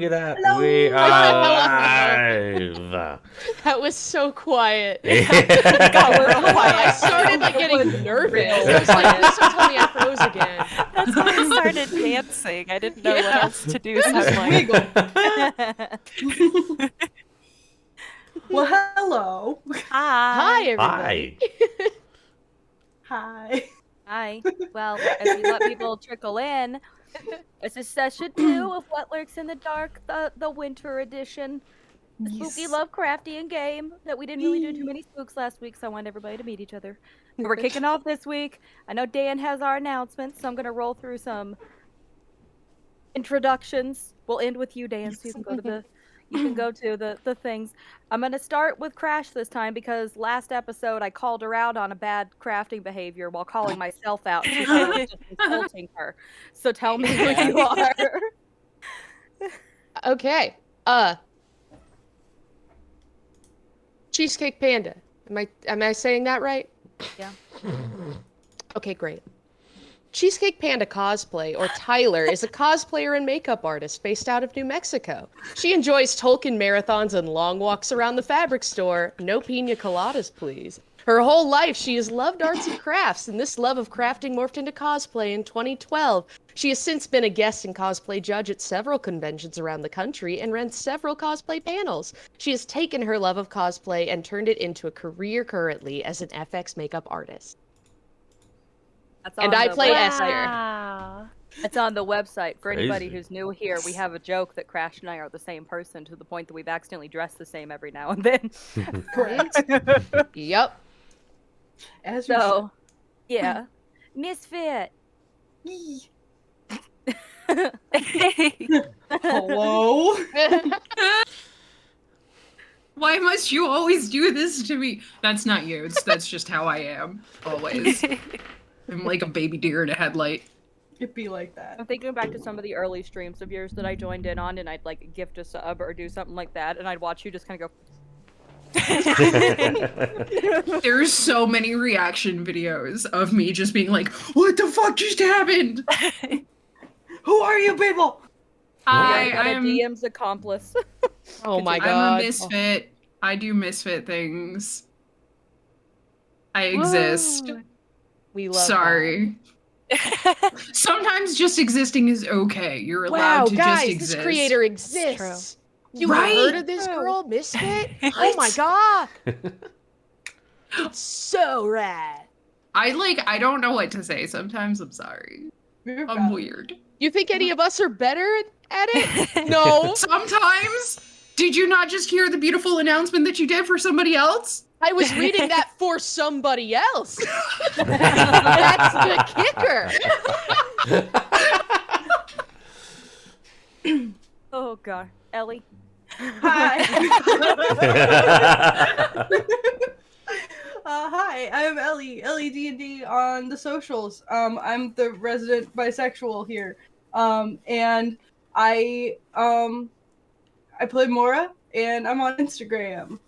Look at that. Hello. We are live. That was so quiet. Got real quiet. I started like getting nervous. I was like, please don't tell me I froze again. That's when I started dancing. I didn't know what else to do. So I'm like, Well, hello. Hi, hi. everybody. Hi. Hi. Well, as we let people trickle in, this is session 2 of What Lurks in the Dark, the winter edition. The spooky Lovecraftian game that we didn't really do too many spooks last week, so I wanted everybody to meet each other. But we're kicking off this week. I know Dan has our announcements, so I'm going to roll through some introductions. We'll end with you, Dan, so you can go to the things. I'm going to start with Crash this time because last episode I called her out on a bad crafting behavior while calling myself out. She thought I was just insulting her. So tell me who you are. Okay. Cheesecake Panda. Am I saying that right? Yeah. Okay, great. Cheesecake Panda Cosplay, or Tyler, is a cosplayer and makeup artist based out of New Mexico. She enjoys Tolkien marathons and long walks around the fabric store. No pina coladas, please. Her whole life, she has loved arts and crafts, and this love of crafting morphed into cosplay in 2012. She has since been a guest and cosplay judge at several conventions around the country and runs several cosplay panels. She has taken her love of cosplay and turned it into a career currently as an FX makeup artist. And I play Esther. Wow. It's on the website. For anybody Crazy. who's new here, we have a joke that Crash and I are the same person to the point that we've accidentally dressed the same every now and then. Correct. Yep. As So, yeah. Misfit. Hello. Why must you always do this to me? That's not you. That's just how I am. Always. I'm like a baby deer in a headlight. It'd be like that. I'm thinking back to some of the early streams of yours that I joined in on, and I'd like gift a sub or do something like that, and I'd watch you just kind of go. There's so many reaction videos of me just being like, what the fuck just happened? Who are you people? I'm a DM's accomplice. Oh my I'm god. a misfit. I do misfit things. I exist. Woo. We love Sorry. Sometimes just existing is okay. You're that. allowed Wow, to guys, just exist. this creator exists. You Right? heard of this girl, Misfit? Oh my god. It's so rad. I don't know what to say. Sometimes I'm sorry. You're I'm valid. weird. You think any of us are better at it? No. Sometimes. Did you not just hear the beautiful announcement that you did for somebody else? I was reading that for somebody else. That's the kicker. Oh god, Ellie. Hi. Hi, I'm Ellie. Ellie D&D on the socials. I'm the resident bisexual here. And I play Maura, and I'm on Instagram.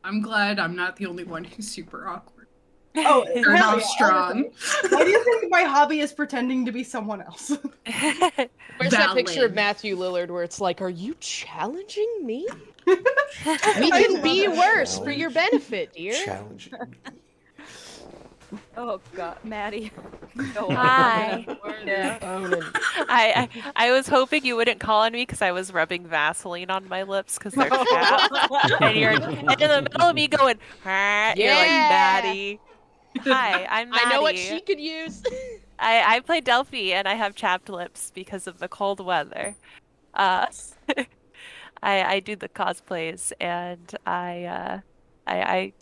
I'm glad I'm not the only one who's super awkward. Oh, Turn hell off yeah, strong. honestly. Why do you think my hobby is pretending to be someone else? Where's that picture of Valid. Matthew Lillard where it's like, are you challenging me? We can be worse for your benefit, dear. Challenging. Oh god, Maddie. Hi. Yeah. I was hoping you wouldn't call on me because I was rubbing Vaseline on my lips because they're chapped. And you're in the middle of me going, you're like, Yeah. Maddie. Hi, I'm Maddie. I know what she could use. I play Delphi and I have chapped lips because of the cold weather. I do the cosplays and I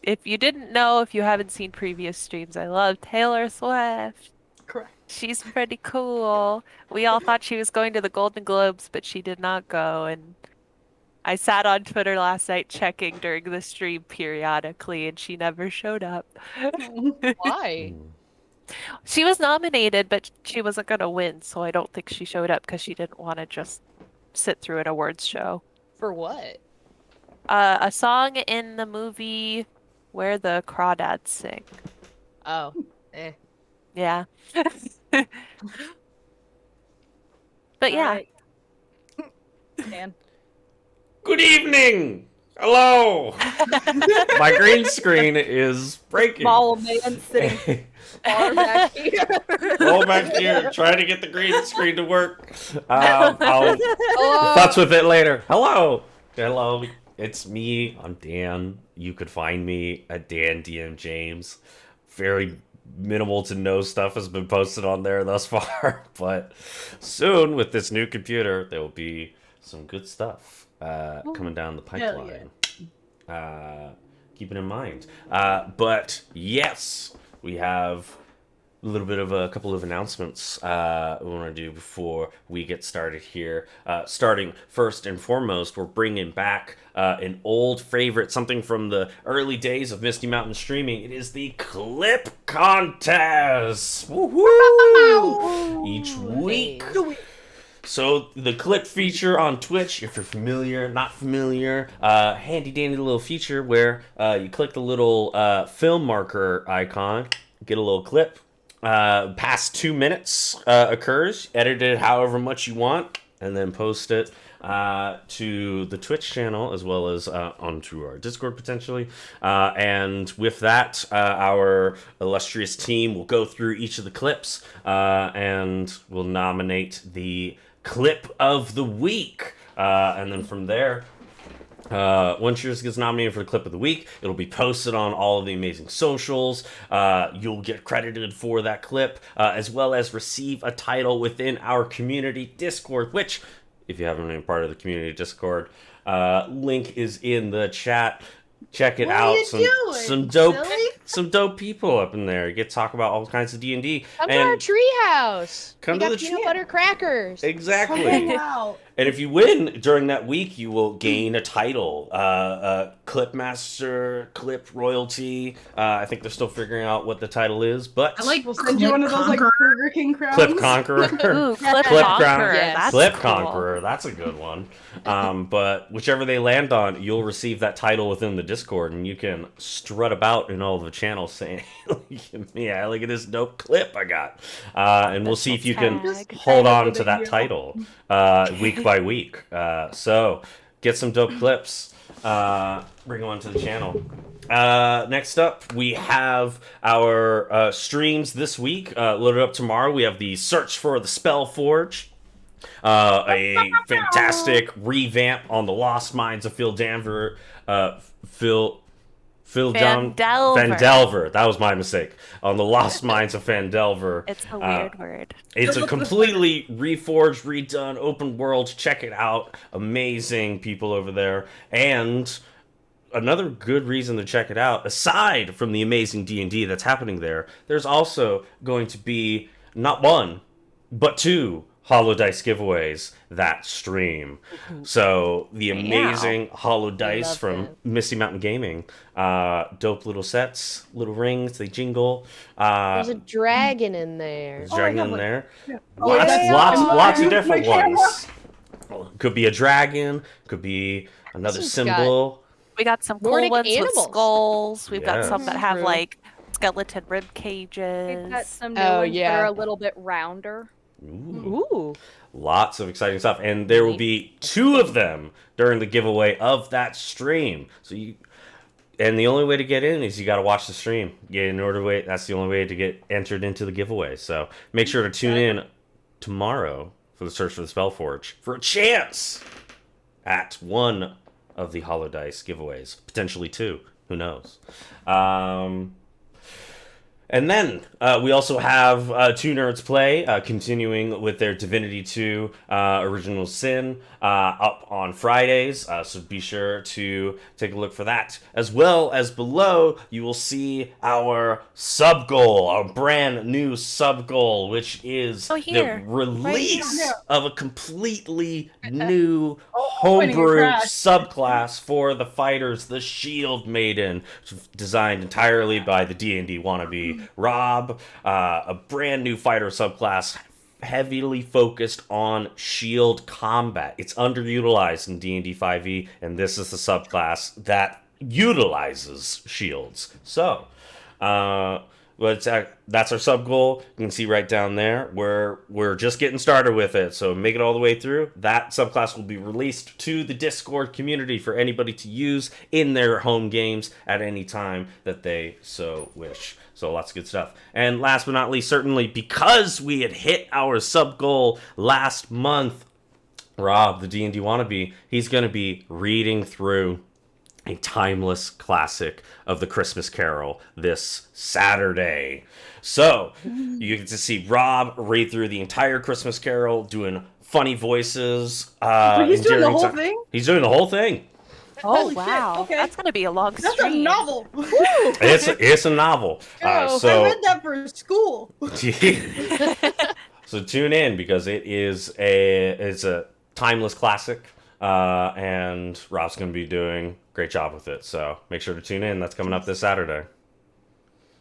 if you didn't know, if you haven't seen previous streams, I love Taylor Swift. Correct. She's pretty cool. We all thought she was going to the Golden Globes, but she did not go. And I sat on Twitter last night checking during the stream periodically, and she never showed up. Why? She was nominated, but she wasn't going to win, so I don't think she showed up because she didn't want to just sit through an awards show. For what? A song in the movie where the crawdads sing. Oh. Yeah. But yeah, Alright. Dan. Good evening. Hello. My green screen is breaking. Small man sitting far back here. Roll back here, trying to get the green screen to work. I'll futz with it later. Hello. It's me. I'm Dan. You could find me at Dan DM James. Very minimal to no stuff has been posted on there thus far, but soon with this new computer, there will be some good stuff coming down the pipeline. Keep it in mind. But yes, we have a little bit of a couple of announcements we want to do before we get started here. Starting first and foremost, we're bringing back an old favorite, something from the early days of Misty Mountain Streaming. It is the Clip Contest! Woohoo! Each week. So the clip feature on Twitch, if you're familiar, not familiar, handy dandy little feature where you click the little film marker icon, get a little clip. Past 2 minutes occurs, edit it however much you want, and then post it to the Twitch channel as well as onto our Discord potentially. And with that, our illustrious team will go through each of the clips and will nominate the clip of the week. And then from there, once yours gets nominated for the clip of the week, it'll be posted on all of the amazing socials. You'll get credited for that clip, as well as receive a title within our community Discord, which, if you haven't been part of the community Discord, link is in the chat. Check it out. Some dope people up in there. You get to talk about all kinds of D&D. Come to our treehouse. Come to the peanut butter crackers. Exactly. Wow. And if you win during that week, you will gain a title. Clip Master, Clip Royalty. I think they're still figuring out what the title is, but I like We'll send you one of those like Burger King crowns. Clip Conqueror. Ooh, Clip Clip Conqueror. Yes. That's Clip cool. Conqueror, that's a good one. But whichever they land on, you'll receive that title within the Discord, and you can strut about in all the channels saying, "Yeah, look at this dope clip I got." And we'll see if you can Tag. hold on to that title week by week. So get some dope clips. Bring them onto the channel. Next up, we have our streams this week loaded up tomorrow. We have the Search for the Spellforge. A fantastic revamp on the Lost Mines of Phil Danver. Vandelver. That was my mistake. On the Lost Mines of Vandelver. It's a weird word. It's a completely reforged, redone, open world. Check it out. Amazing people over there. And another good reason to check it out, aside from the amazing D&D that's happening there, there's also going to be not one, but 2 Hollow Dice giveaways that stream. So the amazing Hollow Dice from Misty Mountain Gaming, dope little sets, little rings, they jingle. There's a dragon in there. There's a dragon in there. Yeah. Lots of different ones. Could be a dragon, could be another This has symbol. We got some cool Nordic ones animals. with skulls. We've got Yeah. some that have True. like skeleton rib cages. We've got some new Oh, ones that yeah. are a little bit rounder. Ooh. Ooh. Lots of exciting stuff, and there will be 2 of them during the giveaway of that stream. And the only way to get in is you got to watch the stream. That's the only way to get entered into the giveaway. So make sure to tune in tomorrow for the Search for the Spellforge for a chance at one of the Hollow Dice giveaways, potentially 2. Who knows? And then we also have 2 Nerds Play continuing with their Divinity 2 Original Sin up on Fridays. So be sure to take a look for that. As well as below, you will see our sub goal, our brand new sub goal, which is the release of a completely new homebrew subclass for the fighters, the Shield Maiden, designed entirely by the D&D wannabe Rob, a brand new fighter subclass heavily focused on shield combat. It's underutilized in D&D 5e, and this is the subclass that utilizes shields. So, But that's our sub goal. You can see right down there. We're just getting started with it, so make it all the way through. That subclass will be released to the Discord community for anybody to use in their home games at any time that they so wish. So lots of good stuff. And last but not least, certainly because we had hit our sub goal last month, Rob, the D&D wannabe, he's going to be reading through a timeless classic of the Christmas Carol this Saturday. So you get to see Rob read through the entire Christmas Carol, doing funny voices. He's doing the whole thing? He's doing the whole thing. Oh, wow. shit. Okay. That's going to be a long That's stream. a novel. It's a novel. I read that for school. So tune in because it's a timeless classic, and Rob's going to be doing a great job with it. So make sure to tune in. That's coming up this Saturday.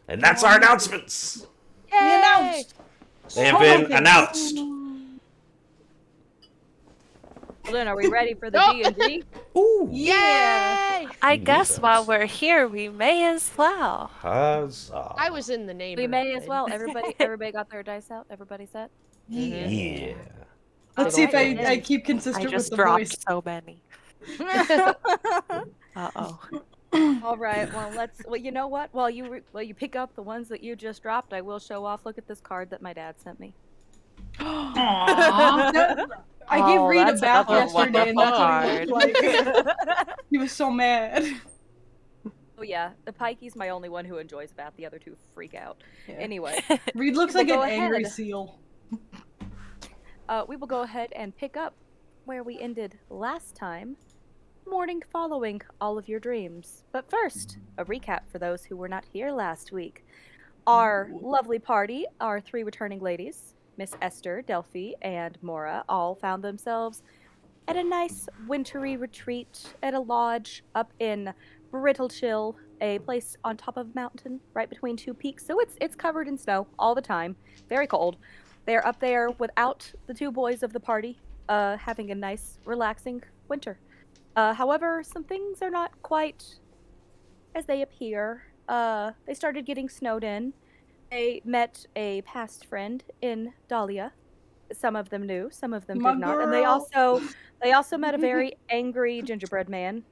And that's our announcements. We announced. They have been announced. Well, then, are we ready for the D&D? Ooh. Yay! I guess while we're here, we may as well. Huzzah. I was in the neighborhood. We may as well. Everybody got their dice out? Everybody set? Yeah. Let's see if Alright. I keep I consistent with just the dropped voice. so many. Uh-oh. All right. Well, you know what? While you pick up the ones that you just dropped, I will show off. Look at this card that my dad sent me. Aww. I gave Oh, Reed a that's bath another yesterday, and that's what he wonderful looked like. He was so mad. Oh yeah, the Pikey's my only one who enjoys a bath. The other two freak out. Yeah. Anyway, Reed looks We'll like an go angry ahead. seal. we will go ahead and pick up where we ended last time. Morning following all of your dreams. But first, a recap for those who were not here last week. Our lovely party, our three returning ladies, Miss Esther, Delphi, and Maura, all found themselves at a nice wintry retreat at a lodge up in Brittle, a place on top of a mountain, right between two peaks. So it's covered in snow all the time, very cold. They're up there without the two boys of the party, having a nice, relaxing winter. However, some things are not quite as they appear. They started getting snowed in. They met a past friend in Dahlia. Some of them knew, some of them My did not. And they also met a very angry gingerbread man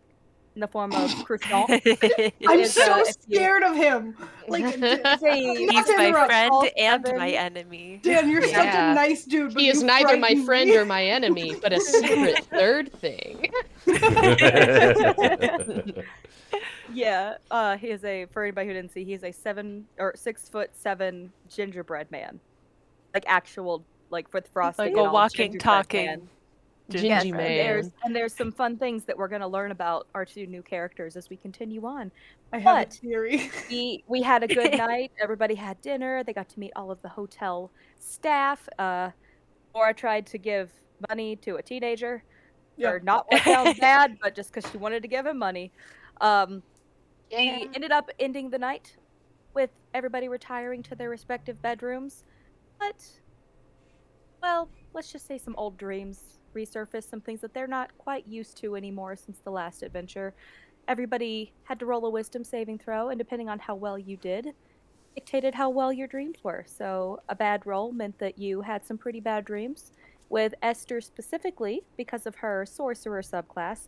in the form of Croustillant. I'm Is, so if you- scared of him. Like, He's not to my interrupt, friend all and seven. my enemy. Dan, you're such Yeah. a nice dude. But He is you neither my frighten friend me. or my enemy, but a secret third thing. Yeah, he is for anybody who didn't see, he's a 6'7" gingerbread man. Like actual, like with frosting. Like and a all, walking, gingerbread talking man. Gingy And man. there's some fun things that we're gonna learn about our two new characters as we continue on. I have a But- theory. We had a good night. Everybody had dinner. They got to meet all of the hotel staff. Laura tried to give money to a teenager. Yeah. Or not what sounds bad, but just because she wanted to give him money. We ended up ending the night with everybody retiring to their respective bedrooms. But, well, let's just say some old dreams resurfaced, some things that they're not quite used to anymore since the last adventure. Everybody had to roll a wisdom saving throw, and depending on how well you did, dictated how well your dreams were. So a bad roll meant that you had some pretty bad dreams, with Esther specifically, because of her sorcerer subclass,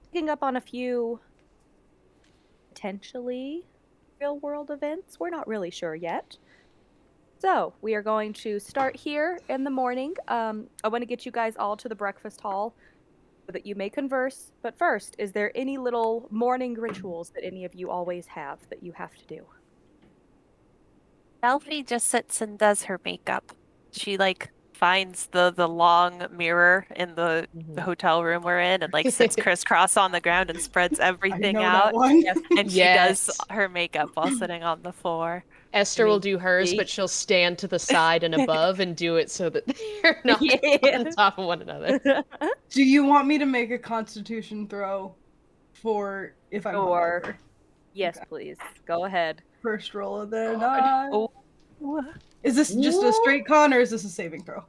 picking up on a few potentially real world events. We're not really sure yet. So we are going to start here in the morning. I want to get you guys all to the breakfast hall so that you may converse. But first, is there any little morning rituals that any of you always have that you have to do? Delphi just sits and does her makeup. She finds the long mirror in the hotel room we're in and sits crisscross on the ground and spreads everything I know out. that one. Yes. And she does her makeup while sitting on the floor. Esther will do hers, but she'll stand to the side and above and do it so that they're not on top of one another. Do you want me to make a Constitution throw for if I'm Sure. hungover? Yes, Okay. please. Go ahead. First roll of the night. Oh. Is this just a straight con or is this a saving throw?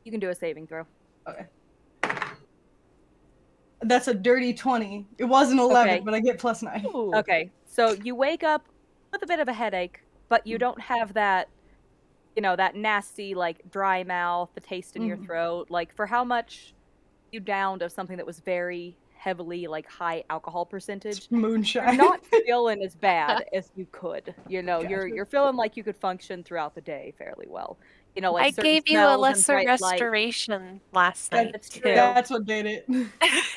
You can do a saving throw. Okay. That's a dirty 20. It was an 11, Okay. but I get +9. Okay, so you wake up with a bit of a headache, but you don't have that, that nasty, like, dry mouth, the taste in your throat. Like, for how much you downed of something that was very heavily, like, high alcohol percentage, Moonshine. you're not feeling as bad as you could. Gotcha. You're feeling like you could function throughout the day fairly well. Like I certain gave you a smells and lesser bright lights. restoration last night That's too. true. That's what did it.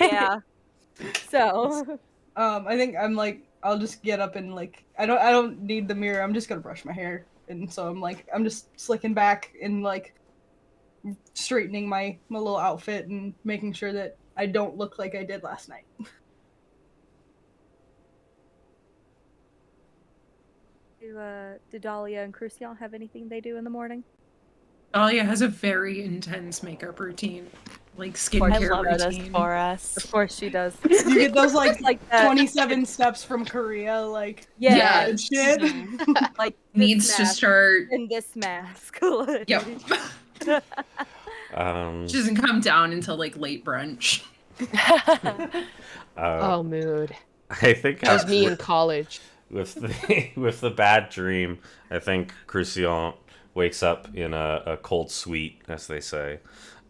Yeah. So, I think I'm like, I'll just get up and like, I don't need the mirror. I'm just gonna brush my hair, and so I'm just slicking back and like straightening my little outfit and making sure that I don't look like I did last night. do Dahlia and Croustillant have anything they do in the morning? Dahlia has a very intense makeup routine, like I skincare love this routine. for us. Of course she does. You get those like that. 27 steps from Korea, like Yeah. and shit. Like Needs this to mask start. in this mask. Yep. Um, She doesn't come down until like late brunch. Oh, mood. I think That was me in college. with the bad dream, I think Croustillant wakes up in a cold sweat, as they say,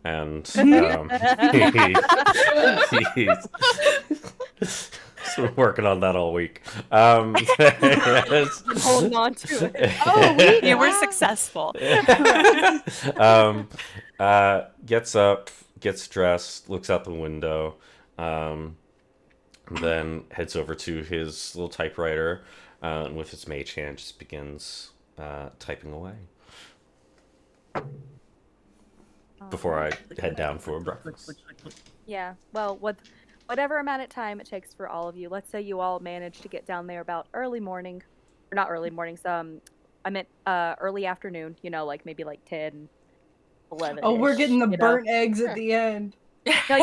and he's been working on that all week. Holding on to it. Oh, You were successful. Gets up, gets dressed, looks out the window, then heads over to his little typewriter, and with his mage hand just begins typing away. Before I head down for breakfast. Yeah. Well, whatever amount of time it takes for all of you. Let's say you all manage to get down there about early morning, or not early mornings. I meant early afternoon. Like maybe like 10, 11. Oh, we're getting the burnt eggs at the end. No,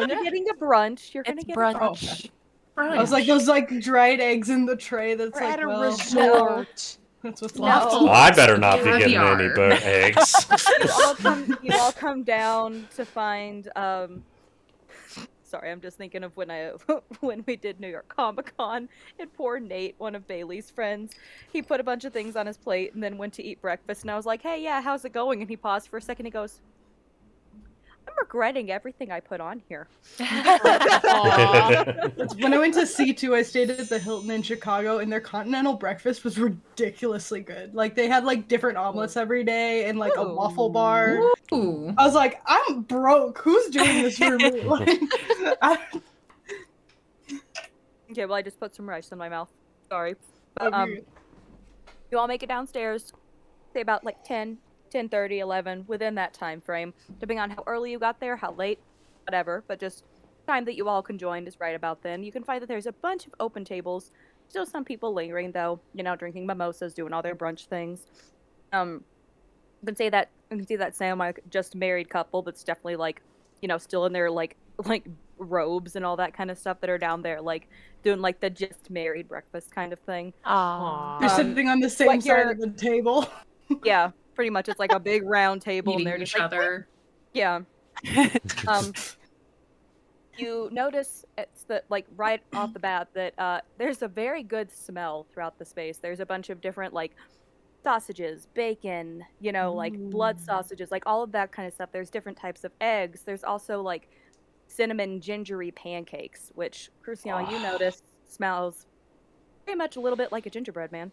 you're getting a brunch. You're gonna It's get brunch. I was like those like dried eggs in the tray. That's We're like at a well, resort. that's what's No. left. Well, I better not be getting Caviar. any burnt eggs. You all come down to find. Sorry, I'm just thinking of when we did New York Comic Con, and poor Nate, one of Bailey's friends, he put a bunch of things on his plate and then went to eat breakfast, and I was like, "Hey, yeah, how's it going?" And he paused for a second. He goes, "I'm regretting everything I put on here." When I went to C2, I stayed at the Hilton in Chicago, and their continental breakfast was ridiculously good. Like they had like different omelets every day and like a waffle bar. Ooh. I was like, I'm broke. Who's doing this for me? Like, Okay, well, I just put some rice in my mouth. Sorry. But, Okay. you all make it downstairs, say about like 10:30, 11, within that time frame, depending on how early you got there, how late, whatever, but just time that you all can join is right about then. You can find that there's a bunch of open tables. Still some people lingering though, drinking mimosas, doing all their brunch things. You can see that semi just married couple that's definitely like, still in their like robes and all that kind of stuff that are down there, like doing like the just married breakfast kind of thing. Aww. You're sitting on the same like side you're- of the table. Yeah, pretty much. It's like a big round table, and Eating they're each just like, other. yeah. You notice it's like right off the bat that there's a very good smell throughout the space. There's a bunch of different like sausages, bacon, like blood sausages, like all of that kind of stuff. There's different types of eggs. There's also like cinnamon gingery pancakes, which Croustillant, you notice smells very much a little bit like a gingerbread man.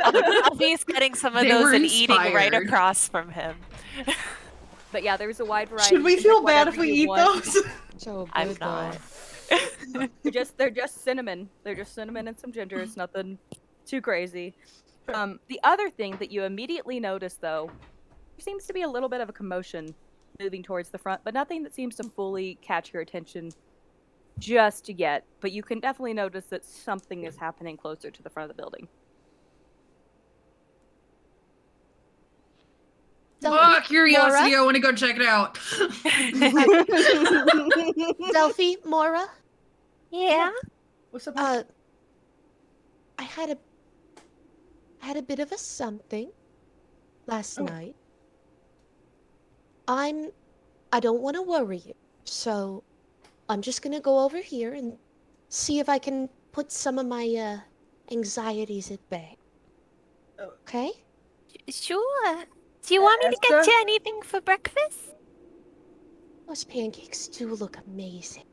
Alfie's getting some of They those were and eating right inspired. across from him. But yeah, there's a wide variety. Should we You can feel pick bad whatever if we you eat want. those? So good, I'm though. not. They're just cinnamon. They're just cinnamon and some ginger. It's nothing too crazy. The other thing that you immediately notice, though, there seems to be a little bit of a commotion moving towards the front, but nothing that seems to fully catch your attention just yet. But you can definitely notice that something is happening closer to the front of the building. Curiosity, Maura? I want to go check it out. Delphi, Maura, Yeah. What's up? I had a bit of a something last night. I don't want to worry you, so I'm just gonna go over here and see if I can put some of my anxieties at bay. Okay? Sure. Do you want me to get Esther? you anything for breakfast? Those pancakes do look amazing.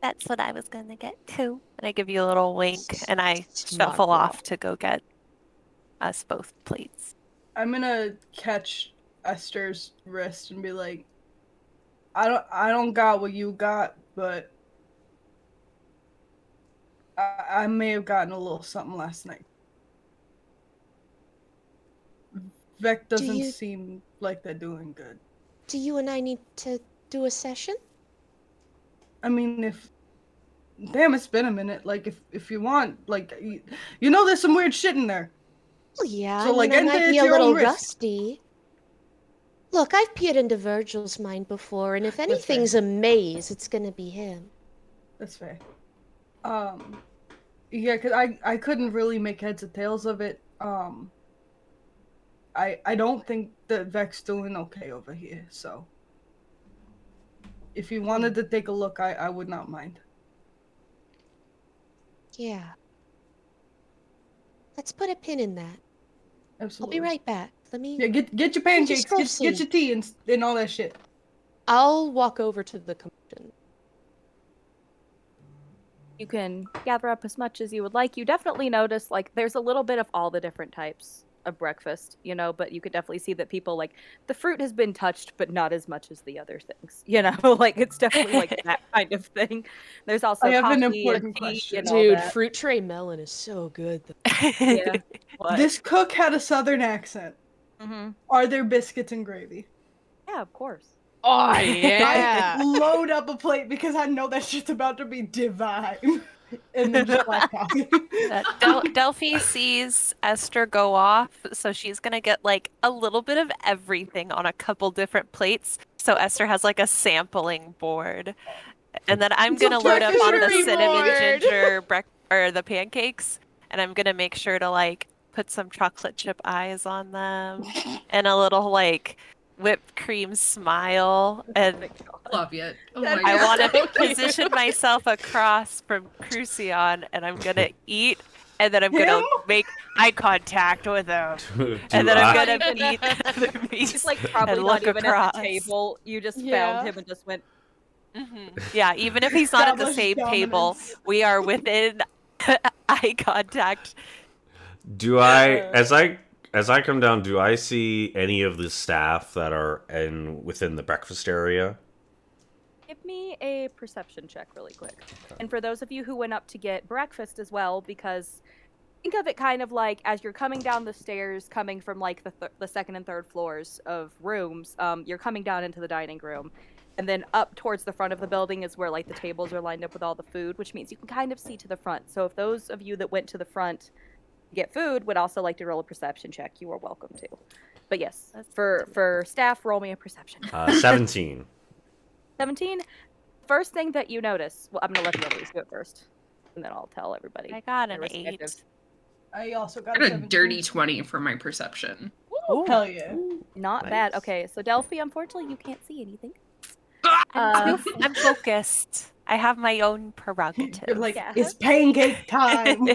That's what I was gonna get too. And I give you a little wink, and I Smart shuffle girl. off to go get us both plates. I'm gonna catch Esther's wrist and be like, I don't got what you got, but I may have gotten a little something last night. Vec doesn't you- seem like they're doing good. Do you and I need to do a session? I mean, damn, it's been a minute. Like, if you want, like, you know, there's some weird shit in there. Well, yeah, So, like, I enter might at be a your own little risk. rusty. Look, I've peered into Virgil's mind before, and if That's fair. anything's a maze, it's gonna be him. That's fair. Yeah, cause I couldn't really make heads or tails of it. I don't think that Vec's doing okay over here. So, if you wanted to take a look, I would not mind. Yeah. Let's put a pin in that. Absolutely. I'll be right back. Let me... Yeah, get your pancakes, go get your see. tea and all that shit. I'll walk over to the commotion. You can gather up as much as you would like. You definitely notice, like, there's a little bit of all the different types of breakfast, you know, but you could definitely see that people, like, the fruit has been touched, but not as much as the other things, you know? Like, it's definitely, like, that kind of thing. There's also I have an coffee important and tea question. and all Dude, that. fruit tray melon is so good. Yeah. What? This cook had a southern accent. Mm-hmm. Are there biscuits and gravy? Yeah, of course. Oh, I load up a plate because I know that shit's about to be divine. And then just black coffee. Delphi sees Esther go off, so she's gonna get like a little bit of everything on a couple different plates. So Esther has like a sampling board, and then I'm It's a gonna load up on the charcuterie cinnamon board. ginger or the pancakes, and I'm gonna make sure to like put some chocolate chip eyes on them and a little like whipped cream smile, and Love it. Oh That my I is god. want to so cute. position myself across from Croustillant, and I'm gonna eat, and then I'm gonna Him? make eye contact with him, Do and then I'm I- gonna eat the He's piece like probably and not look even across. at the table. You just Yeah. found him and just went, Yeah, even if he's not at the Established same table, dominance. we are within eye contact. Do I, as I come down, do I see any of the staff that are within the breakfast area? give me a perception check really quick. And for those of you who went up to get breakfast as well, because think of it kind of like as you're coming down the stairs, coming from like the second and third floors of rooms, you're coming down into the dining room. And then up towards the front of the building is where like the tables are lined up with all the food, which means you can kind of see to the front. So if those of you that went to the front to get food would also like to roll a perception check, you are welcome to. But yes, for staff, roll me a perception. 17. 17. First thing that you notice, well, I'm gonna let the others do it first, and then I'll tell everybody. I got their an 8. respective. I also I got got a 17. dirty 20 for my perception. Hell yeah. Not Nice. bad. Okay, so Delphi, unfortunately, you can't see anything. I'm focused. I have my own You're prerogative. like, Yeah. it's pancake time.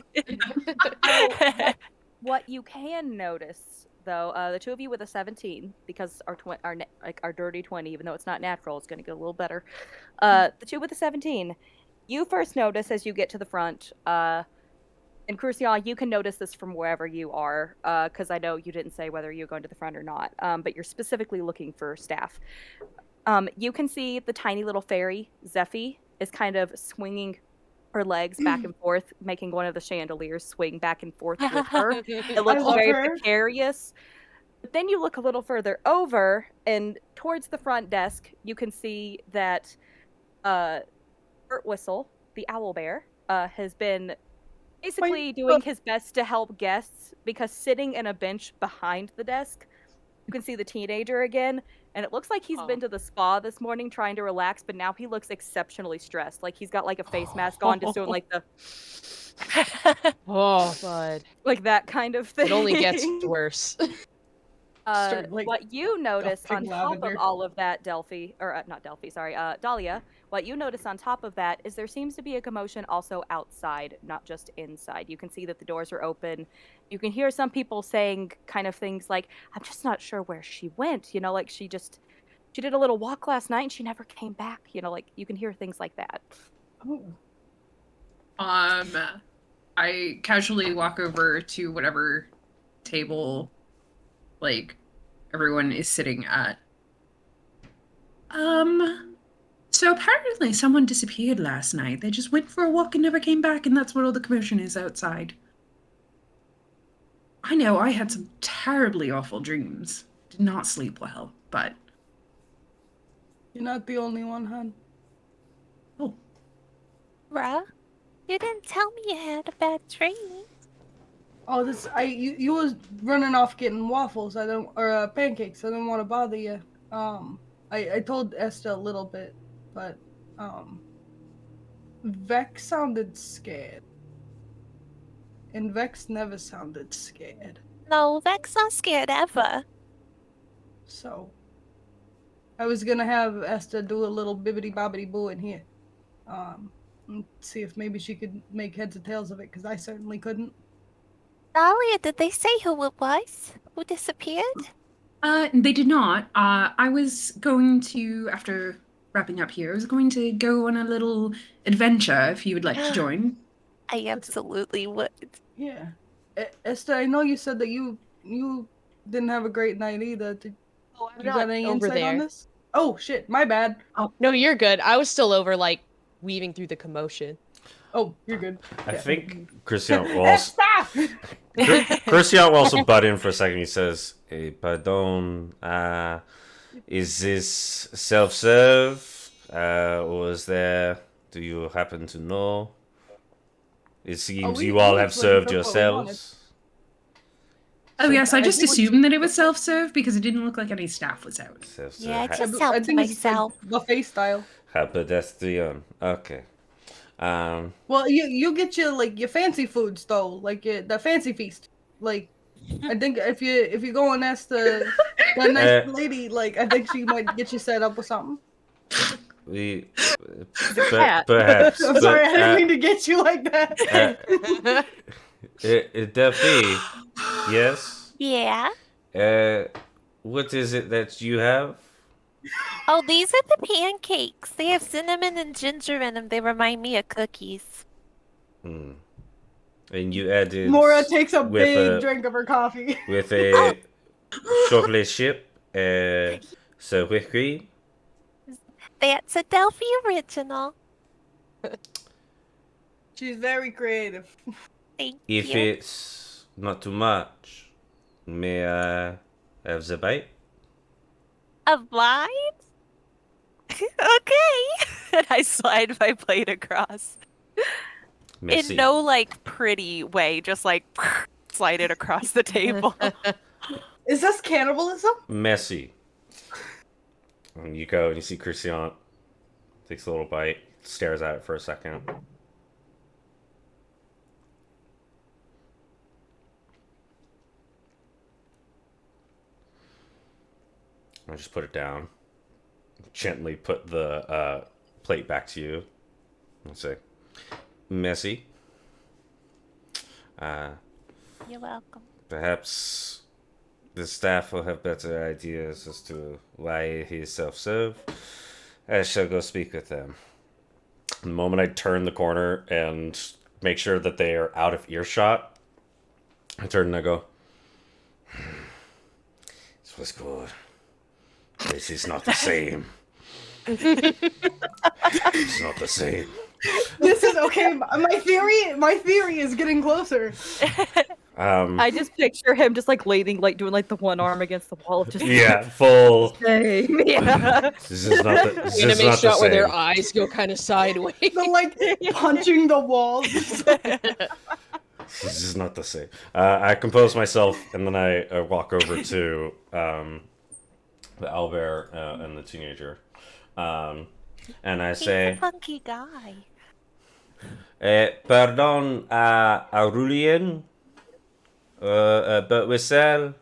What you can notice, though, the two of you with a 17, because our dirty 20, even though it's not natural, it's going to get a little better. The two with the 17, you first notice as you get to the front. And Croustillant, you can notice this from wherever you are, because I know you didn't say whether you're going to the front or not, but you're specifically looking for staff. You can see the tiny little fairy, Zephy, is kind of swinging her legs back and forth, making one of the chandeliers swing back and forth with her. It looks love very her. precarious. But then you look a little further over, and towards the front desk, you can see that Bert Whistle, the owl bear, has been basically doing his best to help guests, because sitting in a bench behind the desk, you can see the teenager again, and it looks like he's been to the spa this morning trying to relax, but now he looks exceptionally stressed. Like he's got like a face mask on, just doing like the Oh, bud. like that kind of thing. It only gets worse. Start, like, what you notice on dusting top of lavender. all of that, Delphi, or not Delphi, sorry, Dahlia, what you notice on top of that is there seems to be a commotion also outside, not just inside. You can see that the doors are open. You can hear some people saying kind of things like, I'm just not sure where she went. You know, like she did a little walk last night and she never came back. You know, like you can hear things like that. Oh. I casually walk over to whatever table, like, everyone is sitting at. So apparently someone disappeared last night. They just went for a walk and never came back, and that's what all the commotion is outside. I know I had some terribly awful dreams. Did not sleep well, but... You're not the only one, hon. Oh. Bruh, you didn't tell me you had a bad dream. Oh, you was running off getting waffles. Or pancakes. I didn't want to bother you. I told Esther a little bit, but Vex sounded scared, and Vex never sounded scared. No, Vex not scared ever. So I was gonna have Esther do a little bibbity bobbity boo in here, and see if maybe she could make heads or tails of it, because I certainly couldn't. Dahlia, did they say who it was? Who disappeared? They did not. I was going to, after wrapping up here, I was going to go on a little adventure if you would like to join. I absolutely would. Yeah. Esther, I know you said that you didn't have a great night either. Oh, I'm You not got any over insight on there. this? Oh, shit. My bad. Oh, no, you're good. I was still over, like, weaving through the commotion. Oh, you're good. I Yeah. think Christian will also, Stop! Christian will also butt in for a second. He says, hey, pardon, is this self-serve? Or is there, do you happen to know? It seems you all have served yourselves. Oh, yes, I just think we- assumed that it was self-serve because it didn't look like any staff was out. Self-serve. Yeah, I I just helped think it's myself. like buffet style. Pedestrian. Okay. Well, you get your fancy foods though, like the fancy feast. Like, I think if you go and ask the nice lady, like I think she might get you set up with something. Perhaps. I'm sorry, I didn't mean to get you like that. Delphi, yes? Yeah. What is it that you have? Oh, these are the pancakes. They have cinnamon and ginger in them. They remind me of cookies. And you added... Maura takes a with big drink of her coffee. With a chocolate chip, so whipped cream. That's a Delphi original. She's very creative. Thank If you. it's not too much, may I have the bite? Of mine? Okay. And I slide my plate across. Merci. In no, like, pretty way, just like slide it across the table. Is this cannibalism? Messy. And you go and you see Christian takes a little bite, stares at it for a second. I just put it down. Gently put the plate back to you. And say, Messy. You're welcome. Perhaps the staff will have better ideas as to why he's self-serve. I shall go speak with them. The moment I turn the corner and make sure that they are out of earshot, I turn and I go, this was good. This is not the same. It's not the same. This is okay. My theory is getting closer. I just picture him just like leaning, like doing like the one arm against the wall, just Yeah, full. same. Yeah. This is not the. This is Anime not the shot where their same. eyes go kind of sideways. So like punching the walls. This is not the same. I compose myself and then I walk over to the owlbear and the teenager, and I He's say, a funky guy. "Pardon, Aurélien, but Wissel,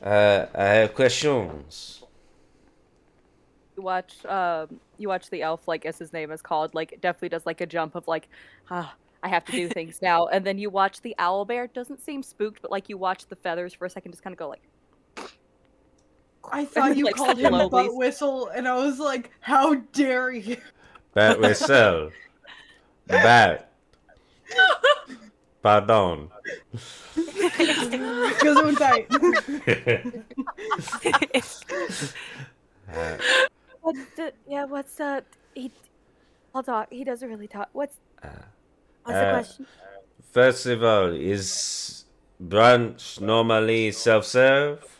I have questions. You watch the elf, like, as his name is called, like, definitely does like a jump of like, I have to do things now. And then you watch the owl bear. Doesn't seem spooked, but like you watch the feathers for a second, just kind of go like. I thought you like, called him slowly. butt whistle, and I was like, how dare you? Bat whistle. Bat. Pardon. Gesundheit. What's I'll talk. He doesn't really talk. What's the uh, question? First of all, is brunch normally self-serve?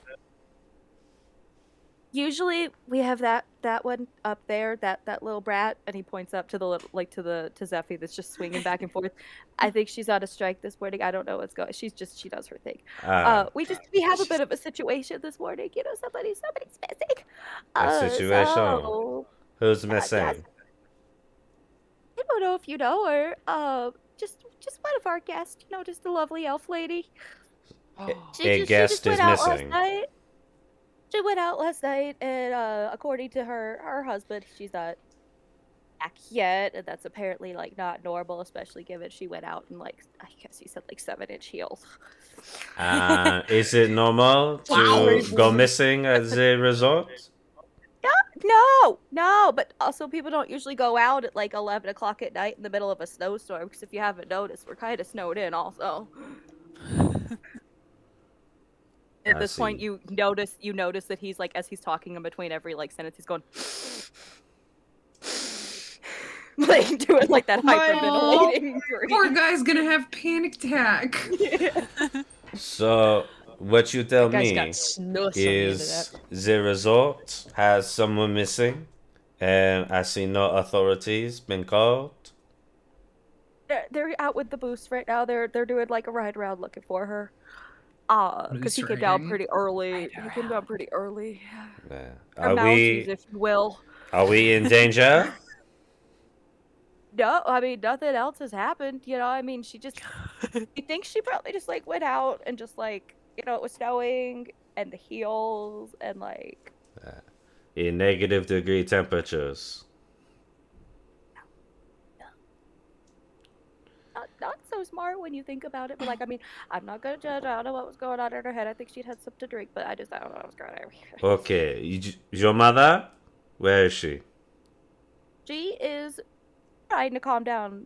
Usually we have that one up there, that little brat, and he points up to the little, like to Zeffy that's just swinging back and forth. I think she's on a strike this morning. I don't know what's going. She does her thing. We have a bit of a situation this morning. You know, somebody's missing. A situation. So, Who's missing? yes. I don't know if you know her. Just one of our guests. You know, just a lovely elf lady. A guest is missing. She went out last night, and according to her husband, she's not back yet, and that's apparently like not normal, especially given she went out in like, I guess he said like 7-inch heels. Is it normal to go missing at the resort? No, but also people don't usually go out at like 11 o'clock at night in the middle of a snowstorm, because if you haven't noticed, we're kind of snowed in also. At this point, you notice that he's like, as he's talking in between every like sentence, he's going like doing like that hyperventilating. Poor guy's gonna have panic attack. So what you tell me is the resort has someone missing, and I see no authorities been called. They're out with the boost right now. They're doing like a ride around looking for her. Because he came down pretty early. Yeah. Mousies, if you will. Are we in danger? No, I mean, nothing else has happened. You know, I mean, she just. You think she probably just like went out and just like, you know, it was snowing and the heels and like. In -degree temperatures. Not so smart when you think about it, but like, I mean, I'm not gonna judge. I don't know what was going on in her head. I think she'd had something to drink, but I don't know what was going on. Okay, your mother? Where is she? She is trying to calm down,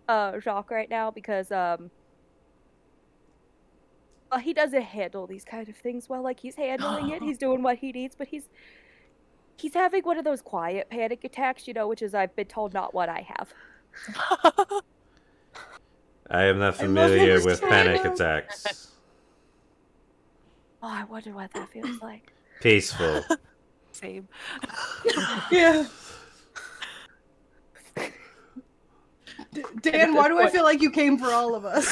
Jacques right now because he doesn't handle these kind of things well. Like, he's handling it. He's doing what he needs, but he's having one of those quiet panic attacks, you know, which is, I've been told, not what I have. I am not familiar with panic attacks. Oh, I wonder what that feels like. Peaceful. Same. Yeah. Dan, why do I feel like you came for all of us?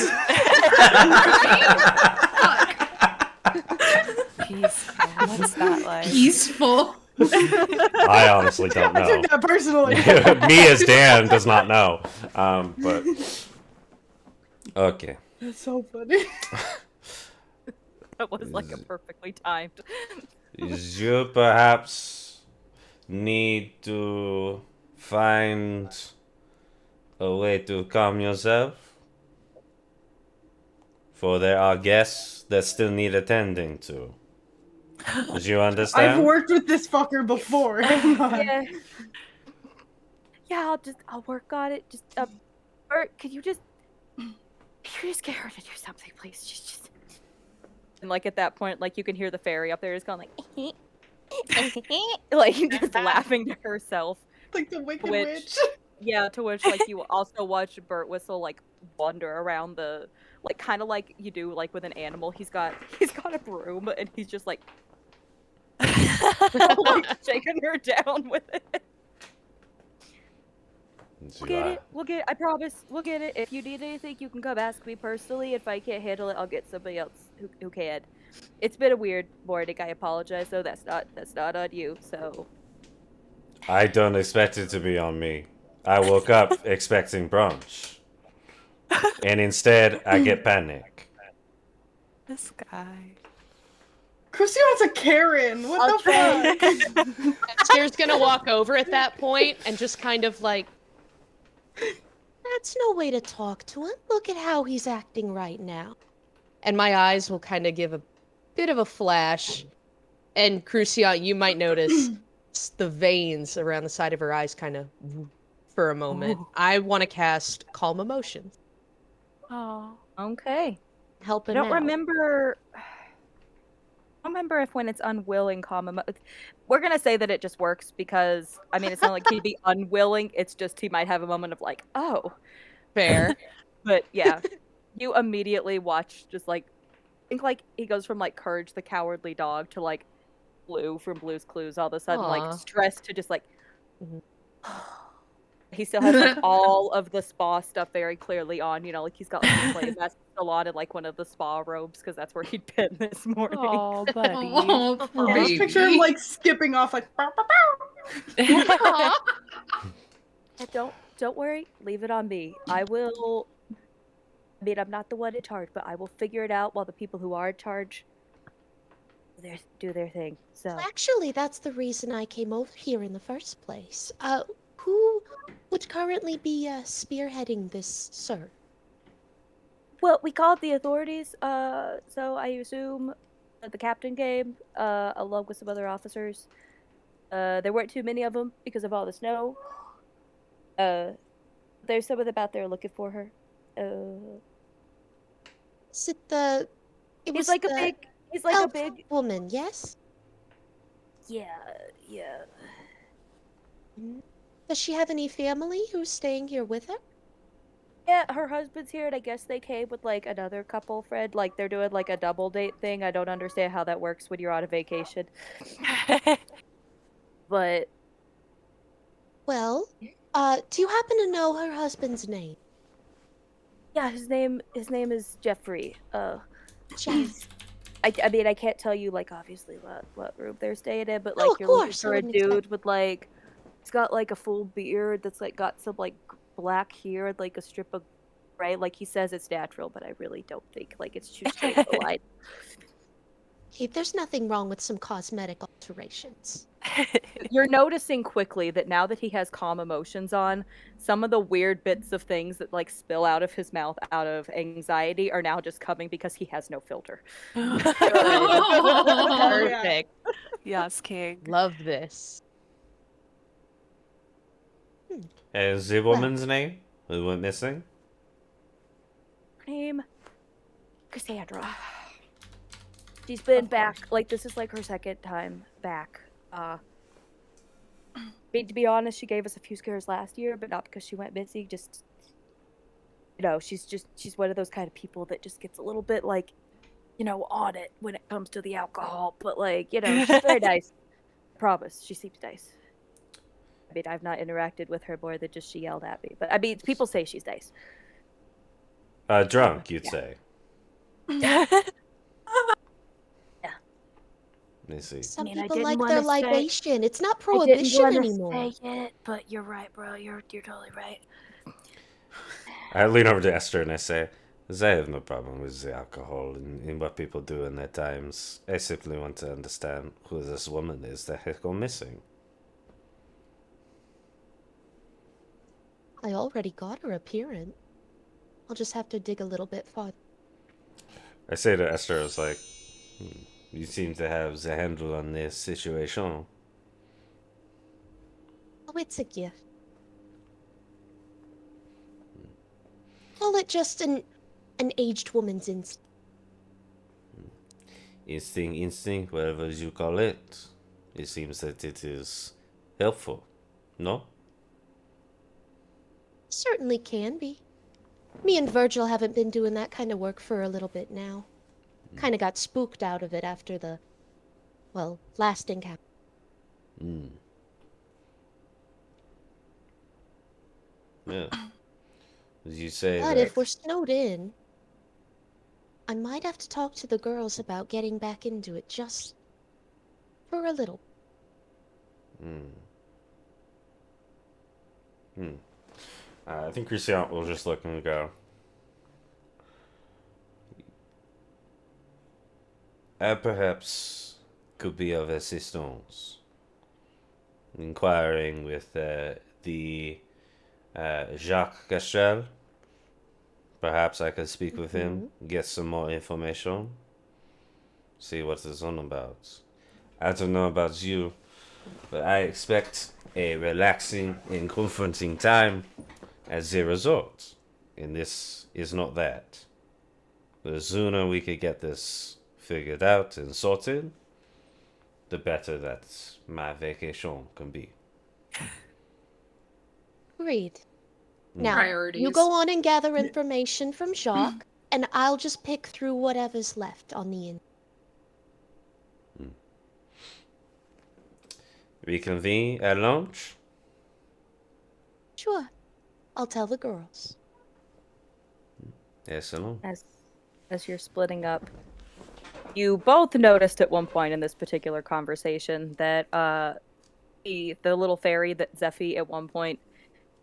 Peaceful. What's that like? Peaceful. I honestly don't know. I took that personally. Me as Dan does not know. But okay. That's so funny. That was like a perfectly timed. You perhaps need to find a way to calm yourself, for there are guests that still need attending to. Do you understand? I've worked with this fucker before. Yeah, I'll work on it. Just Bert, could you just get her to do something, please? Just. And like at that point, like you can hear the fairy up there just going like, like just laughing to herself. Like the Wicked Which- Witch. Yeah, to which like you also watch Bert Whistle like wander around the, like kind of like you do like with an animal. He's got a broom and he's just like, like shaking her down with it. We'll get it. I promise. We'll get it. If you need anything, you can come ask me personally. If I can't handle it, I'll get somebody else who can. It's been a weird morning. I apologize. Though that's not on you. So. I don't expect it to be on me. I woke up expecting brunch, and instead I get panic. This guy. Croustillant's a Karen. What the fuck? Esther's gonna walk over at that point and just kind of like, that's no way to talk to him. Look at how he's acting right now. And my eyes will kind of give a bit of a flash. And Croustillant, you might notice the veins around the side of her eyes kind of for a moment. I want to cast Calm Emotions. Oh. Okay. Help I him don't out. remember. I don't remember if when it's unwilling we're gonna say that it just works because I mean it's not like he'd be unwilling. It's just he might have a moment of like, oh, Fair. but yeah, you immediately watch just like think like he goes from like Courage the Cowardly Dog to like Blue from Blue's Clues all of a sudden Aw. like stressed to just like. Mhm. He still has like all of the spa stuff very clearly on, you know, like he's got like the clay mask still on and like one of the spa robes because that's where he'd been this morning. Oh, buddy. Oh, poor I just baby. picture him like skipping off like. Bow, bow, bow. Aw. And don't worry, leave it on me. I will. I mean, I'm not the one in charge, but I will figure it out while the people who are in charge do their thing. So Actually, that's the reason I came over here in the first place. Who would currently be spearheading this, sir? well, we called the authorities. So I assume the captain came, along with some other officers. There weren't too many of them because of all the snow. There's someone about there looking for her. Is it the? It He's was like the a big. He's like a elf big. woman, yes. Yeah. Does she have any family who's staying here with her? Yeah, her husband's here, and I guess they came with like another couple friend. Like they're doing like a double date thing. I don't understand how that works when you're on a vacation. But Well, do you happen to know her husband's name? yeah, his name is Jeffrey. Jeff. I mean I can't tell you like obviously what room they're staying in, but No, like of you're looking course, I for a wouldn't expect- dude with like he's got like a full beard that's like got some like black hair and like a strip of gray. Like he says it's natural, but I really don't think like it's too straight of a line. Hey, there's nothing wrong with some cosmetic alterations. You're noticing quickly that now that he has calm emotions on, some of the weird bits of things that like spill out of his mouth out of anxiety are now just coming because he has no filter. Perfect. Yes, King. Love this. Is the woman's name who went missing? Her name Cassandra. She's been back like this is like her second time back. To be honest, she gave us a few scares last year, but not because she went missing. Just you know, she's one of those kind of people that just gets a little bit like, you know, on it when it comes to the alcohol. But like, you know, she's very nice. I promise, she seems nice. I mean, I've not interacted with her more than just she yelled at me. But I mean, people say she's nice. Drunk, you'd say. Yeah. Let me see. Some mean, I people didn't like wanna their say- libation. It's not I prohibition didn't want to anymore. say it, but you're right, bro. You're totally right. I lean over to Esther and I say, I have no problem with the alcohol and what people do in their times. I simply want to understand who this woman is that has gone missing. I already got her appearance. I'll just have to dig a little bit farther. I say to Esther, I was like, you seem to have the handle on this situation. Oh, it's a gift. Call it just an aged woman's instinct. Instinct, whatever you call it. It seems that it is helpful, no? Certainly can be. Me and Virgil haven't been doing that kind of work for a little bit now. Kind of got spooked out of it after the, well, last encounter. Yeah. As you say But that... if we're snowed in, I might have to talk to the girls about getting back into it just for a little. I think Croustillant will just look and go, perhaps could be of assistance. Inquiring with the Jacques Castell. Perhaps I could speak with him, get some more information, see what it's on about. I don't know about you, but I expect a relaxing and comforting time as a result. And this is not that. The sooner we could get this figured out and sorted, the better that my vacation can be. Agreed. Now, Priorities. you go on and gather information from Jacques, and I'll just pick through whatever's left on the end. Reconvene at lunch? Sure. I'll tell the girls. Excellent. As you're splitting up, you both noticed at one point in this particular conversation that the little fairy that Zephy at one point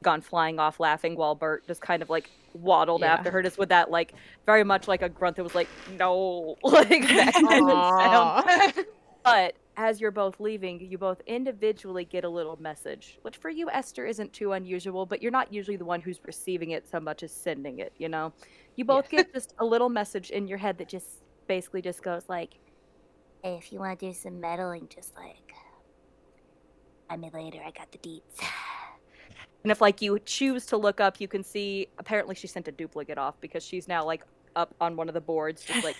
gone flying off laughing while Bert just kind of like waddled after her, just with that like very much like a grunt that was like no, like that kind of sound. But as you're both leaving, you both individually get a little message, which for you, Esther, isn't too unusual, but you're not usually the one who's receiving it so much as sending it, you know? You both get just a little message in your head that just basically just goes like, Hey, if you want to do some meddling, just like, find me later, I got the deets. and if like you choose to look up, you can see, apparently she sent a duplicate off because she's now like up on one of the boards, just like,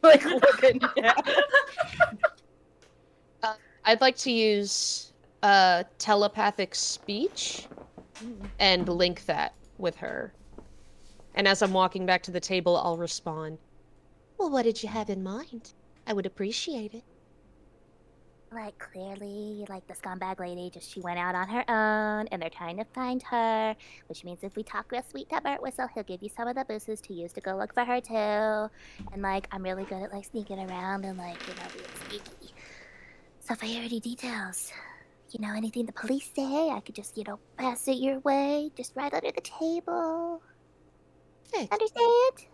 like looking down. I'd like to use telepathic speech and link that with her. And as I'm walking back to the table, I'll respond. Well, what did you have in mind? I would appreciate it. Like, clearly, like, the scumbag lady, just she went out on her own, and they're trying to find her, which means if we talk real sweet to Bert Whistle, he'll give you some of the boosters to use to go look for her, too. And, like, I'm really good at, like, sneaking around and, like, you know, being sneaky. So if I hear any details, you know, anything the police say, I could just, you know, pass it your way, just right under the table. Perfect. Understand?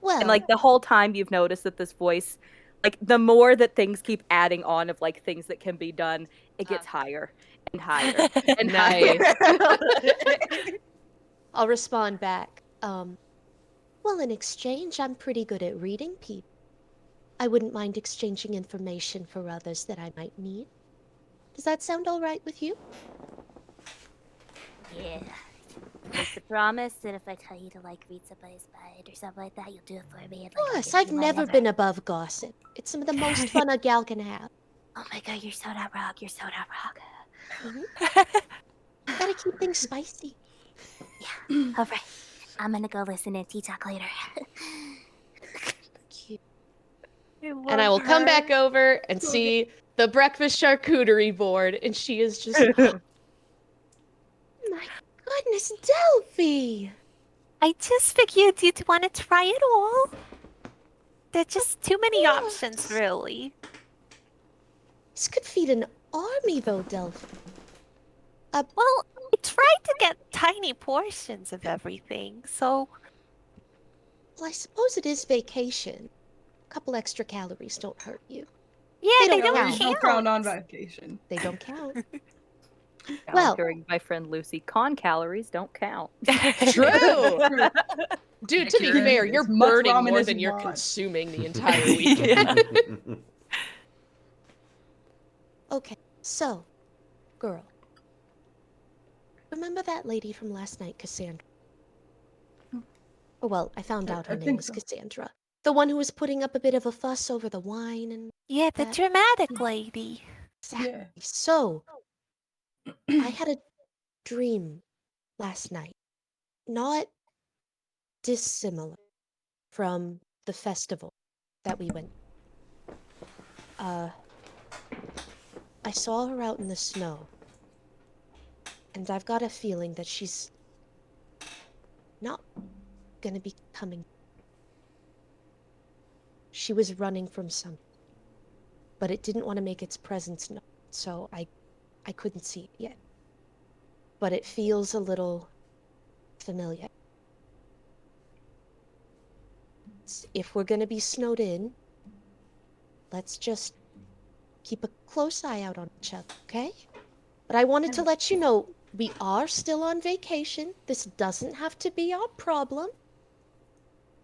Well, And like the whole time you've noticed that this voice, like the more that things keep adding on of like things that can be done, it gets higher and higher and Nice. higher. I'll respond back. Well, in exchange, I'm pretty good at reading people. I wouldn't mind exchanging information for others that I might need. Does that sound all right with you? Yeah. Make the promise that if I tell you to, like, read somebody's mind or something like that, you'll do it for me. And, like, Of I'll course, give I've you never whatever. been above gossip. It's some of the most fun a gal can have. Oh my god, you're so that rock. You're so that rock. Gotta keep things spicy. Yeah. Alright. I'm gonna go listen to Tea Talk later. Cute. And I will come back over and see the breakfast charcuterie board, and she is just... My goodness, Delphi! I just figured you'd want to try it all. There's just too many options, really. This could feed an army, though, Delphi. Well, I tried to get tiny portions of everything, so... Well, I suppose it is vacation. A couple extra calories don't hurt you. Yeah, They they don't don't count. Don't count on count. vacation. They don't count. Well, during my friend Lucy, con calories don't count. True! Dude, to be Accurate. fair, you're As much burning ramen more as than you you're want. consuming the entire weekend. Okay, so, girl. Remember that lady from last night, Cassandra? Oh, well, I found out her I name think was so. Cassandra. The one who was putting up a bit of a fuss over the wine and... Yeah, the That- dramatic lady. Exactly. Yeah. So, I had a dream last night. Not dissimilar from the festival that we went. I saw her out in the snow. And I've got a feeling that she's not gonna be coming. She was running from something, but it didn't want to make its presence known, so I couldn't see it yet. But it feels a little familiar. If we're gonna be snowed in, Let's just keep a close eye out on each other, okay? But I wanted to let you know, we are still on vacation. This doesn't have to be our problem.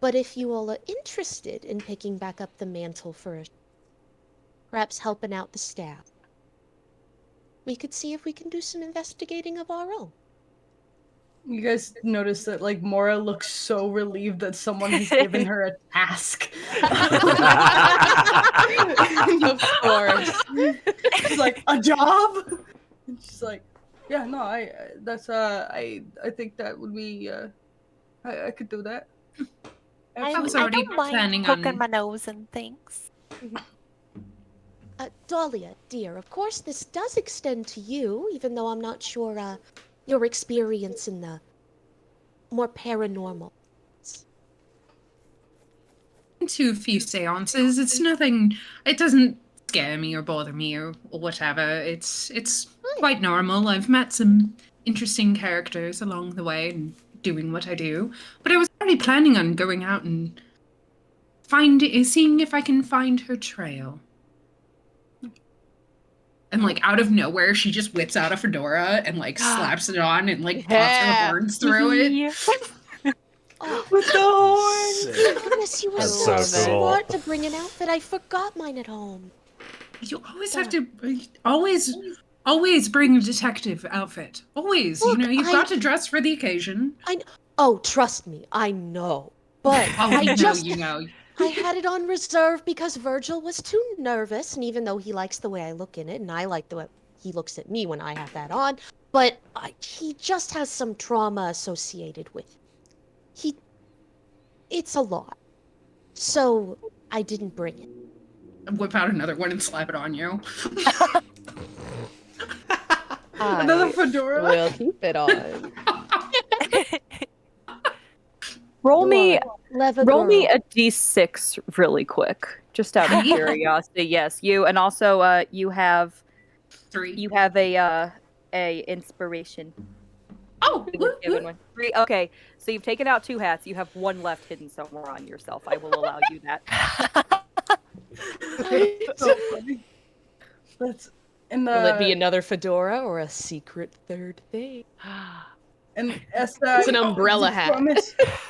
But if you all are interested in picking back up the mantle for perhaps helping out the staff, we could see if we can do some investigating of our own. You guys notice that, like, Maura looks so relieved that someone has given her a task. Of course. She's like, a job? And she's like, yeah, no, I think that would be, I could do that. I was already don't mind planning poking on- my nose and things. Dahlia, dear, of course this does extend to you, even though I'm not sure, your experience in the more paranormal. To a few seances. It's nothing. It doesn't scare me or bother me or whatever. It's quite normal. I've met some interesting characters along the way and doing what I do. But I was already planning on going out and seeing if I can find her trail. And like out of nowhere, she just whips out a fedora and like slaps it on and like pops her horns through it. Oh, With the horn! goodness, you were That's so so cool. smart to bring an outfit. I forgot mine at home. You always have to always bring a detective outfit. Always, Look, you've got to dress for the occasion. Oh, trust me, I know. But Oh, I you know, just you know. I had it on reserve because Virgil was too nervous, and even though he likes the way I look in it, and I like the way he looks at me when I have that on, but he just has some trauma associated with it. It's a lot. So I didn't bring it. Whip out another one and slap it on you. Another fedora? We'll keep it on. Roll me Clever roll me girl. a d6 really quick, just out of curiosity. Yes, you, and also you have 3. you have a inspiration. Oh, You were given one. 3. Okay, so you've taken out 2 hats. You have 1 left hidden somewhere on yourself. I will allow you that. So funny. That's in the. Will it be another fedora or a secret third thing? And Esther, It's an umbrella hat.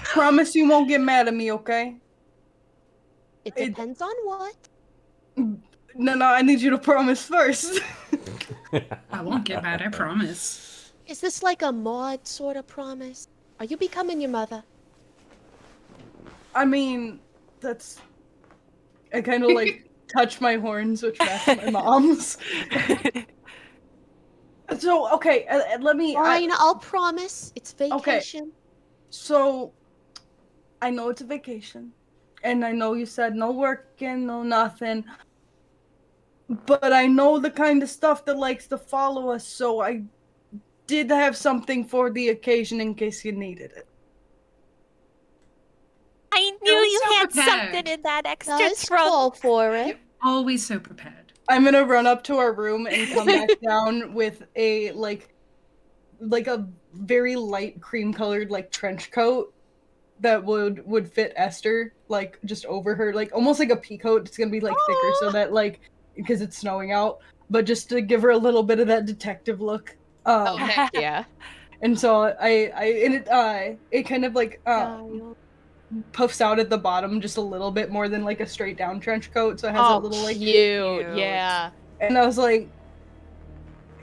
Promise you won't get mad at me, okay? It depends on what. No, I need you to promise first. I won't get mad, I promise. Is this like a Maud sort of promise? Are you becoming your mother? I mean, that's. I kind of like touch my horns, which match my mom's. So, okay, let me. Fine, I'll promise. It's vacation. So, I know it's a vacation, and I know you said no working, no nothing. But I know the kind of stuff that likes to follow us, so I did have something for the occasion in case you needed it. I knew You're you so had prepared. something in that extra Does trunk. call for it. You're always so prepared. I'm gonna run up to our room and come back down with a like a very light cream colored like trench coat that would fit Esther like just over her, like almost like a pea coat. It's gonna be like thicker so that like because it's snowing out, but just to give her a little bit of that detective look. Oh heck yeah! And so it kind of like puffs out at the bottom just a little bit more than like a straight down trench coat, so it has a little like cute. Yeah. And I was like,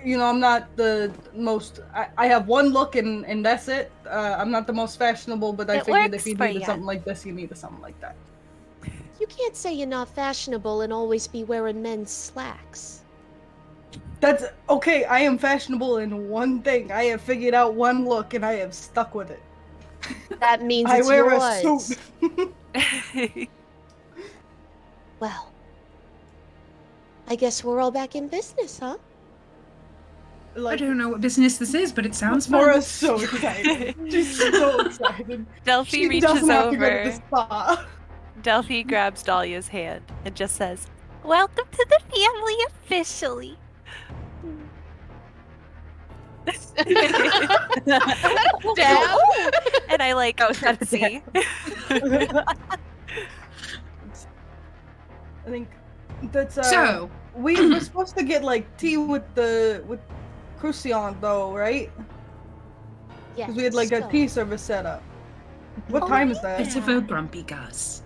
you know, I'm not the most. I have one look and that's it. I'm not the most fashionable, but I It figured works if you for needed ya. something like this, you needed something like that. You can't say you're not fashionable and always be wearing men's slacks. That's okay. I am fashionable in one thing. I have figured out one look and I have stuck with it. That means I it's wear yours. a suit. Well, I guess we're all back in business, huh? I Like, don't know what business this is, but it sounds fun. Maura's so excited. She's so excited. Delphi She reaches doesn't have to go to the over. spa. Delphi grabs Dahlia's hand and just says, Welcome to the family officially. Dab? and I like curtsy. I think That's So we're supposed to get like tea with Croustillant though, right? Yes. Because we had like a so- tea service set up. What Oh, time is that? bit of a grumpy Gus.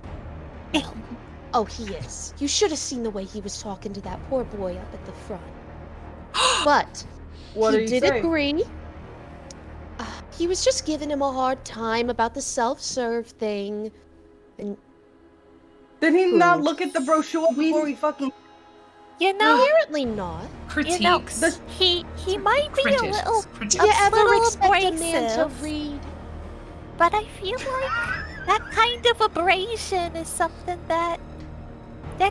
Oh, he is. You should have seen the way he was talking to that poor boy up at the front. But What he did he did say? agree. He was just giving him a hard time about the self-serve thing. And Did he not Food. look at the brochure before he fucking? You know, apparently not. Critiques. he might be a little Critics. Do you ever little expect a man to abrasive. read? But I feel like that kind of abrasion is something that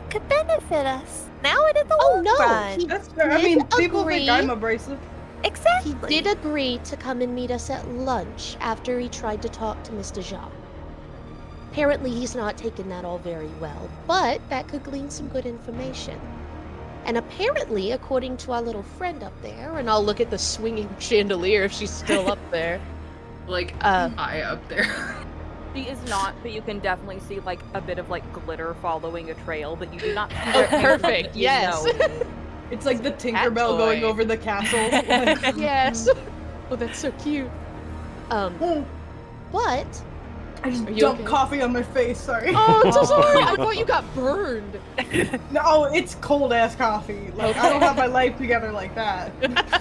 could benefit us now and in the Oh long no, run. he That's fair. I mean, people think I'm abrasive. Exactly. He did agree to come and meet us at lunch after he tried to talk to Mr. Jacques. Apparently he's not taken that all very well, but that could glean some good information. And apparently, according to our little friend up there, and I'll look at the swinging chandelier if she's still up there. Like, eye up there. She is not, but you can definitely see like a bit of like glitter following a trail, but you do not see Oh, where it came from, perfect. but you Yes. know. It's like the Cat Tinkerbell going toy. over the castle. Yes. Oh, that's so cute. But I just Are you dumped okay? coffee on my face. Sorry. oh, I'm so sorry. I thought you got burned. No, it's cold ass coffee. Like I don't have my life together like that. That's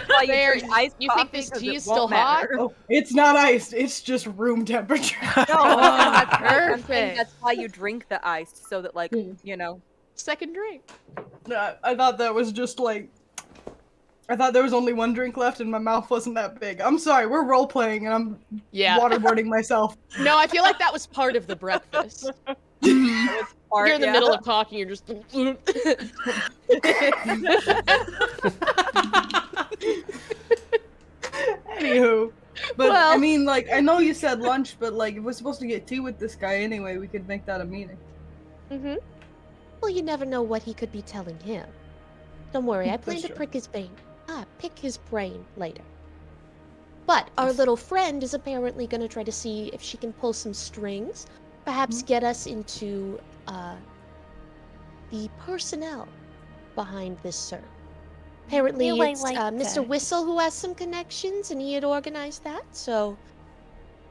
why There, you drink iced you think coffee, this 'cause tea it is still won't hot? matter. Oh, it's not iced. It's just room temperature. No, I'm saying Perfect. that's why you drink the iced, so that like you know. Second drink. No, I thought that was just like. I thought there was only one drink left and my mouth wasn't that big. I'm sorry, we're role playing and I'm Yeah. waterboarding myself. No, I feel like that was part of the breakfast. Or, You're in the yeah. middle of talking, you're just. Anywho. But I Well- mean, like, I know you said lunch, but like, if we're supposed to get tea with this guy anyway, we could make that a meeting. Mm-hmm. Well, you never know what he could be telling him. Don't worry, I plan That's to true. pick his brain later. But our little friend is apparently going to try to see if she can pull some strings, perhaps get us into the personnel behind this search. Apparently, Knew I it's liked Mr. her. Whistle who has some connections, and he had organized that, so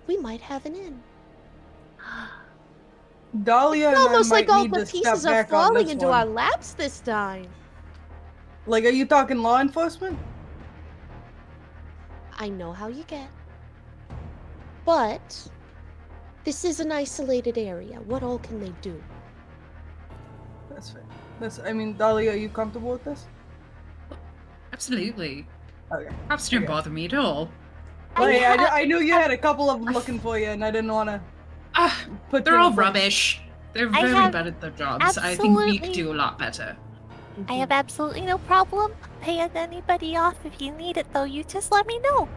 we might have an in. Dahlia and It's almost I like might all need the to step pieces are back on falling this into one. our laps this time. Like, are you talking law enforcement? I know how you get. But this is an isolated area. What all can they do? That's fair. I mean, Dahlia, are you comfortable with this? Absolutely. Okay. Cops don't Okay. bother me at all. Well, yeah, I knew you had a couple of them looking for you, and I didn't want to Ah, put they're you in all a place. rubbish. They're I very have bad at their jobs. I think we could absolutely- do a lot better. I have absolutely no problem paying anybody off if you need it, though. You just let me know.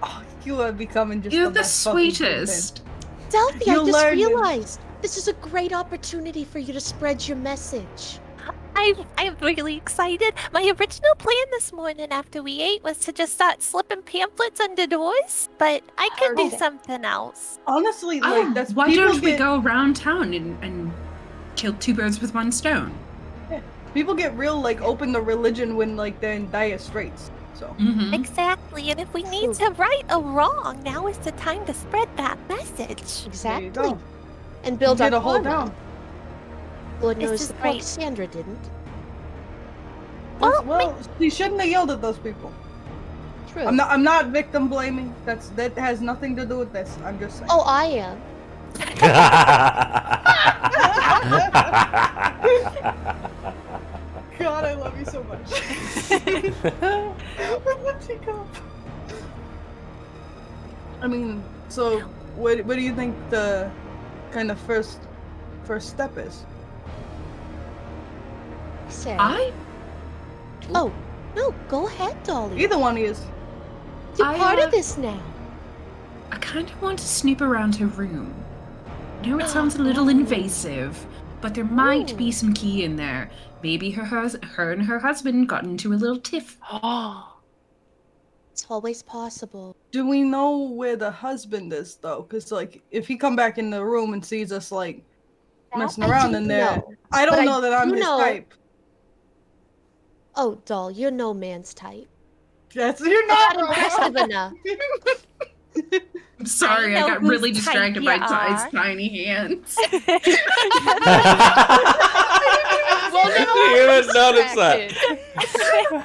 Oh, you are becoming just You're the the best fucking sweetest. Delphi, I You'll just learn- realized this is a great opportunity for you to spread your message. I'm really excited. My original plan this morning after we ate was to just start slipping pamphlets under doors, but I could do Perfect. something else. Honestly, like that's Why people don't we get, go around town and kill two birds with one stone? People get real like open to religion when like they're in dire straits. So Mm-hmm. Exactly, and if we need to right a wrong, now is the time to spread that message. there you Exactly. go. And build Get our a whole karma. town. Lord This knows is the poor great. Cassandra didn't. Well, she shouldn't have yelled at those people. True. I'm not victim blaming. That has nothing to do with this. I'm just saying. Oh, I am. God, I love you so much. I mean, so what do you think the kind of first step is? Sarah. I Oh, no, go ahead, Dolly. Either one is. You're I, part uh, of this now. kind of want to snoop around her room. I know it sounds a little invasive, but there might be some key in there. Maybe her and her husband got into a little tiff. It's always possible. Do we know where the husband is though? Because like, if he come back in the room and sees us like messing I around do in there. know, I but don't I know that I'm do his know- type. Oh, doll, you're no man's type. You're You're not not impressive enough. I'm sorry, I know got really whose type distracted by ya Ty's are. tiny hands. Well, now You I'm would notice that. distracted.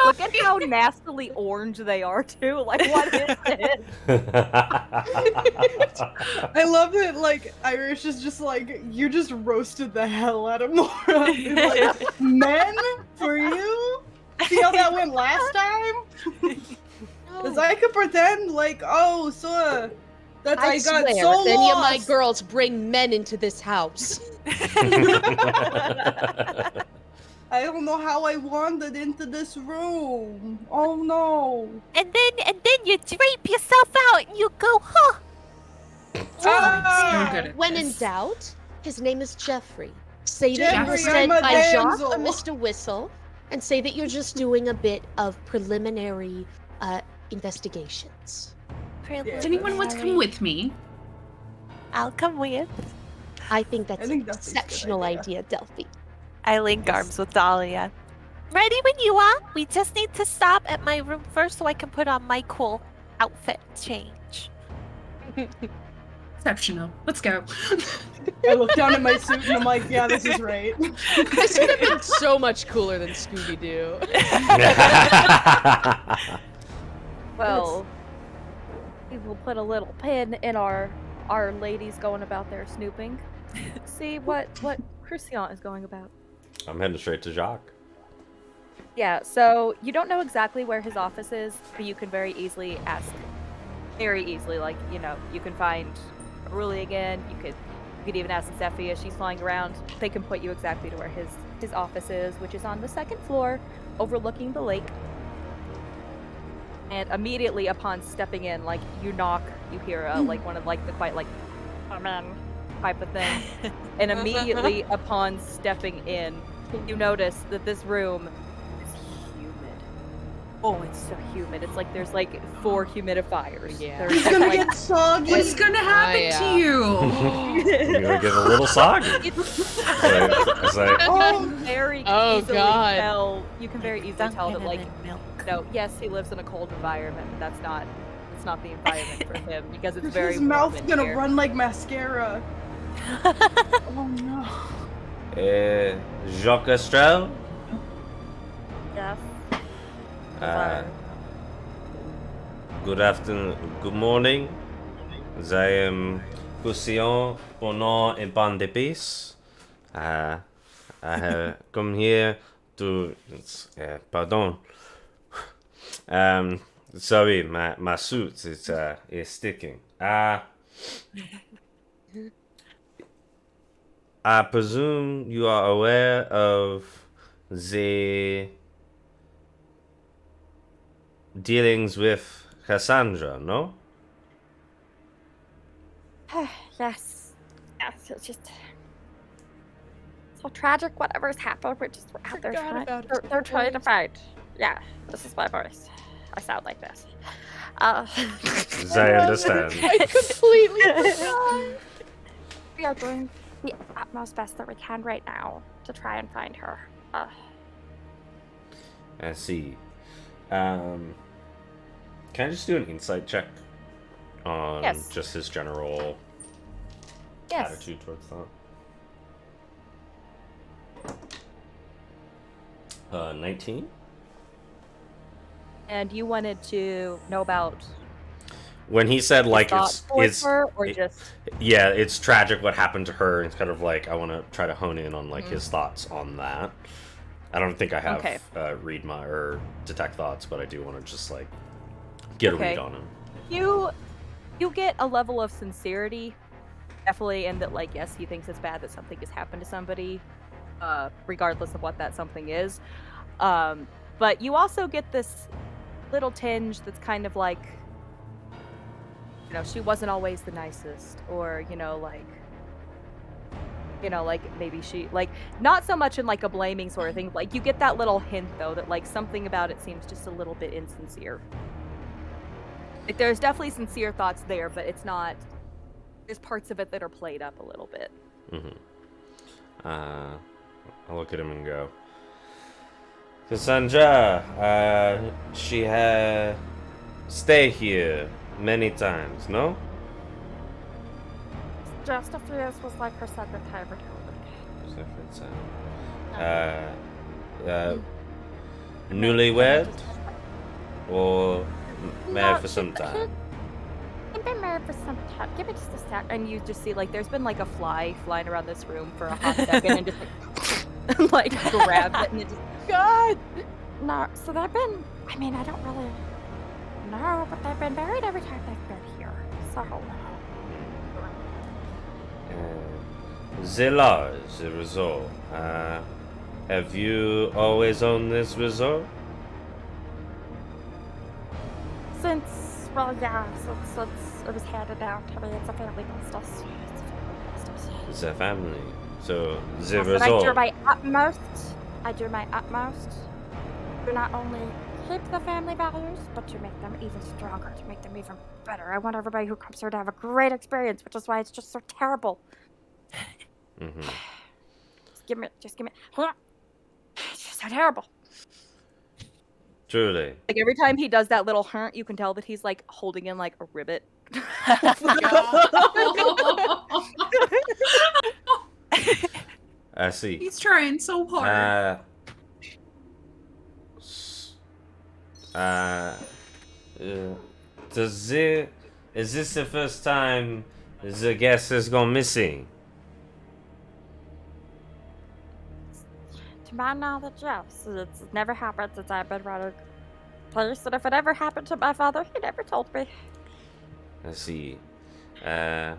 Look at how nastily orange they are too. Like, what is this? I love it. Like Irish is just like you just roasted the hell out of Maura. Like, men for you? See how that went last time? Because I could pretend like, oh, so that I got swear, so if any of my lost. girls bring men into this house. I don't know how I wandered into this room. Oh no. And then you drape yourself out and you go, huh? Ah! So good at When in this. doubt, his name is Jeffrey. Say that you were Jeffrey, sent I'm a by Jacques damsel. or Mr. Whistle, and say that you're just doing a bit of preliminary investigations. Does anyone want to come with me? I'll come with. I think that's think an that's a good exceptional idea. idea, Delphi. I link arms with Dahlia. Ready when you are. We just need to stop at my room first so I can put on my cool outfit change. Exceptional. Let's go. I look down at my suit and I'm like, yeah, this is right. This would have been so much cooler than Scooby Doo. Well, we will put a little pin in our ladies going about their snooping. See what Croustillant is going about. I'm heading straight to Jacques. Yeah, so you don't know exactly where his office is, but you can very easily ask. Very easily, like, you know, you can find Ruli again, you could even ask Zephi as she's flying around. They can put you exactly to where his office is, which is on the second floor, overlooking the lake. And immediately upon stepping in, like, you knock, you hear like one of like the quite like come in type of thing. And immediately upon stepping in, you notice that this room is humid. Oh, it's so humid. It's like there's like 4 humidifiers. Yeah. There's He's just, gonna like, get soggy. What's gonna happen yeah. to you? You're gonna get a little soggy. It's like, Oh, very Oh, easily God. tell. You can very easily tell that, like, milk. no, yes, he lives in a cold environment, but that's not the environment for him because it's very his warm mouth's in gonna here. run like mascara. Oh no. Jacques Estrel? Yes. Good afternoon, good morning. I am Croustillant au nom et ban de peace. I have come here to. Pardon. Sorry, my suit is sticking. I presume you are aware of the dealings with Cassandra, no? Yes. Yes, it's just so tragic whatever's happened. We're out there Forgot trying. about his They're trying to voice. fight. Yeah, this is my voice. I sound like this. As I understand. I completely forgot. We are doing the utmost best that we can right now to try and find her. I see. Can I just do an insight check on Yes. just his general Yes. attitude towards that? 19? And you wanted to know about When he said like thoughts it's towards her, or it- just yeah, it's tragic what happened to her. It's kind of like I want to try to hone in on like his thoughts on that. I don't think I have Okay. read my or detect thoughts, but I do want to just like get a Okay. read on him. you get a level of sincerity, definitely, in that, like, yes, he thinks it's bad that something has happened to somebody, regardless of what that something is. But you also get this little tinge that's kind of like, you know, she wasn't always the nicest, or, you know, like maybe she, like, not so much in like a blaming sort of thing. Like, you get that little hint though that like something about it seems just a little bit insincere. Like, there's definitely sincere thoughts there, but it's not. There's parts of it that are played up a little bit. I look at him and go, Cassandra, she had stay here many times, no? Just a few years was like her second time returning. Newlywed? Or married for some time? I've been married for some time. Give me just a sec. And you just see, like, there's been, like, a fly flying around this room for a hot second and just, like, like, grabs it and it just, God! No, so they've been, I mean, I don't really know, but they've been married every time they've been here. So. The lodge, the resort. Have you always owned this resort? Since, well, yeah, since it was handed down to me, it's a family business. It's a family. So, the Yes, resort. and I do my utmost to not only keep the family values, but to make them even stronger, to make them even better. I want everybody who comes here to have a great experience, which is why it's just so terrible. Just give me. It's just so terrible. Truly. Like, every time he does that little hunt, you can tell that he's, like, holding in, like, a ribbit. I see. He's trying so hard. Is this the first time the guest has gone missing? To my knowledge, yes. It's never happened since I've been running the place, and if it ever happened to my father, he never told me. I see. I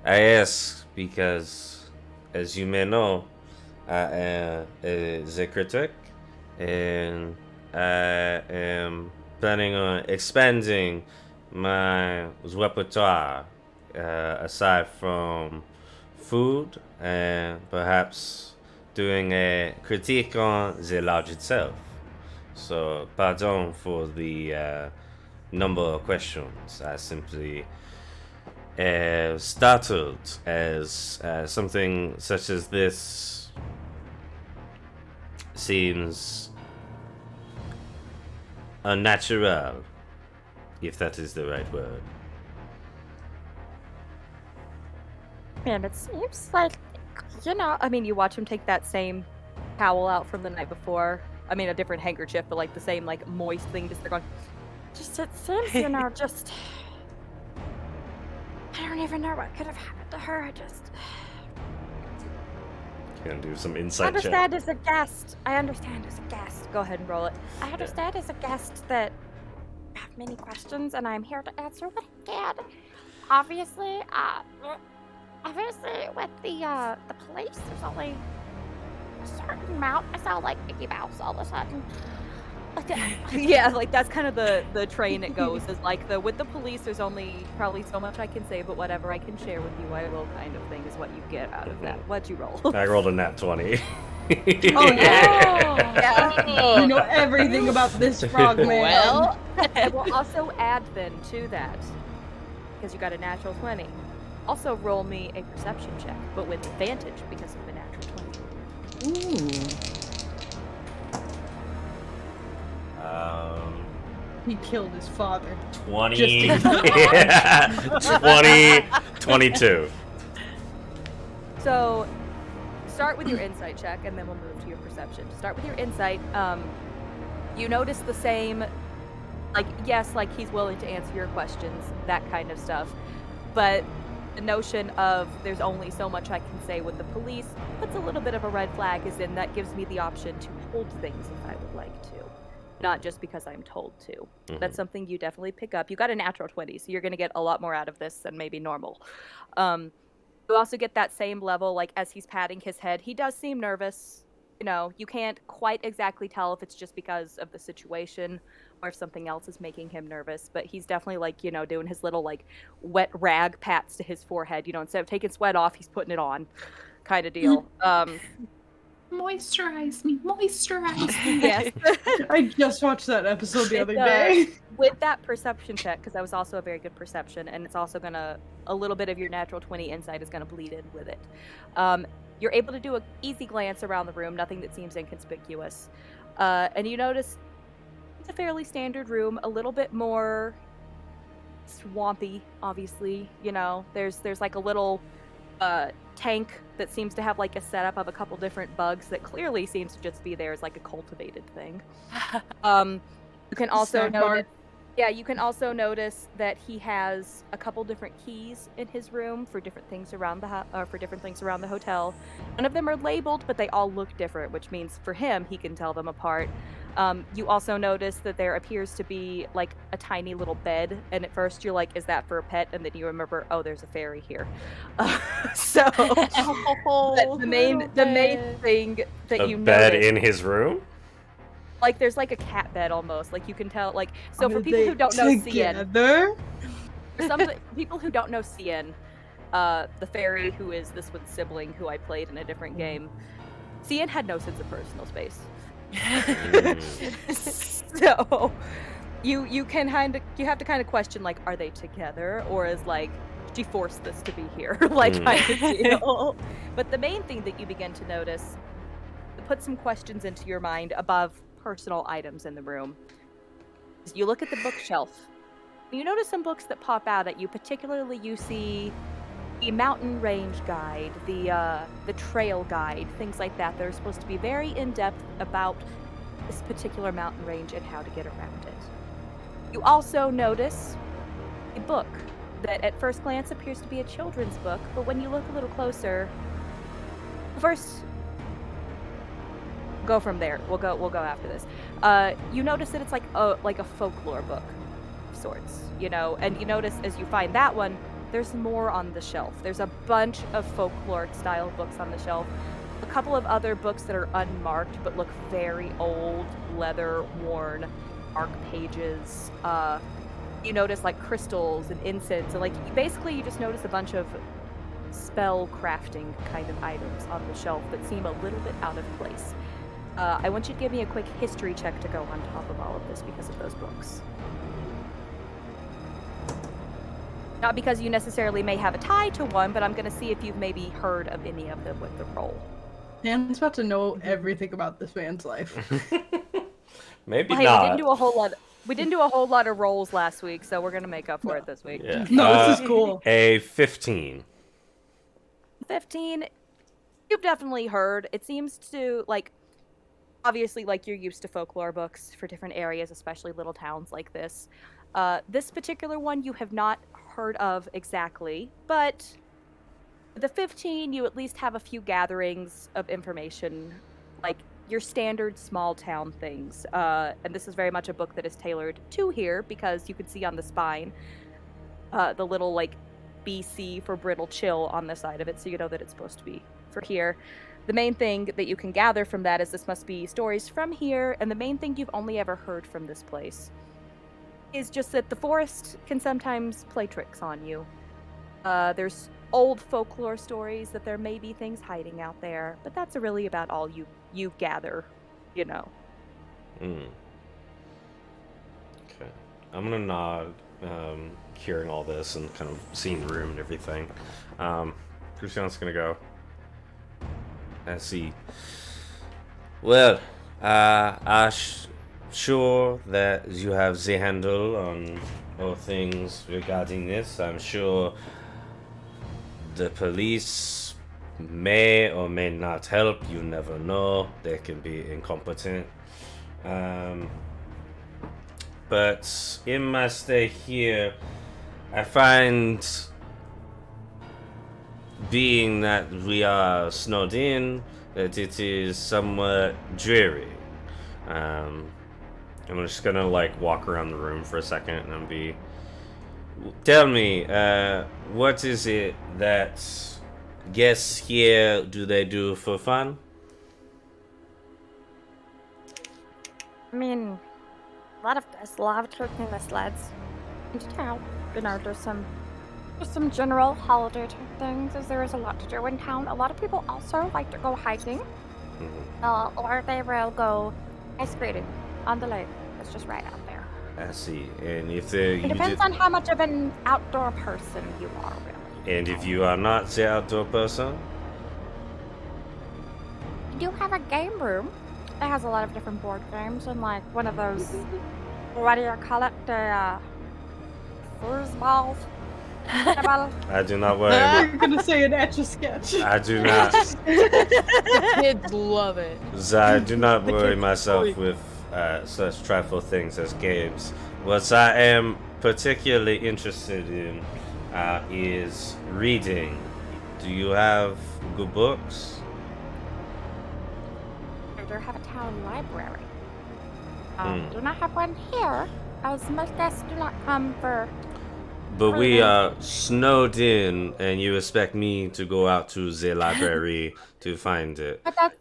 ask because, as you may know, I am a critic, and I am planning on expanding my repertoire aside from food and perhaps doing a critique on the lodge itself. So, pardon for the number of questions. I simply startled as something such as this seems unnatural, if that is the right word. And it seems like, you know, I mean, you watch him take that same towel out from the night before. I mean, a different handkerchief, but, like, the same, like, moist thing just going... just it seems, you know, just... I don't even know what could have happened to her. I just... Gonna do some I insight check. understand as a guest. I understand as a guest. Go ahead and roll it. I understand as a guest that you have many questions, and I'm here to answer what I can. Obviously, with the police, there's only a certain amount. I sound like Mickey Mouse all of a sudden. Yeah, like, that's kind of the train it goes, is like, with the police, there's only probably so much I can say, but whatever I can share with you, I will, kind of thing, is what you get out of that. What'd you roll? I rolled a nat 20. Oh, yeah. You know everything about this frog man. Well, I will also add then to that, because you got a natural 20. Also roll me a perception check, but with advantage because of the natural 20. Ooh. He killed his father. 20. Yeah. 20. 22. So, start with your insight check, and then we'll move to your perception. Start with your insight. You notice the same, like, yes, like, he's willing to answer your questions, that kind of stuff. But the notion of there's only so much I can say with the police puts a little bit of a red flag, as in that gives me the option to hold things if I would like to. Not just because I'm told to. Mm-hmm. That's something you definitely pick up. You got a natural 20, so you're going to get a lot more out of this than maybe normal. You also get that same level, like, as he's patting his head, he does seem nervous. You know, you can't quite exactly tell if it's just because of the situation or if something else is making him nervous, but he's definitely, like, you know, doing his little, like, wet rag pats to his forehead. You know, instead of taking sweat off, he's putting it on, kind of deal. Moisturize me, moisturize me. Yes. I just watched that episode the other With, day. With that perception check, because that was also a very good perception, and it's also gonna, a little bit of your natural 20 insight is gonna bleed in with it. You're able to do an easy glance around the room, nothing that seems inconspicuous. And you notice it's a fairly standard room, a little bit more swampy, obviously. You know, there's like a little tank that seems to have like a setup of a couple different bugs that clearly seems to just be there as like a cultivated thing. You can also notice, you can also notice that he has a couple different keys in his room for different things around the hotel. None of them are labeled, but they all look different, which means for him he can tell them apart. You also notice that there appears to be like a tiny little bed, and at first you're like, is that for a pet? And then you remember, oh, there's a fairy here. The main thing that you bed notice, in his room? like there's like a cat bed almost, like you can tell, like, so for Are people they who don't know Cian, together? for some people who don't know Cian, the fairy who is this one's sibling who I played in a different game, Cian had no sense of personal space. So you have to kind of question, like, are they together, or is like she forced this to be here, like kind of deal. But the main thing that you begin to notice, to put some questions into your mind above personal items in the room, is you look at the bookshelf. You notice some books that pop out at you. Particularly, you see the mountain range guide, the trail guide, things like that. They're supposed to be very in-depth about this particular mountain range and how to get around it. You also notice a book that at first glance appears to be a children's book, but when you look a little closer, first go from there. We'll go after this. You notice that it's like a folklore book of sorts, you know, and you notice as you find that one, there's more on the shelf. There's a bunch of folklore style books on the shelf. A couple of other books that are unmarked but look very old, leather worn, dark pages. You notice like crystals and incense, and like you just notice a bunch of spell crafting kind of items on the shelf that seem a little bit out of place. I want you to give me a quick history check to go on top of all of this because of those books. Not because you necessarily may have a tie to one, but I'm going to see if you've maybe heard of any of them with the roll. Dan's about to know everything about this man's life. Maybe well, hey, not. We didn't do a whole lot of rolls last week, so we're going to make up for it this week. Yeah. No, this is cool. A 15. 15, you've definitely heard. It seems to, like, obviously, like, you're used to folklore books for different areas, especially little towns like this. This particular one you have not heard of exactly, but the 15, you at least have a few gatherings of information, like your standard small town things. And this is very much a book that is tailored to here, because you can see on the spine the little, like, BC for brittle chill on the side of it, so you know that it's supposed to be for here. The main thing that you can gather from that is this must be stories from here, and the main thing you've only ever heard from this place is just that the forest can sometimes play tricks on you. There's old folklore stories that there may be things hiding out there, but that's really about all you gather, you know. Okay. I'm gonna nod, hearing all this and kind of seeing the room and everything. Croustillant's gonna go. I see. Well, sure that you have the handle on all things regarding this. I'm sure the police may or may not help. You never know. They can be incompetent. But in my stay here, I find, being that we are snowed in, that it is somewhat dreary. I'm just gonna like walk around the room for a second and tell me, what is it that guests here do they do for fun? I mean, there's a lot of taking the sleds into town. You know, there's some general holiday type things, as there is a lot to do in town. A lot of people also like to go hiking. Or they will go ice skating on the lake. It's just right out there. I see. And if It depends on how much of an outdoor person you are, really. And if you are not the outdoor person, We do have a game room. It has a lot of different board games and like one of those. What do you call it? The foosballs. I do not worry. You're gonna say an Etch-a-Sketch. I do not. Kids love it. I do not worry myself with such trifle things as games. What I am particularly interested in is reading. Do you have good books? We do have a town library. Do not have one here, as most guests do not come for. But we are snowed in, and you expect me to go out to the library to find it. But that's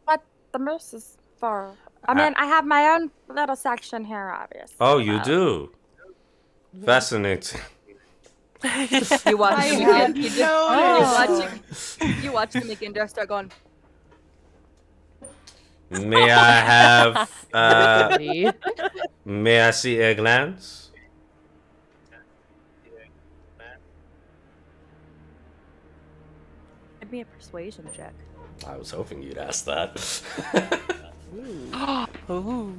what the moose is for. I mean, I have my own little section here, obviously. Oh, you do? Fascinating. You watch I him had again. You watch him again. Just start going. May I have? May I see a glance? Give me a persuasion check. I was hoping you'd ask that. Ooh.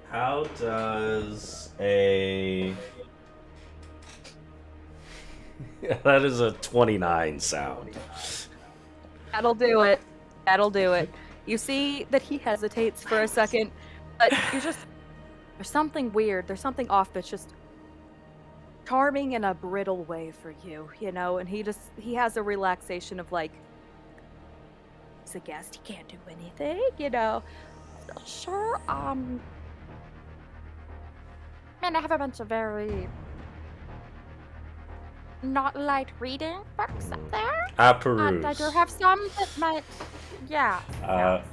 How does a... that is a 29 sound. That'll do it. That'll do it. You see that he hesitates for a second, but you're just... There's something weird. There's something off that's just charming in a brittle way for you, you know? And he has a relaxation of like, he's a guest, he can't do anything, you know? Sure, I mean, I have a bunch of very not light reading books up there. I And peruse. I do have some that might, yeah.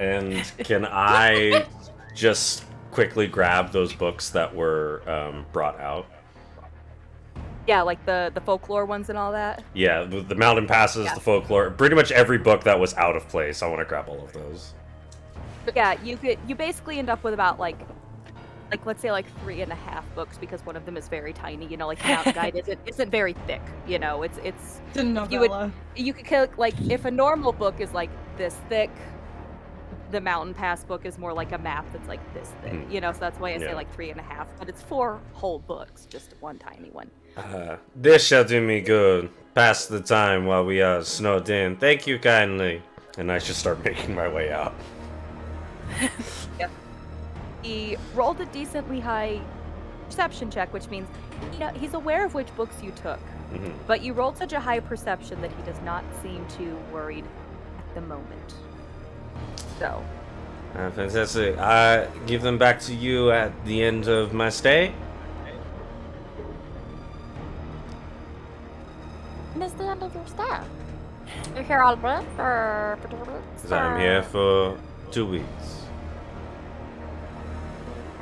And can I just quickly grab those books that were brought out? Yeah, like the folklore ones and all that. Yeah, the mountain passes, the folklore, pretty much every book that was out of place. I want to grab all of those. Yeah, you basically end up with about like let's say like 3.5 books because one of them is very tiny. You know, like the Mountain Guide isn't very thick. You know, it's a novella. You could like if a normal book is like this thick, the Mountain Pass book is more like a map that's like this thick. You know, so that's why I say like 3.5. But it's 4 whole books, just one tiny one. This shall do me good. Pass the time while we are snowed in. Thank you kindly. And I should start making my way out. Yep. He rolled a decently high perception check, which means he's aware of which books you took. But you rolled such a high perception that he does not seem too worried at the moment. So. Fantastic. I give them back to you at the end of my stay. And is the end of your stay? You're here all week or for 2 weeks? Because I'm here for 2 weeks.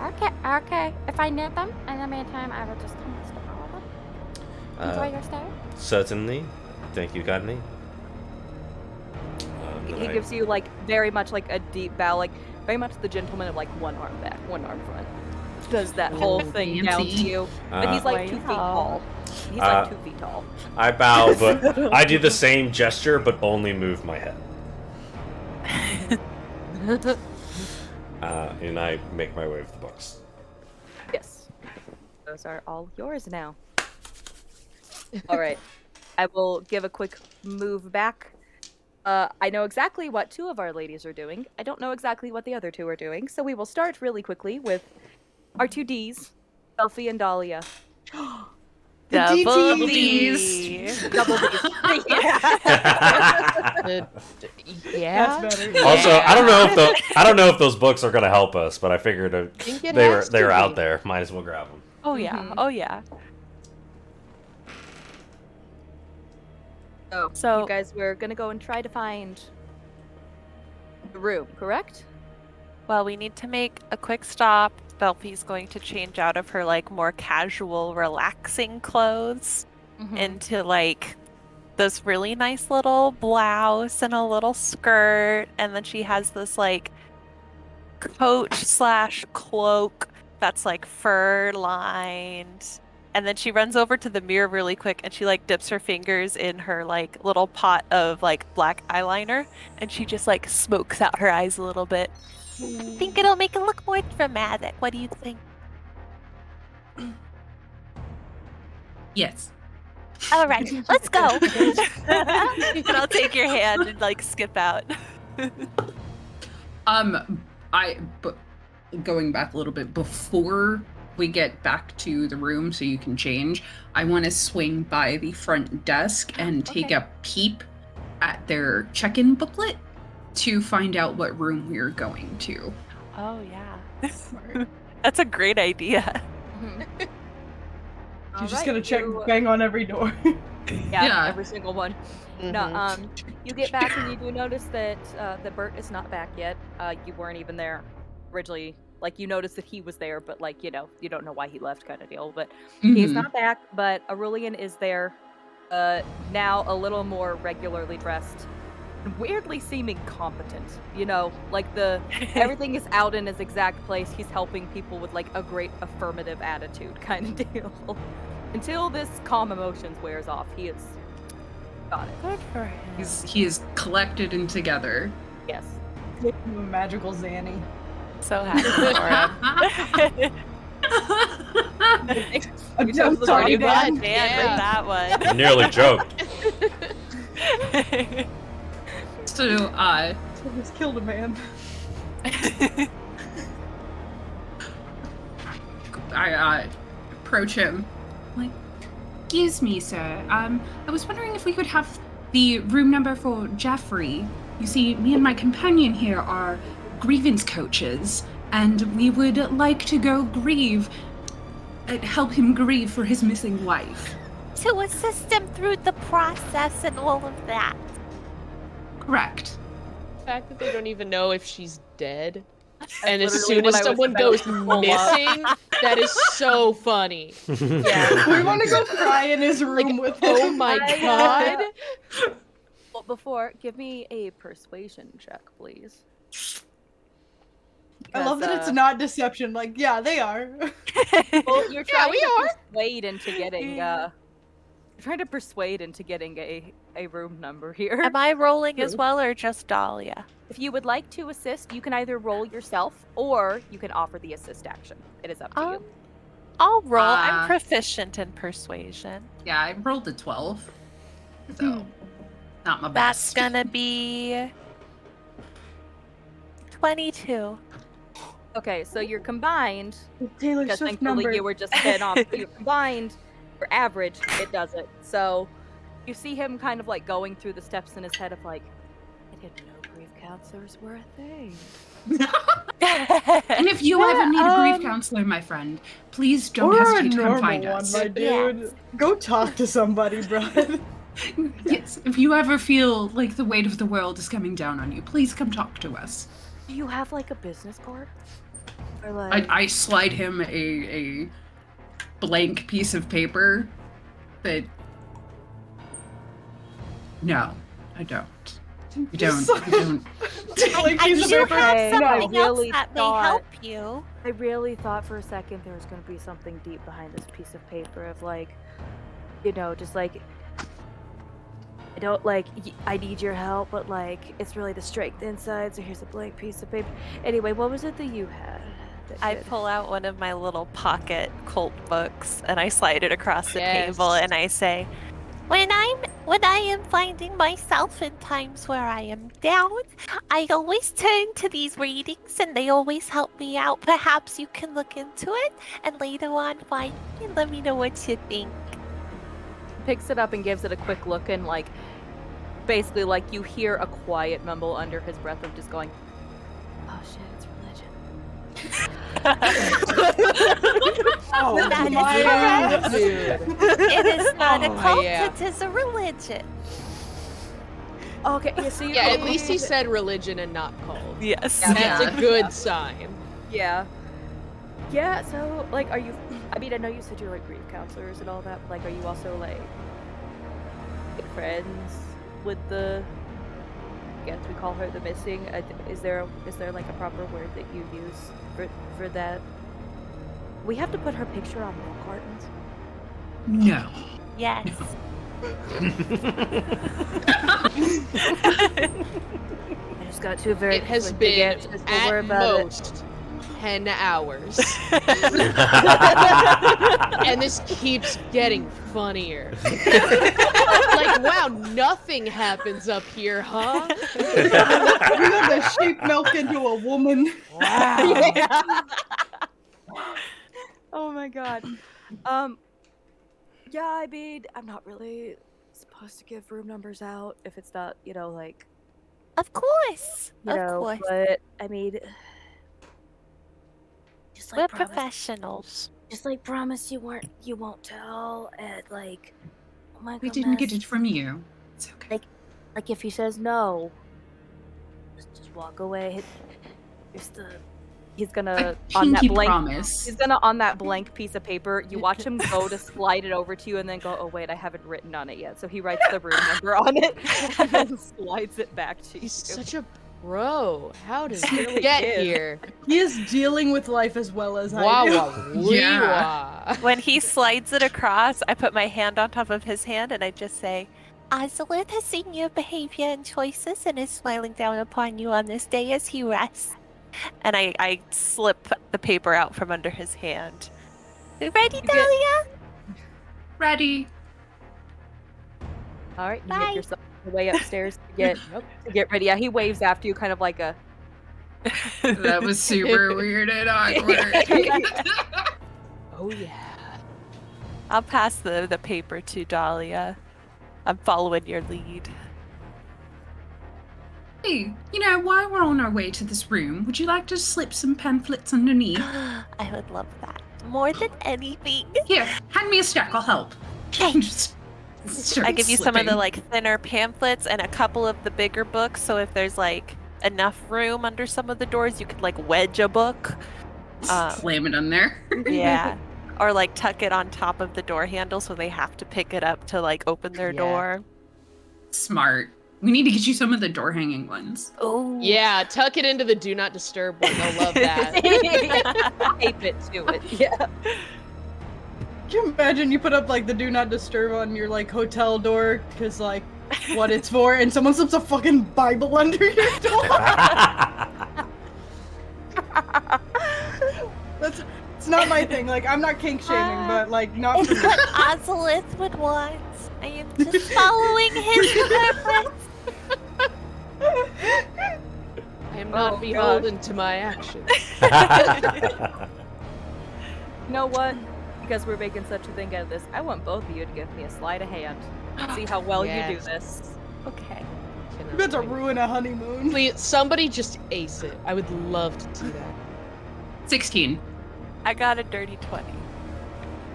Okay. If I need them in the meantime, I will just come and stop all of them. Enjoy your stay. Certainly. Thank you kindly. He gives you like very much like a deep bow, like very much the gentleman of like one arm back, one arm front. Does that whole thing down to you. But he's like 2 feet tall. He's like 2 feet tall. I bow, but I do the same gesture, but only move my head. And I make my way with the books. Yes. Those are all yours now. All right. I will give a quick move back. I know exactly what 2 of our ladies are doing. I don't know exactly what the other 2 are doing, so we will start really quickly with our 2 Ds, Elfie and Dahlia. Double D's. Double Ds. Yeah. That's better. Also, I don't know if those books are gonna help us, but I figured they were out there. Might as well grab them. Oh yeah. Oh yeah. So you guys were gonna go and try to find the room, correct? Well, we need to make a quick stop. Belfie's going to change out of her like more casual, relaxing clothes into like this really nice little blouse and a little skirt, and then she has this like coat/cloak that's like fur lined. And then she runs over to the mirror really quick and she like dips her fingers in her like little pot of like black eyeliner and she just like smokes out her eyes a little bit. I think it'll make it look more dramatic. What do you think? Yes. All right, let's go. And I'll take your hand and like skip out. But going back a little bit before we get back to the room so you can change, I want to swing by the front desk and take a peep at their check-in booklet to find out what room we're going to. Oh yeah. That's a great idea. She's just gonna check, bang on every door. Yeah, every single one. Mm-hmm. No, you get back and you do notice that Bert is not back yet. You weren't even there originally. Like, you noticed that he was there, but like, you know, you don't know why he left kind of deal. But he's not back, but Aurelian is there, now a little more regularly dressed. Weirdly seeming competent, you know, like everything is out in his exact place. He's helping people with like a great affirmative attitude kind of deal. Until this calm emotions wears off, he is got it. Good for him. He is collected and together. Yes. Magical Zanny. So happy for him. I'm so sorry, Dan, with that one. I nearly joked. So, Just killed a man. I approach him. Like, excuse me, sir. I was wondering if we could have the room number for Jeffrey. You see, me and my companion here are grievance coaches, and we would like to go help him grieve for his missing wife. To assist him through the process and all of that. Correct. The fact that they don't even know if she's dead. And as literally soon what as I was someone about goes to pull up. missing, that is so funny. Yeah. We want to go cry in his room with him. Oh my god. Well, before, give me a persuasion check, please. I love that it's not deception. Like, yeah, they are. Well, you're trying we to are. persuade into getting trying to persuade into getting a room number here. Am I rolling as well or just Dahlia? If you would like to assist, you can either roll yourself or you can offer the assist action. It is up to you. I'll roll. I'm proficient in persuasion. Yeah, I rolled a 12. So, not my That's best. gonna be 22. Okay, so you're combined. Taylor Because Swift thankfully number. you were just dead off. You're combined. For average, it does it. So you see him kind of like going through the steps in his head of like, I didn't know grief counselors were a thing. And if you ever need a grief counselor, my friend, please don't hesitate to come find us. My dude. Go talk to somebody, bro. Yes, if you ever feel like the weight of the world is coming down on you, please come talk to us. Do you have like a business card? Or like... I slide him a blank piece of paper that... No, I don't. You don't. You don't. I do have something else really that may thought- help you. I really thought for a second there was going to be something deep behind this piece of paper of like, you know, just like, I don't like, I need your help, but like, it's really the strength inside, so here's a blank piece of paper. Anyway, what was it that you had? I pull out one of my little pocket cult books and I slide it across the table and I say, When I am finding myself in times where I am down, I always turn to these readings and they always help me out. Perhaps you can look into it and later on find me and let me know what you think. Picks it up and gives it a quick look and like, basically like you hear a quiet mumble under his breath of just going, oh shit, it's religion. Oh, That is my correct. It is not a Oh, cult, yeah. it is a religion. Okay, yeah, so you Yeah, at least he said religion and not cult. yes. That's a good sign. Yeah. Yeah, so, like, are you... I mean, I know you said you're, like, grief counselors and all that, but, like, are you also, like friends with the. I guess we call her the missing. Is there like a proper word that you use for that? We have to put her picture on milk cartons. No. Yes. I just got too very. It has like, been don't at worry about most 10 hours. And this keeps getting funnier. Like, wow, nothing happens up here, huh? You got the sheep milk into a woman. Wow. Yeah. Oh my god. Yeah, I mean, I'm not really supposed to give room numbers out if it's not, like, Of course. Of course. but I mean, just like We're promise, professionals. just like promise you won't tell, and like, oh my We goodness. didn't get it from you. It's okay. Like if he says no, just walk away. He's gonna on that Pinky blank. promise. He's gonna on that blank piece of paper. You watch him go to slide it over to you, and then go, "Oh wait, I haven't written on it yet." So he writes the room number on it, and then slides it back to you. He's such a pro. How does He he really get is. here? He is dealing with life as well as I Wah do. wah Yeah. wah. When he slides it across, I put my hand on top of his hand and I just say, Ozolith has seen your behavior and choices and is smiling down upon you on this day as he rests. and I slip the paper out from under his hand. Ready, Dahlia? Ready. All right, you Bye. make yourself your way upstairs to get ready. Yeah, he waves after you, kind of like a. That was super weird and awkward. Oh yeah. I'll pass the paper to Dahlia. I'm following your lead. Hey, while we're on our way to this room, would you like to slip some pamphlets underneath? I would love that. More than anything. Here, hand me a stack, I'll help. Just start I give you some of the slipping. thinner pamphlets and a couple of the bigger books, so if there's enough room under some of the doors, you could wedge a book. Slam it on there. Yeah. Or tuck it on top of the door handle so they have to pick it up to open their Yeah. door. Smart. We need to get you some of the door hanging ones. Oh. Yeah, tuck it into the do not disturb one. They'll love that. Tape it to it. Yeah. Can you imagine you put up the do not disturb on your hotel door because what it's for, and someone slips a fucking Bible under your door? It's not my thing. I'm not kink shaming, but not It's for me. what Ozolith would want. I am just following his purpose. I am not Oh, beholden to my actions. You know what? Because we're making such a thing out of this, I want both of you to give me a sleight of hand. See how well you do Yes. this. Okay. You're about to ruin a honeymoon. Please, somebody just ace it. I would love to see that. 16. I got a dirty 20.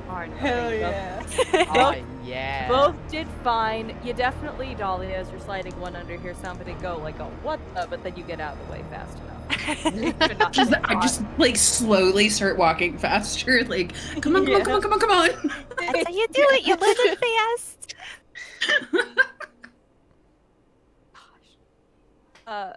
Darn, Hell okay, yeah. Oh, yeah. Both did fine. You definitely, Dahlia, as you're sliding one under here, somebody go what the? But then you get out of the way fast enough. You're not I getting just slowly start walking faster. Come on. Yeah. Come on. That's how you do it. You live it fast. I'm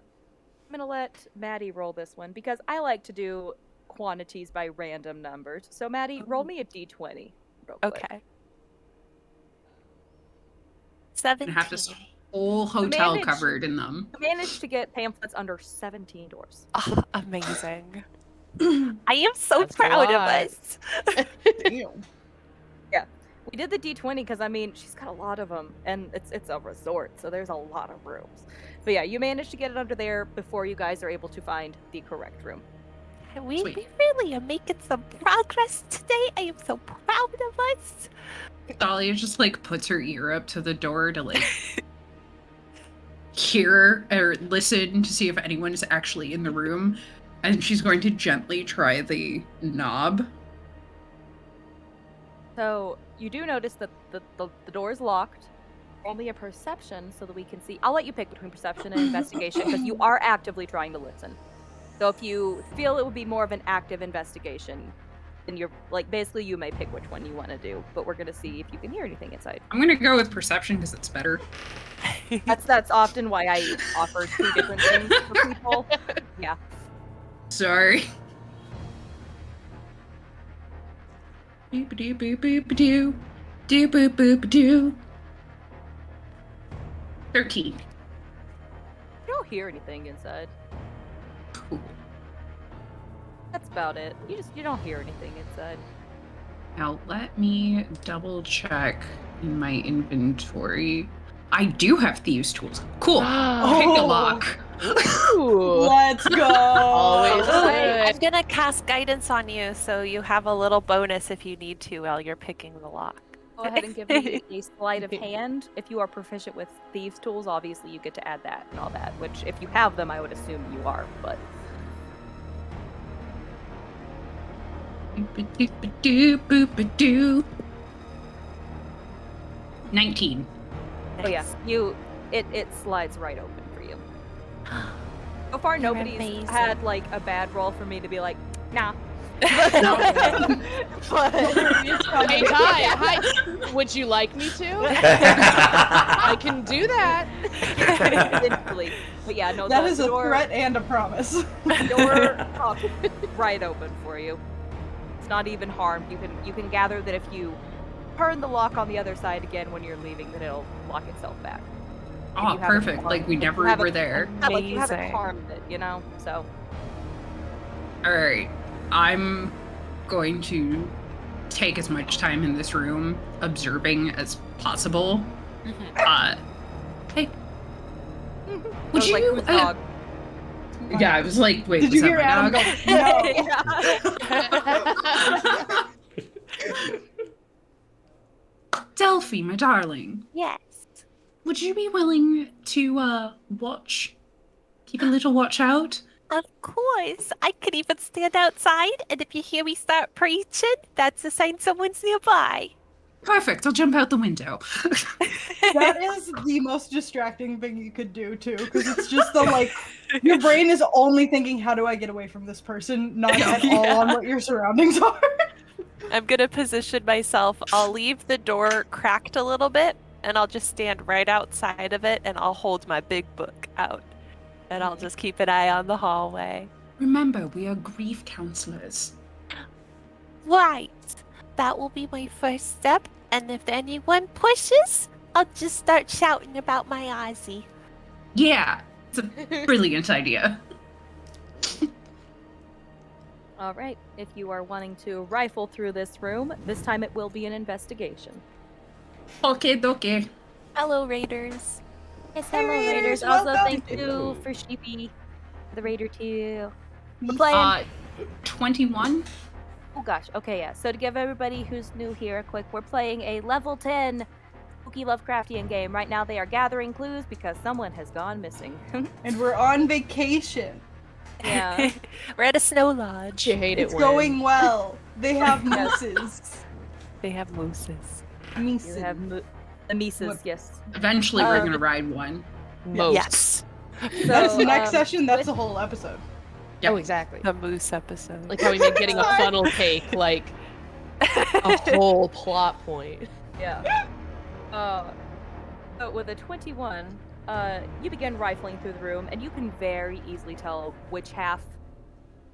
gonna let Maddie roll this one because I like to do quantities by random numbers. So Maddie, roll me a d20. Real quick. Okay. And 17. have this whole hotel Managed. covered in them. I managed to get pamphlets under 17 doors. Oh, amazing. I am so That's a proud of lot. us. Damn. We did the d20 because she's got a lot of them, and it's a resort, so there's a lot of rooms. But yeah, you managed to get it under there before you guys are able to find the correct room. We Sweet. really are making some progress today. I am so proud of us. Dahlia just puts her ear up to the door to hear or listen to see if anyone is actually in the room, and she's going to gently try the knob. So you do notice that the door is locked. Only a perception so that we can see. I'll let you pick between perception and investigation because you are actively trying to listen. So if you feel it would be more of an active investigation, And you're like, basically, you may pick which one you want to do, but we're gonna see if you can hear anything inside. I'm gonna go with perception because it's better. That's often why I offer 2 different things for people. Yeah. Sorry. Boop boop boop doo. Do boop boop doo. 13. You don't hear anything inside. Cool. That's about it. You don't hear anything inside. Now let me double check in my inventory. I do have thieves' tools. Cool. Pick a lock. Ooh. Let's go. Always I'm good. gonna cast guidance on you, so you have a little bonus if you need to while you're picking the lock. Go ahead and give me a sleight of hand. If you are proficient with thieves' tools, obviously you get to add that and all that. Which, if you have them, I would assume you are. But Boop boop doo. 19. oh yeah, it slides right open for you. So far, You're nobody's amazing. had like a bad roll for me to be like, nah. But Hey, hi. Would you like me to? I can do that. Eventually. But yeah, no, that the is a door, threat and a promise. door pops right open for you. It's not even harmed. You can gather that if you turn the lock on the other side again when you're leaving, that it'll lock itself back. Oh, you haven't perfect. harmed- Like we never haven't- were there. Yeah, like you haven't Amazing. harmed it, you know? So Alright. I'm going to take as much time in this room observing as possible. Hey. I Would was like, you who's dog? Yeah, I was like, wait, Did was you that hear my Adam dog? go, no? Delphi, my darling. Yes. Would you be willing to watch? Keep a little watch out? Of course. I could even stand outside, and if you hear me start preaching, that's a sign someone's nearby. Perfect, I'll jump out the window. That is the most distracting thing you could do too, because it's just the like your brain is only thinking, how do I get away from this person, not at all on what your surroundings are. I'm gonna position myself. I'll leave the door cracked a little bit, and I'll just stand right outside of it, and I'll hold my big book out. And I'll just keep an eye on the hallway. Remember, we are grief counselors. Right. That will be my first step, and if anyone pushes, I'll just start shouting about my Ozzy. Yeah, it's a brilliant idea. All right. If you are wanting to rifle through this room, this time it will be an investigation. Okay, dokie. Hello, Raiders. Yes, Hey, hello, Raiders, Raiders. Also, welcome. thank you for Sheepy, the Raider too. We're playing. 21? Oh gosh. Okay, yeah. So to give everybody who's new here a quick, we're playing a level 10 spooky Lovecraftian game. Right now, they are gathering clues because someone has gone missing. And we're on vacation. Yeah. We're at a snow lodge. You hate it It's when going well. They have mooses. They have mooses. You Mooses. have the Mises, What? yes. Eventually, we're gonna ride one. most. Yes. That's So, next session. That's a whole episode. Oh, exactly. The moose episode. Like how we made getting a funnel cake like a whole plot point. Yeah. So with a 21, you begin rifling through the room, and you can very easily tell which half.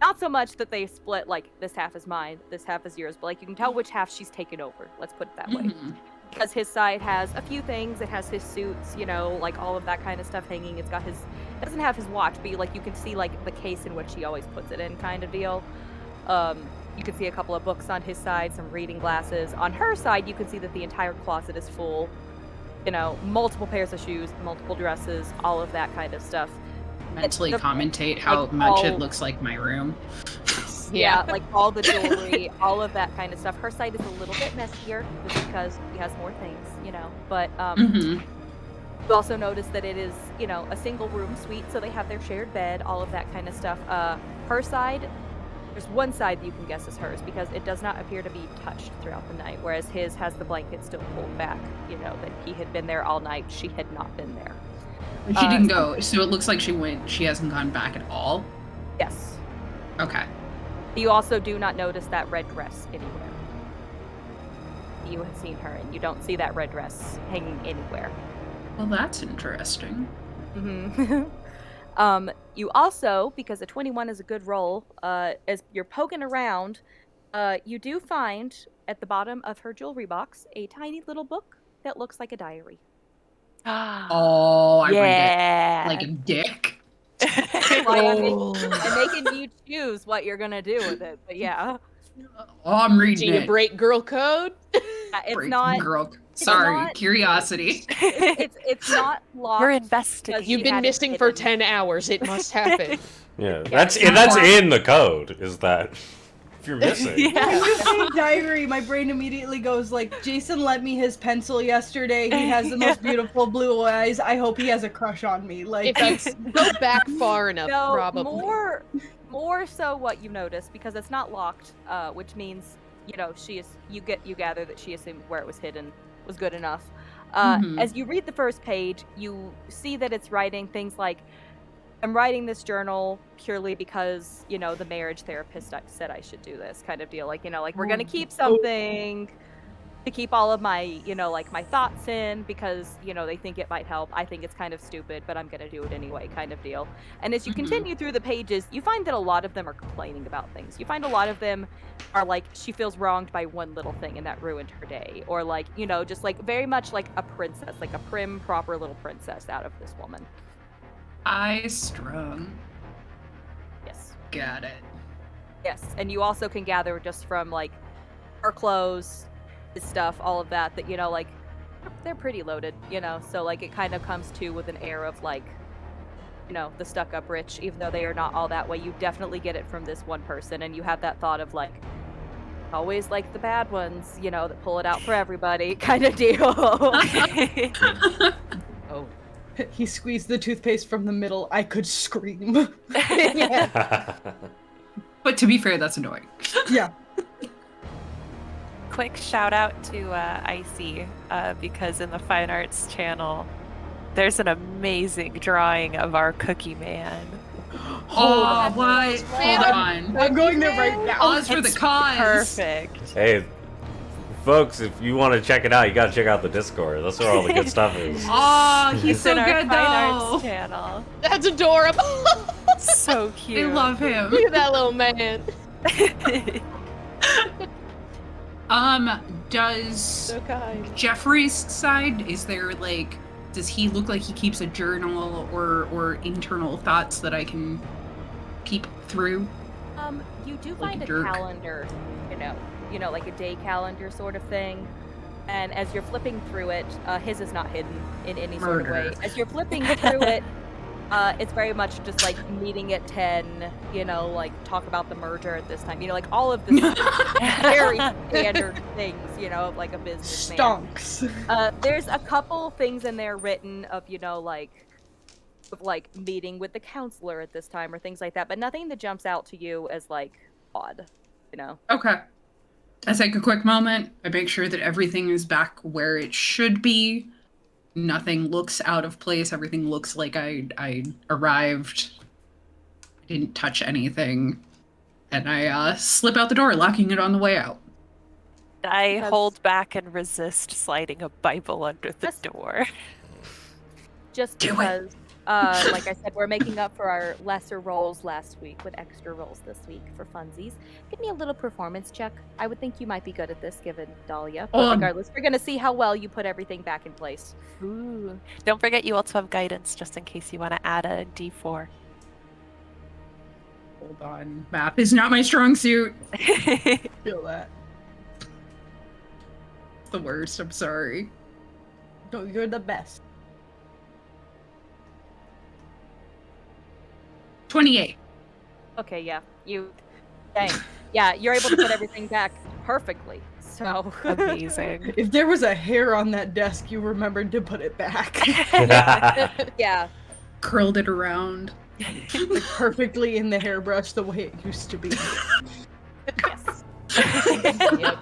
Not so much that they split, like, this half is mine, this half is yours, but, like, you can tell which half she's taken over. Let's put it that way. Mhm. Because his side has a few things. It has his suits, you know, like, all of that kind of stuff hanging. It's got his... It doesn't have his watch, but, like, you can see, like, the case in which he always puts it in kind of deal. You can see a couple of books on his side, some reading glasses. On her side, you can see that the entire closet is full. You know, multiple pairs of shoes, multiple dresses, all of that kind of stuff. Mentally the- commentate how like, much all- it looks like my room. Yeah, like all the jewelry, all of that kind of stuff. Her side is a little bit messier just because she has more things, you know. But Mhm. you also notice that it is, you know, a single room suite, so they have their shared bed, all of that kind of stuff. Her side, there's one side that you can guess is hers because it does not appear to be touched throughout the night, whereas his has the blanket still pulled back. You know that he had been there all night. She had not been there. She didn't go, so it looks like she went. She hasn't gone back at all. Yes. Okay. You also do not notice that red dress anywhere. You have seen her, and you don't see that red dress hanging anywhere. Well, that's interesting. You also, because a 21 is a good roll, as you're poking around, you do find at the bottom of her jewelry box a tiny little book that looks like a diary. Oh, I read it like a dick. I'm making you choose what you're gonna do with it, but yeah. Oh, I'm reading it. To break girl code? It's Break not. girl. Sorry, not, curiosity. It's not locked. You're investigating. You've been missing for 10 hours. It must happen. Yeah, that's in the code. Is that if you're missing? When you say diary, my brain immediately goes like, Jason lent me his pencil yesterday. He has the most beautiful blue eyes. I hope he has a crush on me. Like, if you go back far enough, No, probably. more so what you notice, because it's not locked, which means you gather that she assumed where it was hidden was good enough. As you read the first page, you see that it's writing things like, I'm writing this journal purely because, the marriage therapist said I should do this kind of deal. Like, we're going to keep something to keep all of my, my thoughts in because, they think it might help. I think it's kind of stupid, but I'm going to do it anyway kind of deal. And as you continue through the pages, you find that a lot of them are complaining about things. You find a lot of them are like, she feels wronged by one little thing and that ruined her day. Or like, just like very much like a princess, like a prim, proper little princess out of this woman. High strung. Yes. Got it. Yes, and you also can gather just from like her clothes, his stuff, all of that, like they're pretty loaded, so like it kind of comes to with an air of like, the stuck-up rich, even though they are not all that way. You definitely get it from this one person, and you have that thought of like, always like the bad ones, that pull it out for everybody kind of deal. Oh. He squeezed the toothpaste from the middle. I could scream. Yeah. But to be fair, that's annoying. Yeah. Quick shout out to Icy, because in the Fine Arts channel, there's an amazing drawing of our Cookie Man. Oh, what? Hold on. I'm going there right now. Pause for the cause. Perfect. Hey, folks, if you want to check it out, you gotta check out the Discord. That's where all the good stuff is. Oh, he's It's so in our good, Fine though. Arts channel. That's adorable. So cute. I love him. Look at that little man. Does So kind. Jeffrey's side, is there like, does he look like he keeps a journal or internal thoughts that I can peep through? You do Like find a a jerk. calendar, like a day calendar sort of thing. And as you're flipping through it, his is not hidden in any sort of way. Murder. As you're flipping through it, it's very much just like meeting at 10, like talk about the merger at this time. Like all of this very standard things, of like a businessman. Stonks. There's a couple things in there written of, like meeting with the counselor at this time or things like that, but nothing that jumps out to you as like odd, Okay. I take a quick moment. I make sure that everything is back where it should be. Nothing looks out of place. Everything looks like I arrived. I didn't touch anything. And I slip out the door, locking it on the way out. I hold back and resist sliding a Bible under the door. Just Do it. because, like I said, we're making up for our lesser rolls last week with extra rolls this week for funsies. Give me a little performance check. I would think you might be good at this, given Dahlia. But regardless, we're going to see how well you put everything back in place. Ooh. Don't forget you also have guidance just in case you want to add a D4. Hold on. Math is not my strong suit. Feel that. It's the worst. I'm sorry. No, you're the best. 28. Okay, yeah. Dang. Yeah, you're able to put everything back perfectly. So amazing. If there was a hair on that desk, you remembered to put it back. Yeah. Curled it around. Like perfectly in the hairbrush the way it used to be. Yes. Yep.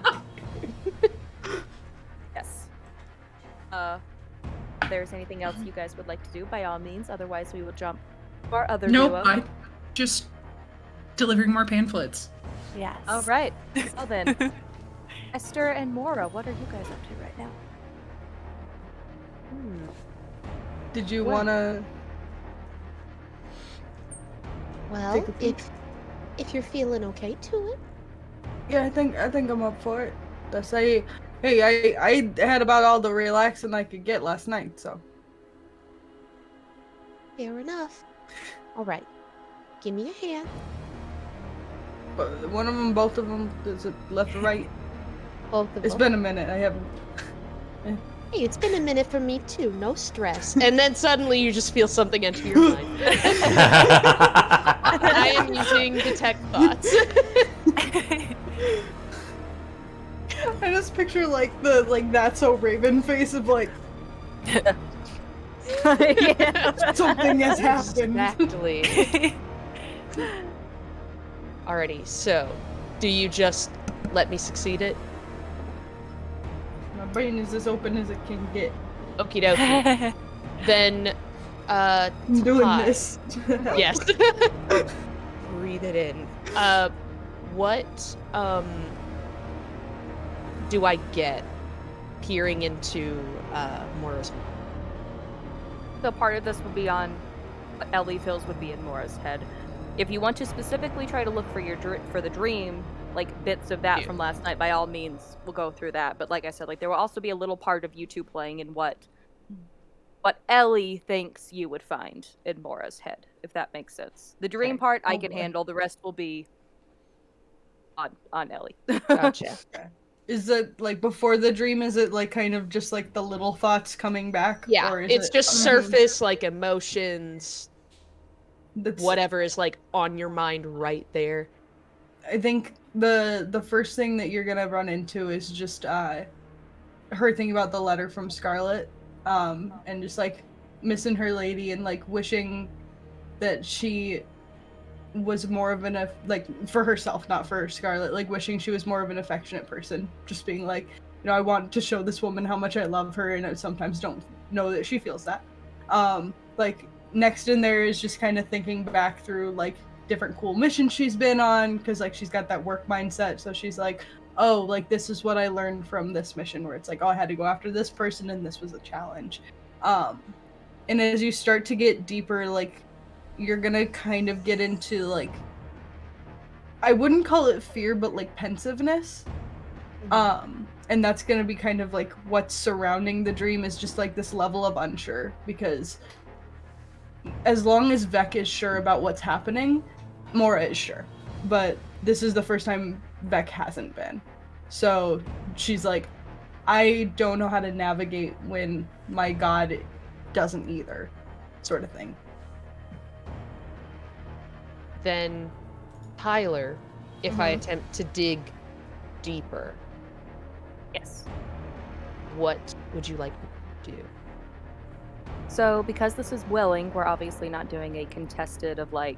Yes. If there's anything else you guys would like to do, by all means. Otherwise, we will jump to our other Nope, duo. I just delivering more pamphlets. Yes. All right. Well then, Esther and Maura, what are you guys up to right now? Did you Well- wanna? Well, Take a peek. if you're feeling okay to it. Yeah, I think I'm up for it. I had about all the relaxing I could get last night, so. Fair enough. All right. Give me a hand. But one of them, both of them, is it left or right? Both of It's them. been a minute. I haven't. Hey, it's been a minute for me too. No stress. And then suddenly you just feel something enter your mind. I am using detect thoughts. I just picture like the That's So Raven face of like something has happened. Exactly. Alrighty, so do you just let me succeed it? My brain is as open as it can get. Okie dokie. Then, I'm doing Ty. this. Yes. Breathe it in. What, do I get peering into, Mora's mind? So part of this would be on what Ellie feels would be in Maura's head. If you want to specifically try to look for for the dream, like bits of that from last night, by all means, we'll go through that. But like I said, like there will also be a little part of you two playing in what Ellie thinks you would find in Maura's head, if that makes sense. The dream part I can handle. The rest will be on Ellie. Gotcha. Is it like before the dream? Is it like kind of just like the little thoughts coming back? Yeah, or is it's it... just surface, like emotions, whatever is like on your mind right there. I think the first thing that you're gonna run into is just her thinking about the letter from Scarlet, and just like missing her lady and like wishing that she was more of an like for herself, not for Scarlet, like wishing she was more of an affectionate person, just being like, I want to show this woman how much I love her, and I sometimes don't know that she feels that. Like next in there is just kind of thinking back through like different cool missions she's been on, because like she's got that work mindset, so she's like, oh, like this is what I learned from this mission, where it's like, oh, I had to go after this person and this was a challenge. And as you start to get deeper, like you're gonna kind of get into like, I wouldn't call it fear, but like pensiveness. And that's gonna be kind of like what's surrounding the dream, is just like this level of unsure, because as long as Vec is sure about what's happening, Maura is sure. But this is the first time Vec hasn't been. So she's like, I don't know how to navigate when my god doesn't either, sort of thing. Then, Tyler, if I attempt to dig deeper, Yes. what would you like me to do? So because this is willing, we're obviously not doing a contested of like,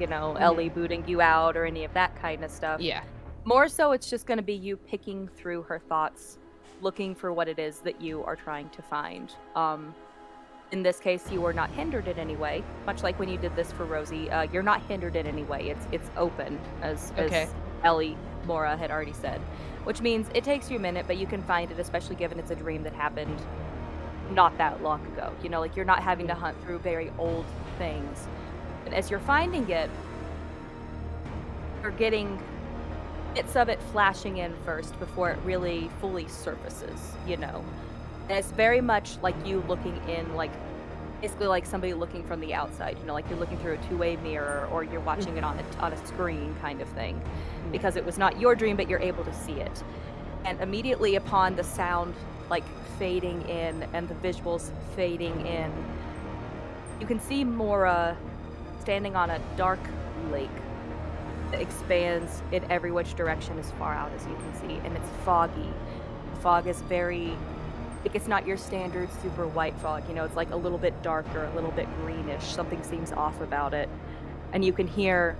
Ellie booting you out or any of that kind of stuff. Yeah. More so, it's just going to be you picking through her thoughts, looking for what it is that you are trying to find. In this case, you are not hindered in any way, much like when you did this for Rosie. You're not hindered in any way. It's open, as Ellie, Maura had already said, which means it takes you a minute, but you can find it, especially given it's a dream that happened not that long ago. Like you're not having to hunt through very old things. And as you're finding it, you're getting bits of it flashing in first before it really fully surfaces, And it's very much like you looking in, like basically like somebody looking from the outside, like you're looking through a two-way mirror, or you're watching it on a screen kind of thing, because it was not your dream, but you're able to see it. And immediately upon the sound like fading in and the visuals fading in, you can see Maura standing on a dark lake that expands in every which direction as far out as you can see, and it's foggy. The fog is very, it's not your standard super white fog, it's like a little bit darker, a little bit greenish. Something seems off about it. And you can hear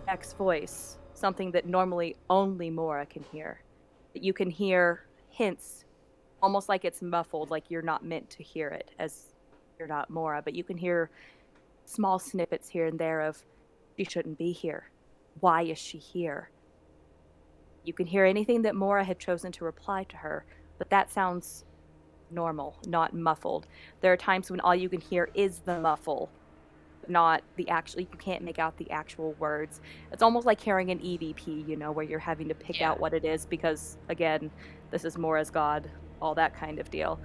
X voice, something that normally only Maura can hear. You can hear hints, almost like it's muffled, like you're not meant to hear it, as you're not Maura, but you can hear small snippets here and there of, she shouldn't be here. why is she here? You can hear anything that Maura had chosen to reply to her, but that sounds normal, not muffled. There are times when all you can hear is the muffle, not the actual, you can't make out the actual words. It's almost like hearing an EVP, you know, where you're having to pick out what it is because, again, this is Maura's god, all that kind of deal.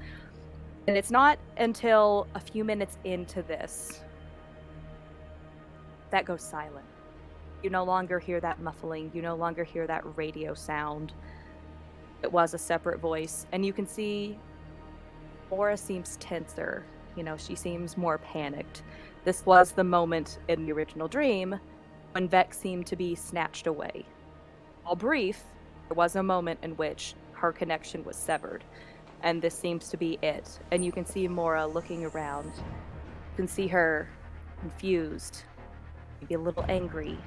And it's not until a few minutes into this that goes silent. You no longer hear that muffling. You no longer hear that radio sound. It was a separate voice. And you can see Maura seems tenser. You know, she seems more panicked. This was the moment in the original dream when Vex seemed to be snatched away. While brief, there was a moment in which her connection was severed. And this seems to be it. And you can see Maura looking around. You can see her confused, maybe a little angry.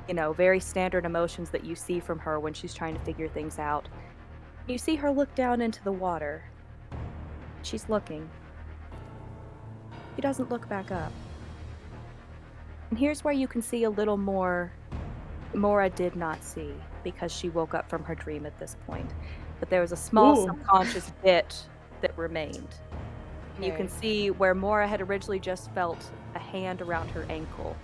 You know, very standard emotions that you see from her when she's trying to figure things out. You see her look down into the water. She's looking. She doesn't look back up. And here's where you can see a little more Maura did not see because she woke up from her dream at this point. But there was a small subconscious bit that remained. And you can see where Maura had originally just felt a hand around her ankle.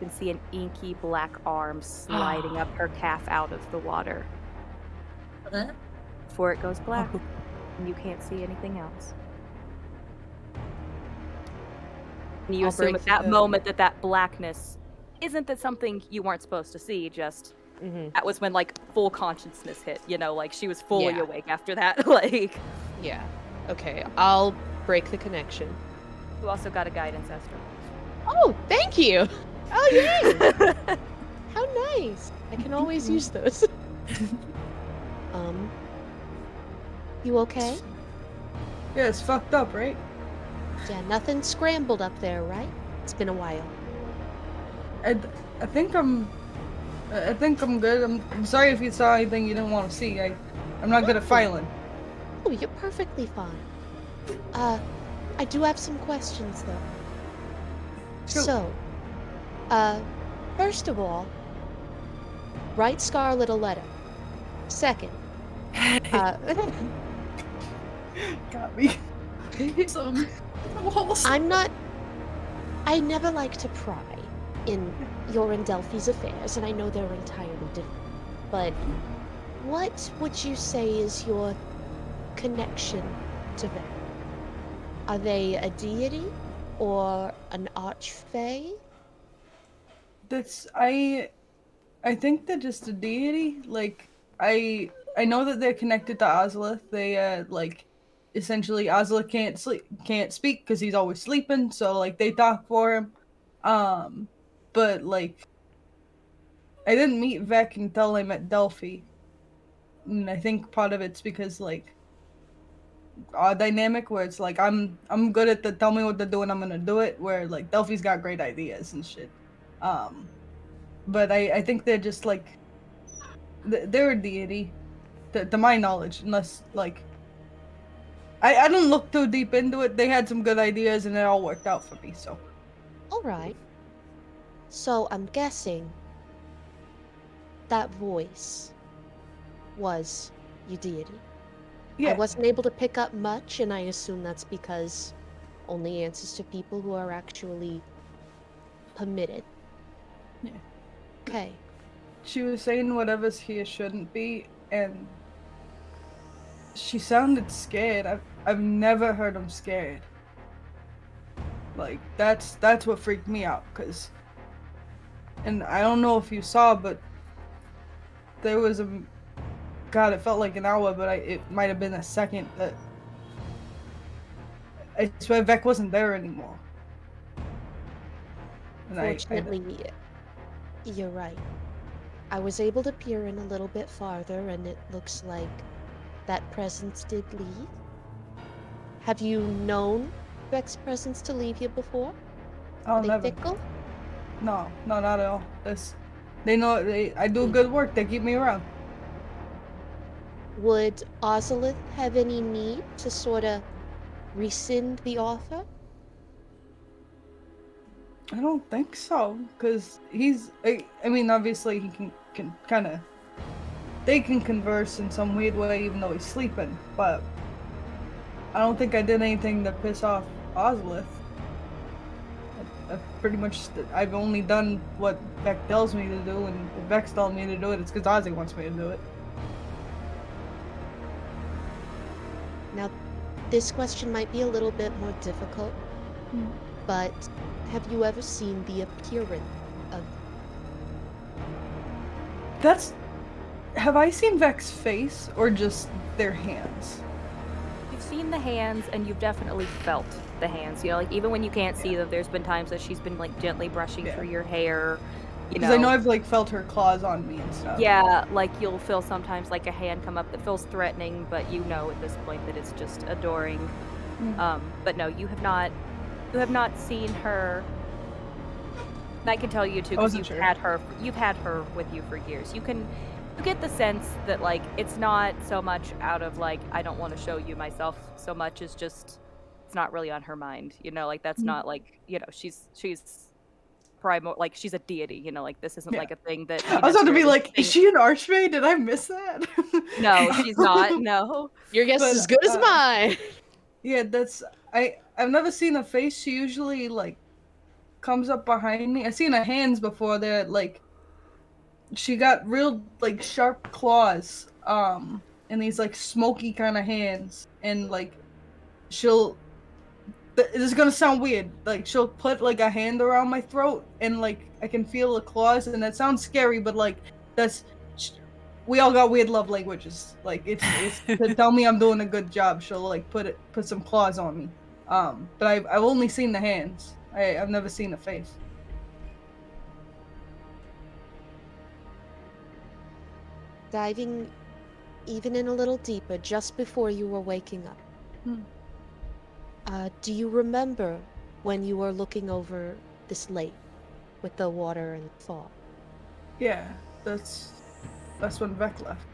You can see an inky black arm sliding up her calf out of the water. Before it goes black, and you can't see anything else. And you assume at that moment that blackness isn't that something you weren't supposed to see, just that was when like full consciousness hit, you know, like she was fully awake after that. Like, yeah. Okay, I'll break the connection. You also got a guidance, Esther. Oh, thank you. Oh, yay! How nice. I can always use those. You okay? Yeah, it's fucked up, right? Yeah, nothing scrambled up there, right? It's been a while. I think I'm good. I'm sorry if you saw anything you didn't want to see. I'm not good at filing. Oh, you're perfectly fine. I do have some questions though. Sure. So, first of all, write Scarlet a letter. Second, got me. I never like to pry in your and Delphi's affairs, and I know they're entirely different. But what would you say is your connection to them? Are they a deity or an archfey? I think they're just a deity. Like I know that they're connected to Ozolith. They like essentially Ozolith can't speak because he's always sleeping, so like they talk for him. But like I didn't meet Vec until I met Delphi. And I think part of it's because like our dynamic where it's like I'm good at tell me what to do and I'm gonna do it, where like Delphi's got great ideas and shit. But I think they're just like they're a deity to my knowledge, unless like I don't look too deep into it. They had some good ideas and it all worked out for me, so. Alright. So I'm guessing that voice was your deity. Yeah. I wasn't able to pick up much, and I assume that's because only answers to people who are actually permitted. Yeah. Okay. She was saying whatever's here shouldn't be, and she sounded scared. I've never heard him scared. Like that's what freaked me out, cause, and I don't know if you saw, but there was God, it felt like an hour, but it might have been a second that I swear Vec wasn't there anymore. And Fortunately, you're right. I was able to peer in a little bit farther, and it looks like that presence did leave. Have you known Vec's presence to leave you before? I'll Are they never. fickle? No, not at all. They know I do good work. They keep me around. Would Ozolith have any need to sort of rescind the offer? I don't think so, because he's. I mean, obviously he can kind of. They can converse in some weird way, even though he's sleeping. But I don't think I did anything to piss off Ozlith. Pretty much, I've only done what Vex tells me to do, and if Vex tells me to do it, it's because Ozzy wants me to do it. Now, this question might be a little bit more difficult, but have you ever seen the appearance of... Have I seen Vex's face, or just their hands? You've seen the hands, and you've definitely felt the hands. You know, like even when you can't see them, there's been times that she's been like gently brushing through your hair. Because I know I've like felt her claws on me and stuff. Yeah, like you'll feel sometimes like a hand come up that feels threatening, but you know at this point that it's just adoring. But no, you have not seen her. And I can tell you too, because you've had her with you for years. You get the sense that like it's not so much out of like I don't want to show you myself so much as just it's not really on her mind. You know, like that's not like, you know, she's like she's a deity, you know, like this isn't like a thing that I was about to be like, is she an archmage? Did I miss that? No, she's not. No. Your guess is as good as mine. Yeah, I've never seen a face. She usually like comes up behind me. I've seen her hands before that, like she got real like sharp claws, and these like smoky kind of hands, and like this is gonna sound weird. Like she'll put like a hand around my throat, and like I can feel the claws, and that sounds scary, but like we all got weird love languages. Like it's to tell me I'm doing a good job. She'll like put some claws on me. But I've only seen the hands. I've never seen the face. Diving even in a little deeper, just before you were waking up. Do you remember when you were looking over this lake with the water and the fog? Yeah, that's when Vec left.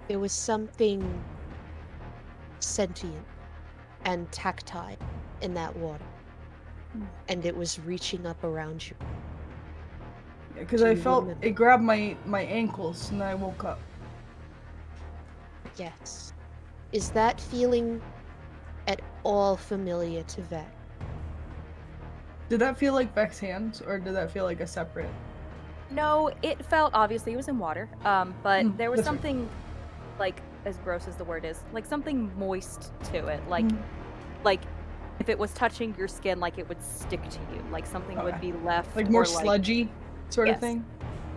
There was something sentient and tactile in that water, and it was reaching up around you. Yeah, because I felt it grabbed my ankles, and I woke up. Yes. Is that feeling at all familiar to Vec? Did that feel like Vec's hands, or did that feel like a separate? No, it felt, obviously it was in water, but there was something, like, as gross as the word is, like something moist to it, like if it was touching your skin, like it would stick to you, like something would be left. Like more sludgy sort of thing?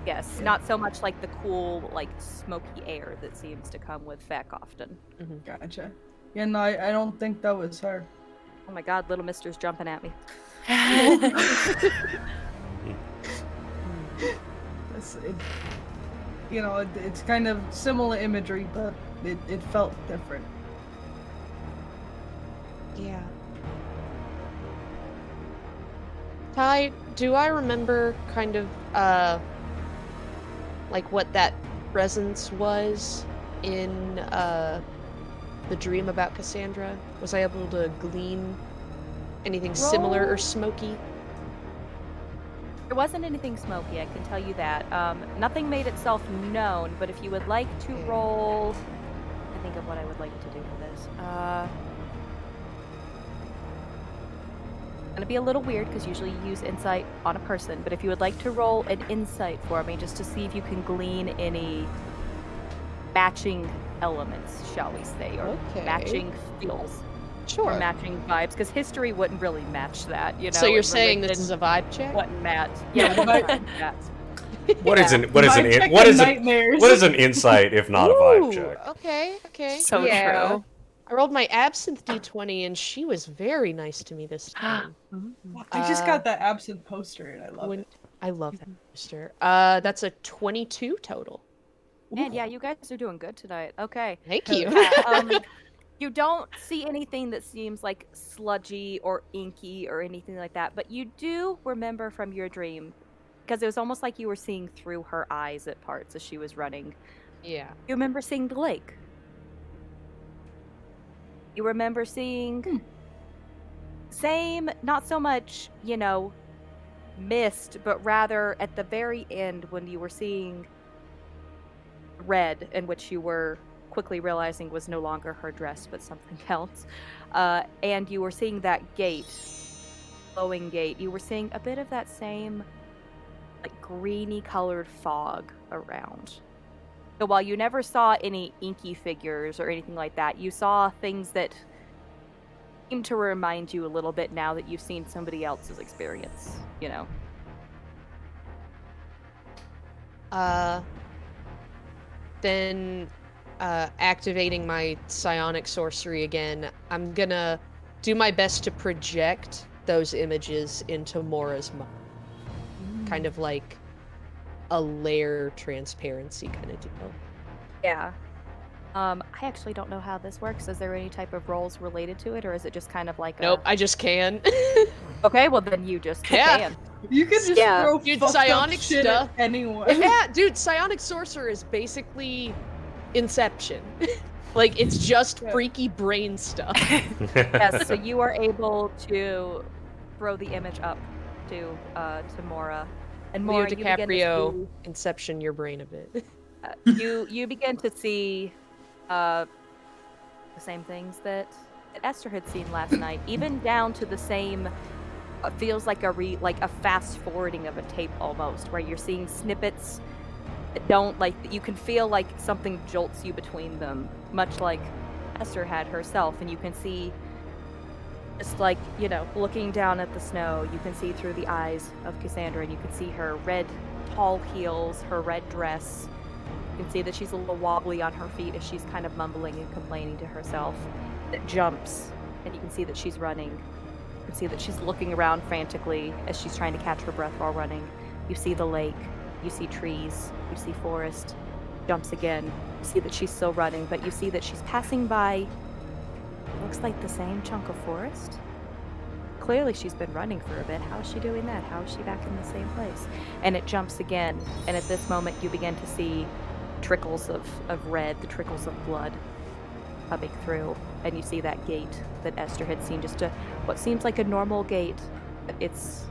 Yes, not so much like the cool, like, smoky air that seems to come with Vec often. Gotcha. Yeah, no, I don't think that was her. Oh my god, little mister's jumping at me. It's kind of similar imagery, but it felt different. Yeah. Ty, do I remember kind of, like what that presence was in, the dream about Cassandra? Was I able to glean anything similar or smoky? There wasn't anything smoky, I can tell you that. Nothing made itself known, but if you would like to roll... I think of what I would like to do for this. It's gonna be a little weird, because usually you use insight on a person, but if you would like to roll an insight for me, just to see if you can glean any matching elements, shall we say, or matching feels. Sure. Or matching vibes, because history wouldn't really match that, you know. So you're saying this is a vibe check? Wouldn't match. Yeah, What is an insight if not a vibe check? Okay. So true. I rolled my absinthe d20 and she was very nice to me this time. I just got that absinthe poster and I love it. I love that poster. That's a 22 total. Man, yeah, you guys are doing good tonight. Okay. Thank you. You don't see anything that seems like sludgy or inky or anything like that, but you do remember from your dream, because it was almost like you were seeing through her eyes at parts as she was running. Yeah. You remember seeing the lake. You remember seeing Same, not so much, mist, but rather at the very end when you were seeing red, in which you were quickly realizing was no longer her dress but something else, and you were seeing that gate, glowing gate, you were seeing a bit of that same like greeny colored fog around. So while you never saw any inky figures or anything like that, you saw things that seem to remind you a little bit now that you've seen somebody else's experience, Then activating my psionic sorcery again, I'm gonna do my best to project those images into Maura's mind. Kind of like a layer transparency kind of deal. Yeah. I actually don't know how this works. Is there any type of roles related to it, or is it just kind of like Nope, I just can. Okay, well then you just can. You can just throw dude, fucked psionic up shit stuff. at anyone. Yeah, dude, psionic sorcerer is basically Inception. Like, it's just freaky brain stuff. Yes, so you are able to throw the image up to Maura. And Leo Maura, DiCaprio, Inception your brain a bit. you begin to see the same things that Esther had seen last night, even down to the same feels like a fast forwarding of a tape almost, where you're seeing snippets that don't you can feel like something jolts you between them, much like Esther had herself, and you can see just looking down at the snow, you can see through the eyes of Cassandra, and you can see her red tall heels, her red dress. You can see that she's a little wobbly on her feet as she's kind of mumbling and complaining to herself. That jumps, and you can see that she's running. You can see that she's looking around frantically as she's trying to catch her breath while running. You see the lake, you see trees, you see forest. Jumps again. You see that she's still running, but you see that she's passing by looks like the same chunk of forest. Clearly she's been running for a bit. How is she doing that? How is she back in the same place? And it jumps again, and at this moment you begin to see trickles of red, the trickles of blood coming through, and you see that gate that Esther had seen, just what seems like a normal gate. It's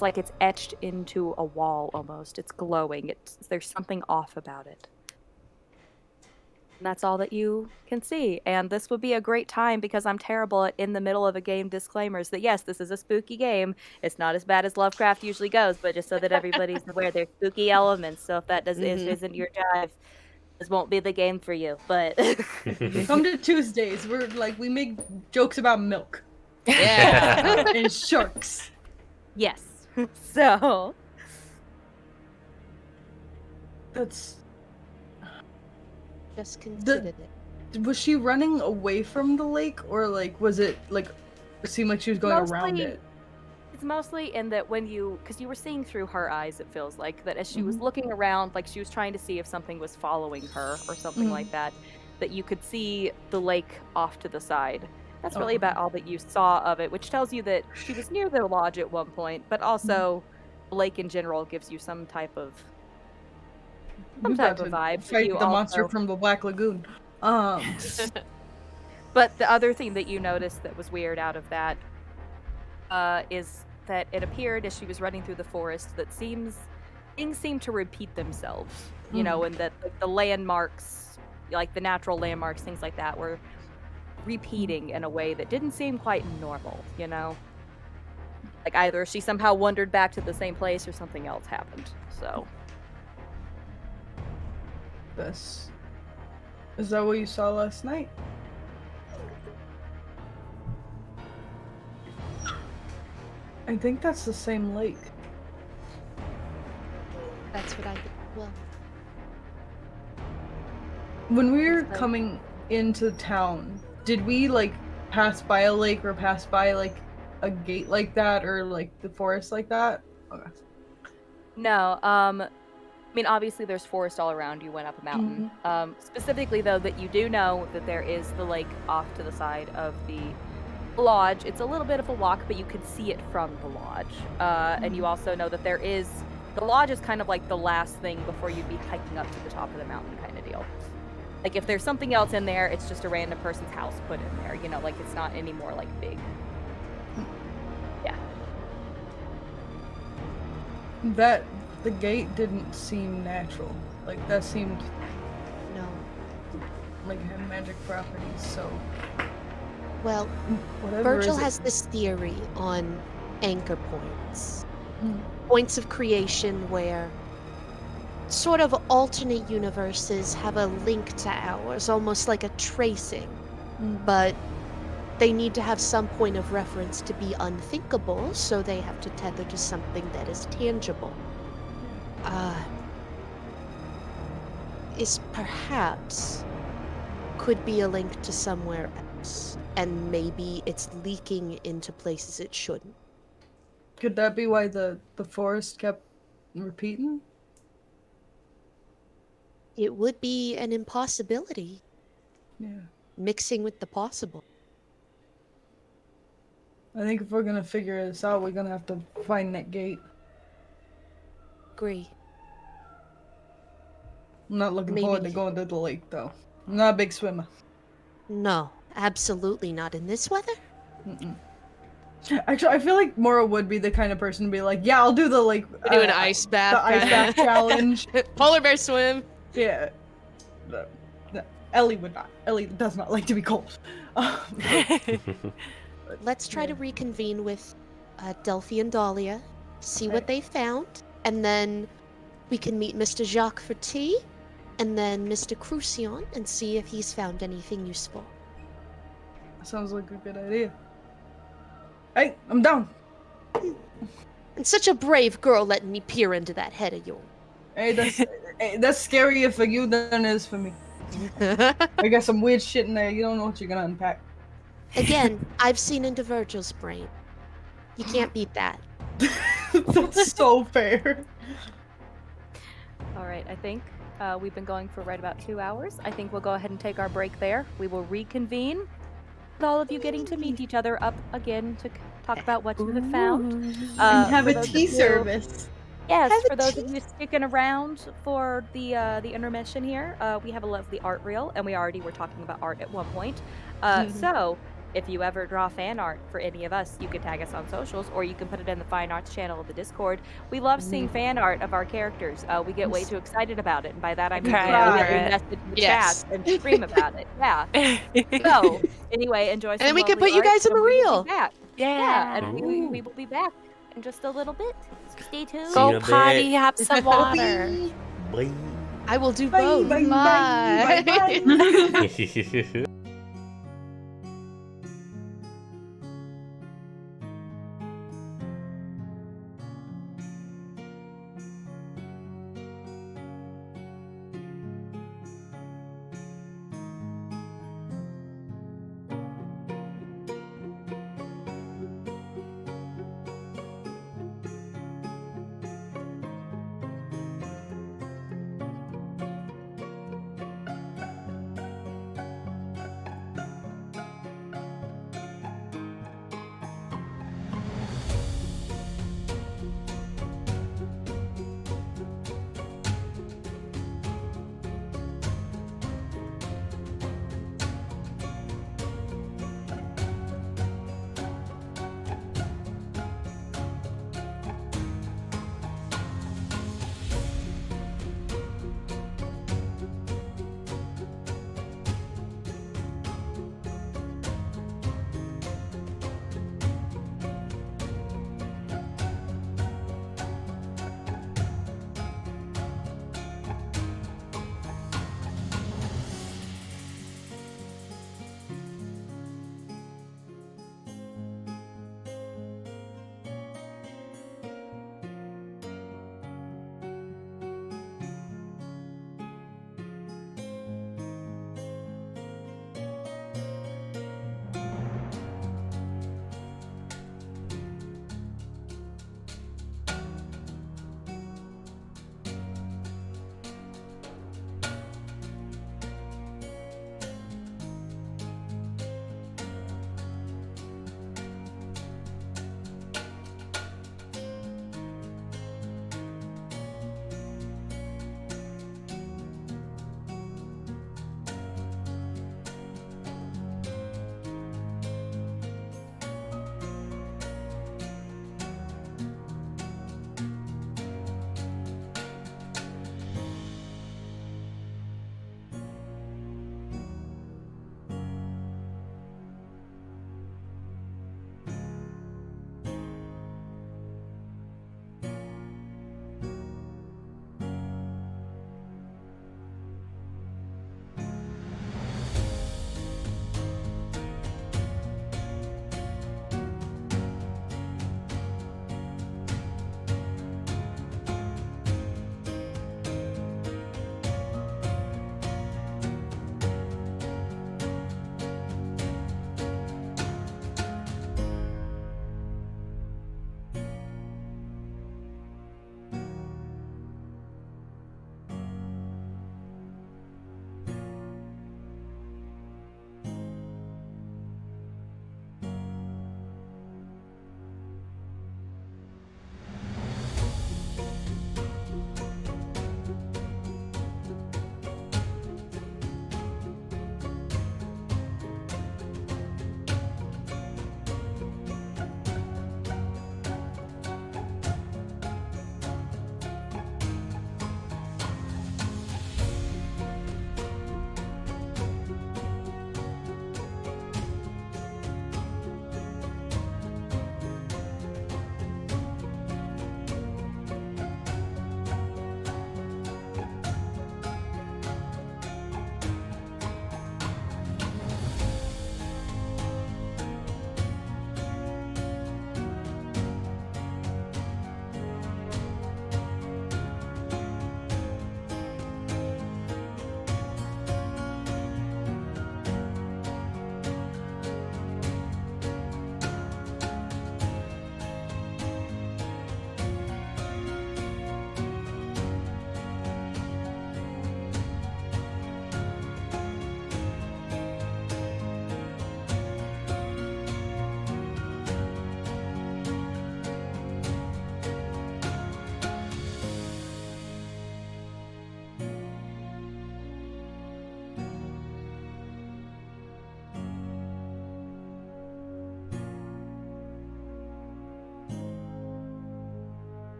like it's etched into a wall almost. It's glowing. There's something off about it. And that's all that you can see. And this would be a great time, because I'm terrible at in the middle of a game disclaimers, that yes, this is a spooky game. It's not as bad as Lovecraft usually goes, but just so that everybody's aware, there's spooky elements. So if that isn't your drive, this won't be the game for you. But come to Tuesdays. We make jokes about milk. Yeah. And sharks. Yes. So that's just considered it. Was she running away from the lake, or was it it seemed like she was going around it? It's mostly in that because you were seeing through her eyes, it feels like that as she was looking around, like she was trying to see if something was following her or something like that, that you could see the lake off to the side. That's really about all that you saw of it, which tells you that she was near the lodge at one point, but also the lake in general gives you some type of vibe. Fight the monster from the Black Lagoon. But the other thing that you noticed that was weird out of that is that it appeared as she was running through the forest that things seem to repeat themselves, and that the landmarks, like the natural landmarks, things like that, were repeating in a way that didn't seem quite normal, Like either she somehow wandered back to the same place or something else happened, so. Is that what you saw last night? I think that's the same lake. That's what I think. Well, when we were coming into town, did we pass by a lake or pass by a gate like that, or the forest like that? Okay. No, I mean, obviously there's forest all around. You went up a mountain. Specifically, though, that you do know that there is the lake off to the side of the lodge. It's a little bit of a walk, but you can see it from the lodge. And you also know that the lodge is kind of like the last thing before you'd be hiking up to the top of the mountain kind of deal. Like, if there's something else in there, it's just a random person's house put in there, it's not any more, big. That the gate didn't seem natural. Like that seemed No. like it had magic properties. So Well, whatever Virgil is it- has this theory on anchor points. Hmm. Points of creation where sort of alternate universes have a link to ours, almost like a tracing. But they need to have some point of reference to be unthinkable, so they have to tether to something that is tangible. Is perhaps could be a link to somewhere else, and maybe it's leaking into places it shouldn't. Could that be why the forest kept repeating? It would be an impossibility, Yeah. mixing with the possible. I think if we're gonna figure this out, we're gonna have to find that gate. Agree. I'm not looking Maybe- forward to going to the lake, though. I'm not a big swimmer. No, absolutely not in this weather. Actually, I feel like Maura would be the kind of person to be like, "Yeah, I'll do the like We do an ice bath. the ice bath challenge." Polar bear swim. Yeah. No, Ellie would not. Ellie does not like to be cold. Let's try to reconvene with Delphi and Dahlia, see what they found, and then we can meet Mr. Jacques for tea, and then Mr. Croustillant and see if he's found anything useful. Sounds like a good idea. Hey, I'm down. And such a brave girl letting me peer into that head of yours. Hey, that's scarier for you than it is for me. I got some weird shit in there. You don't know what you're gonna unpack. Again, I've seen into Virgil's brain. You can't beat that. That's so fair. All right, I think we've been going for right about 2 hours. I think we'll go ahead and take our break there. We will reconvene with all of you getting to meet each other up again to talk about what you have found. And have for a those tea of you- service. Yes, Have a for those tea- of you sticking around for the intermission here, we have a lovely art reel, and we already were talking about art at one point. So, if you ever draw fan art for any of us, you can tag us on socials, or you can put it in the Fine Arts channel of the Discord. We love seeing fan art of our characters. We get way too excited about it, and by that I mean Cry we over it. message in the Yes. chat and scream about it. Yeah. So, anyway, enjoy some And then we can lovely put you art, guys in and the we will reel. be back. Yeah. And we will be back in just a little bit. So stay tuned. See you in Go a potty, bit. have some water. Bye. I will do Bye, both. bye, bye, bye, bye.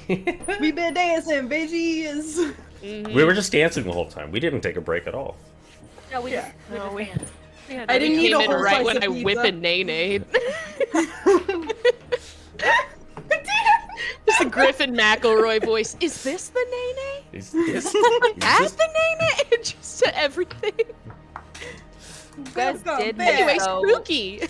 We've been dancing, bitches. We were just dancing the whole time. We didn't take a break at all. No, we Yeah. just, No, we I didn't Came eat a in whole right slice when of I pizza. whip a nay-nay. It's the Griffin McElroy voice. Is this the nay-nay? Is this? As the nay-nay? Just to everything. you guys did miss, Anyway, though. spooky.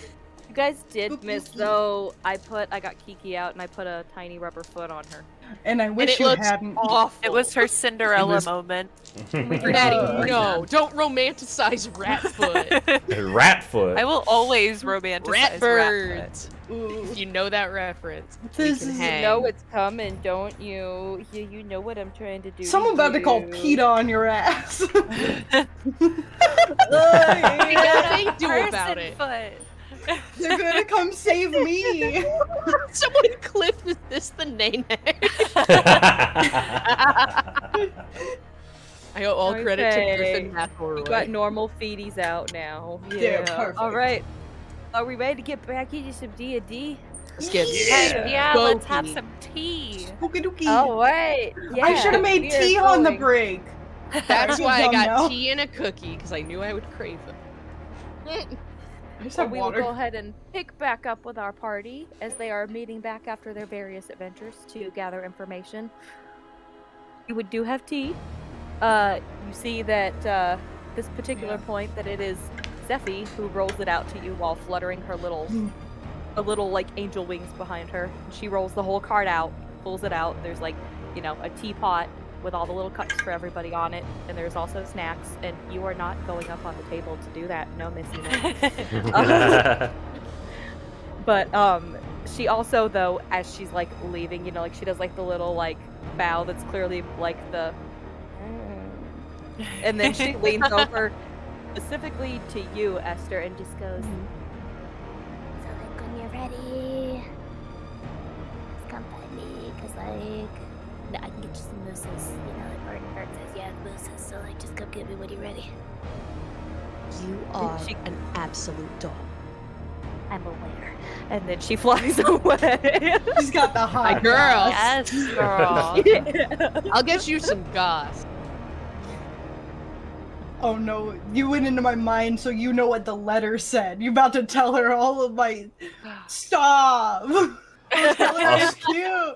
You guys did Spooky, miss spooky. though. I got Kiki out and I put a tiny rubber foot on her. And I And wish it you looks hadn't. awful. It was her Cinderella was- moment. Maddie, no, don't romanticize Ratfoot. Ratfoot. I will always romanticize Ratbirds. Ooh. If you know that reference, This we can is- hang. You know it's coming, don't you? You know what I'm trying to do. Someone about to call you. PETA on your ass. What can they do about it? Foot. They're gonna come save me. Someone clip this the nay-nay. I owe all credit to Okay. Griffin McElroy. We got normal feeties out now. Yeah, perfect. All right. Are we ready to get back into some D&D? Let's get Heck yeah, let's have spooky. some tea. Spooky dookie. All right. Yeah, I should have made we are tea on the going- break. That's why I Dumb got now. tea and a cookie, because I knew I would crave them. I just So have we will water. go ahead and pick back up with our party as they are meeting back after their various adventures to gather information. You do have tea. You see that this particular point that it is Zephy who rolls it out to you while fluttering her little like angel wings behind her. She rolls the whole cart out, pulls it out. There's like, a teapot with all the little cups for everybody on it, and there's also snacks, and you are not going up on the table to do that. No, Missy, no. But she also, though, as she's like leaving, like she does like the little like bow that's clearly like the and then she leans over specifically to you, Esther, and just goes, So like when you're ready, just come find me, cause like I can get you some mooses. Like Bert says, yeah, mooses. So like just come get me when you're ready. You are She- an absolute dog. I'm aware. and then she flies away. She's got the hot My girl. Yes, girl. I'll get you some goss. Oh no, you went into my mind, so you know what the letter said. You about to tell her all of my. Stop. It's cute.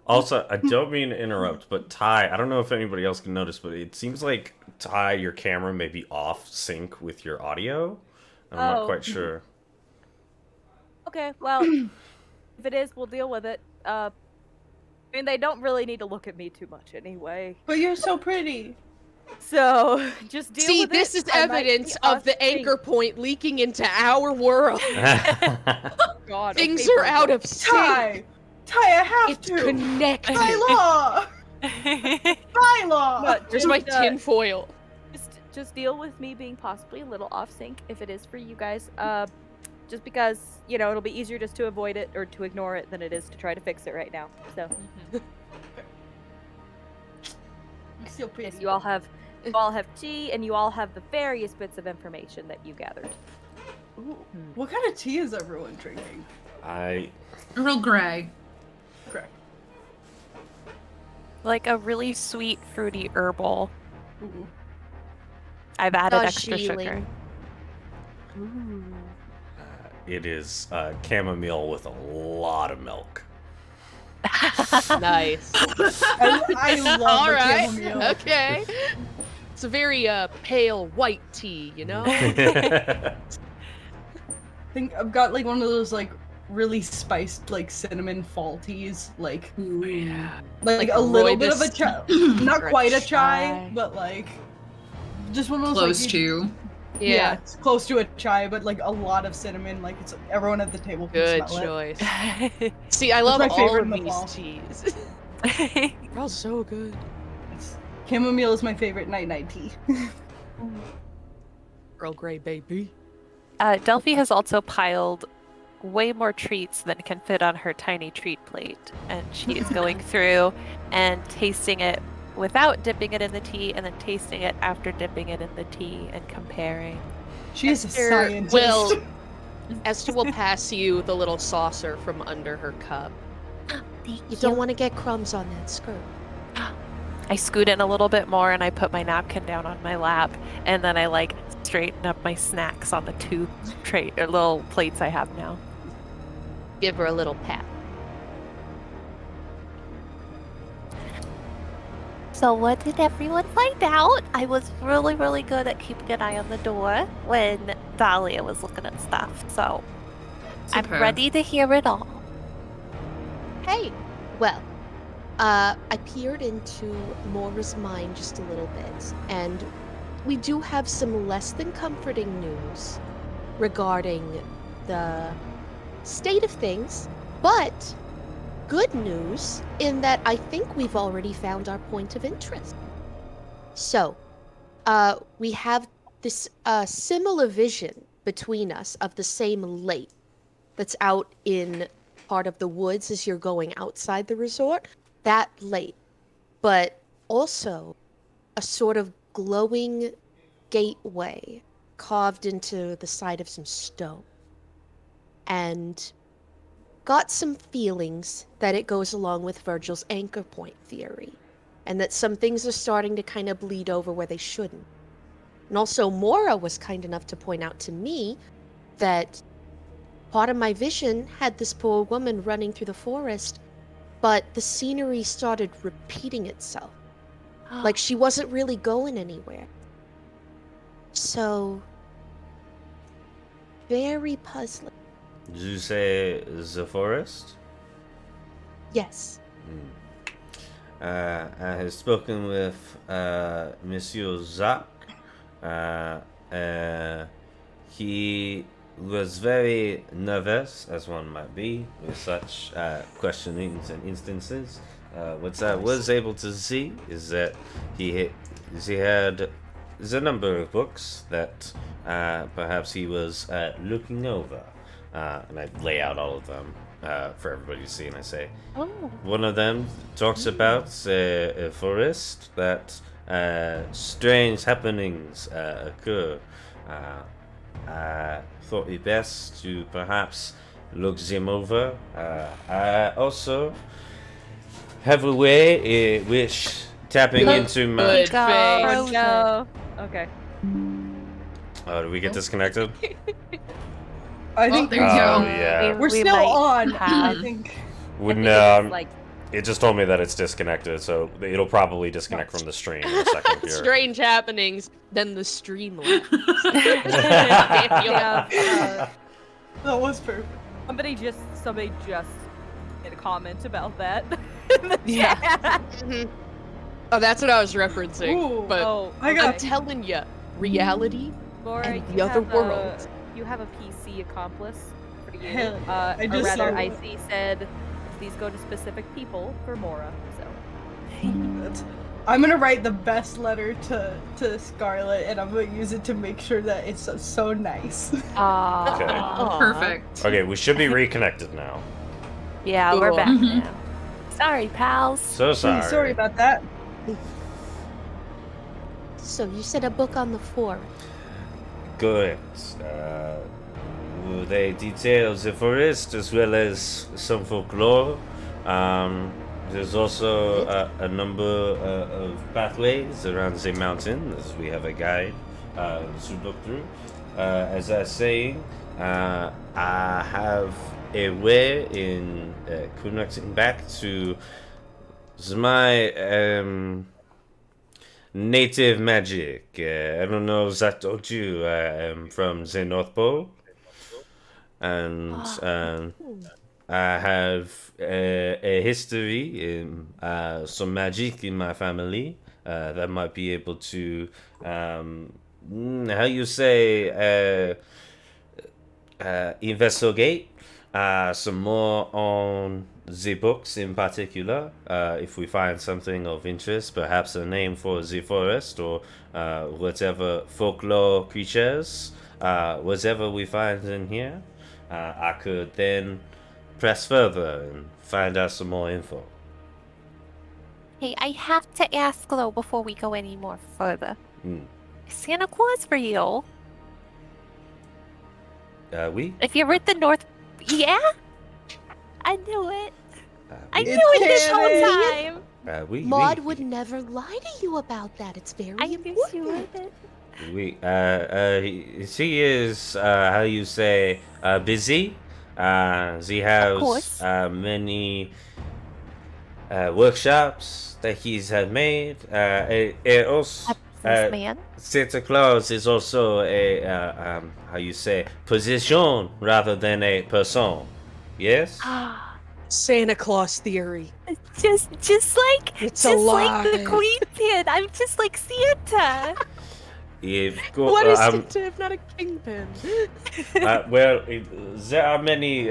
Also, I don't mean to interrupt, but Ty, I don't know if anybody else can notice, but it seems like Ty, your camera may be off sync with your audio. I'm not Oh. quite sure. Okay, well, if it is, we'll deal with it. I mean, they don't really need to look at me too much anyway. But you're so pretty. So, just deal See, with this it. is I might evidence be of the off sync. anchor point leaking into our world. God, Things okay, are out Virgo. of sync. Ty, I have It's to. connected. By law. By law. But There's my just, tin foil. just deal with me being possibly a little off sync if it is for you guys. Just because, it'll be easier just to avoid it or to ignore it than it is to try to fix it right now. So, You're so pretty. yes, you all have tea and you all have the various bits of information that you gathered. Ooh, what kind of tea is everyone drinking? Earl Grey. Correct. Like a really sweet, fruity herbal. Ooh. I've added Oh, extra sugar. Sheeling. It is chamomile with a lot of milk. Nice. I love All the right. chamomile. Okay. It's a very pale white tea, I think I've got like one of those like really spiced like cinnamon fall teas, like like a little bit of a rooibos chai, not or a quite a chai. chai, but like just one of those Close like, to. yeah, it's close to a chai, but like a lot of cinnamon. Like it's everyone at the table can Good smell it. choice. See, I love my all favorite of in the fall. these teas. They're all so good. Chamomile is my favorite night tea. Earl Grey, baby. Delphi has also piled way more treats than can fit on her tiny treat plate, and she is going through and tasting it without dipping it in the tea, and then tasting it after dipping it in the tea and comparing. She is a Esther scientist. Esther will pass you the little saucer from under her cup. You don't want to get crumbs on that skirt. I scoot in a little bit more and I put my napkin down on my lap, and then I like straighten up my snacks on the two little plates I have now. Give her a little pat. So what did everyone find out? I was really, really good at keeping an eye on the door when Dahlia was looking at stuff, so I'm Superb. ready to hear it all. Hey, well, I peered into Maura's mind just a little bit, and we do have some less than comforting news regarding the state of things, but good news in that I think we've already found our point of interest. So, we have this similar vision between us of the same lake that's out in part of the woods as you're going outside the resort. That lake, but also a sort of glowing gateway carved into the side of some stone. And got some feelings that it goes along with Virgil's anchor point theory, and that some things are starting to kind of bleed over where they shouldn't. And also, Maura was kind enough to point out to me that part of my vision had this poor woman running through the forest, but the scenery started repeating itself. Like she wasn't really going anywhere. So, very puzzling. Did you say the forest? Yes. I have spoken with Monsieur Jacques. He was very nervous, as one might be, with such questionings and instances. What I was able to see is that he had a number of books that perhaps he was looking over. And I lay out all of them for everybody to see, and I say, one of them talks about a forest that strange happenings occur. I thought it best to perhaps look them over. I also have a way in which tapping into my... No. Okay. Oh, did we get disconnected? I think there you go. Yeah. we're still on. I think. It just told me that it's disconnected, so it'll probably disconnect from the stream in a second here. Strange happenings, then the stream left. That was perfect. Somebody just made a comment about that. Oh, that's what I was referencing. Ooh, but I'm telling you, reality Laura, and the other world. You have a PC accomplice for you. Hell yeah. I just saw that. Icy said, these go to specific people for Maura. So I'm gonna write the best letter to Scarlet, and I'm gonna use it to make sure that it's so nice. Okay. Perfect. Okay, we should be reconnected now. Yeah, we're back now. Sorry, pals. So sorry. Sorry about that. So you said a book on the forest. Good. They detail the forest as well as some folklore. There's also a number of pathways around the mountain, as we have a guide to look through. As I was saying, I have a way in connecting back to my native magic. I don't know if that told you, I am from the North Pole. And I have a history in some magic in my family that might be able to, how you say, investigate some more on the books in particular. If we find something of interest, perhaps a name for the forest or whatever folklore creatures, whatever we find in here. I could then press further and find out some more info. Hey, I have to ask though before we go any more further. Santa Claus for you? We? If you're at the North... Yeah? I knew it. I knew it this whole time. Maud would never lie to you about that. It's very important. She is, how you say, busy. She has many workshops that he's had made. It also, Santa Claus is also a, how you say, position rather than a person. Yes? Santa Claus theory. Just like the Queen Pin. I'm just like Santa. What is Santa if not a kingpin? Well, there are many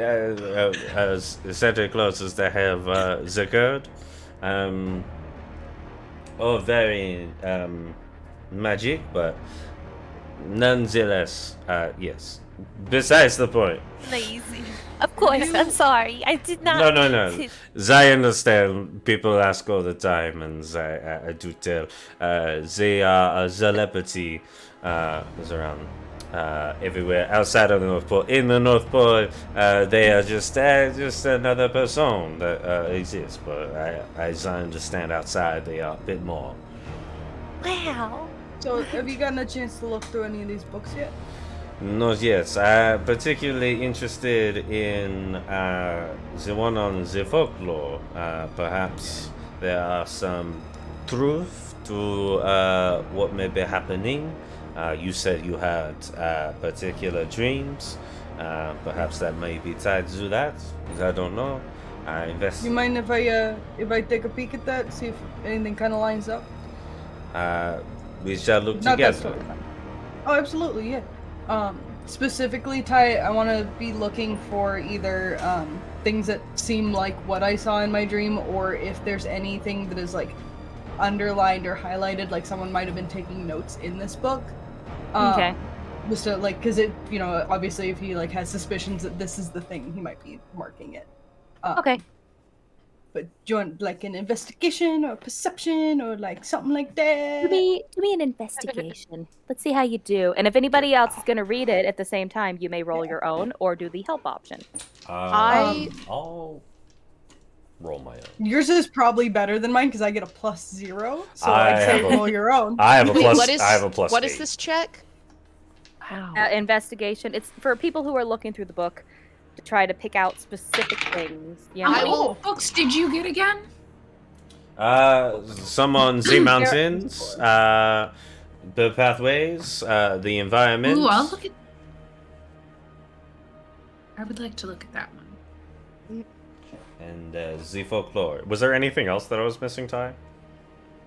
Santa Clauses that have the code. All very magic, but nonetheless, yes. Besides the point. Lazy. Of course, I'm sorry. I did not. No. I understand. People ask all the time, and I do tell. They are telepathy is around everywhere outside of the North Pole. In the North Pole, they are just another person that exists. But as I understand, outside they are a bit more. Wow. So, have you gotten a chance to look through any of these books yet? Not yet. I'm particularly interested in the one on the folklore. Perhaps there are some truth to what may be happening. You said you had particular dreams. Perhaps that may be tied to that. I don't know. You mind if I take a peek at that, see if anything kind of lines up? We shall look together. Oh, absolutely, yeah. Specifically, Ty, I want to be looking for either things that seem like what I saw in my dream, or if there's anything that is like underlined or highlighted, like someone might have been taking notes in this book. Okay. Just to, like, because it, obviously, if he like has suspicions that this is the thing, he might be marking it. Okay. But do you want like an investigation or perception or like something like that? Do me an investigation. Let's see how you do. And if anybody else is going to read it at the same time, you may roll your own or do the help option. I'll roll my own. Yours is probably better than mine because I get a +0. So I'd say roll your own. I have a plus. I have a plus. What 8. is this check? Wow. Investigation. It's for people who are looking through the book to try to pick out specific things. How many books did you get again? Some on the mountains, the pathways, the environment. Ooh, I'll look at. I would like to look at that one. And the folklore. Was there anything else that I was missing, Ty?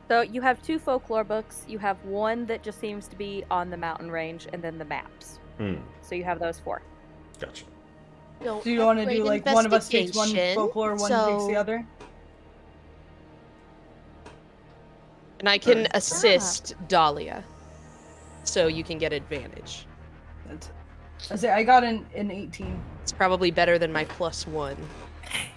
So you have 2 folklore books. You have one that just seems to be on the mountain range, and then the maps. So you have those 4. Gotcha. Do you want to do like one of us takes one folklore, one takes the other? And I can assist Dahlia, so you can get advantage. I got an 18. It's probably better than my +1.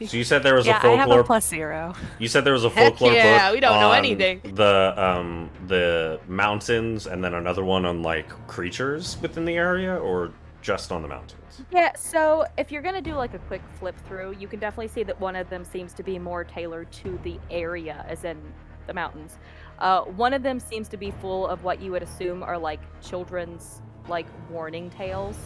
So you said there was a Yeah, folklore. I have a +0. You said there was a folklore book. Yeah, we don't know on anything. The mountains, and then another one on like creatures within the area, or just on the mountains. Yeah, so if you're going to do like a quick flip through, you can definitely see that one of them seems to be more tailored to the area, as in the mountains. One of them seems to be full of what you would assume are like children's like warning tales,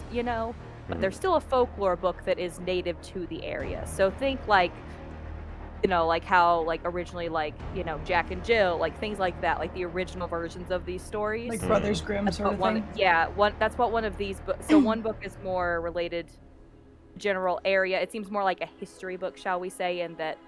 but there's still a folklore book that is native to the area. So think like, like how like originally like, Jack and Jill, like things like that, like the original versions of these stories. Like Brothers Grimm sort of thing? Yeah, that's what one of these books, so one book is more related general area. It seems more like a history book, shall we say, in that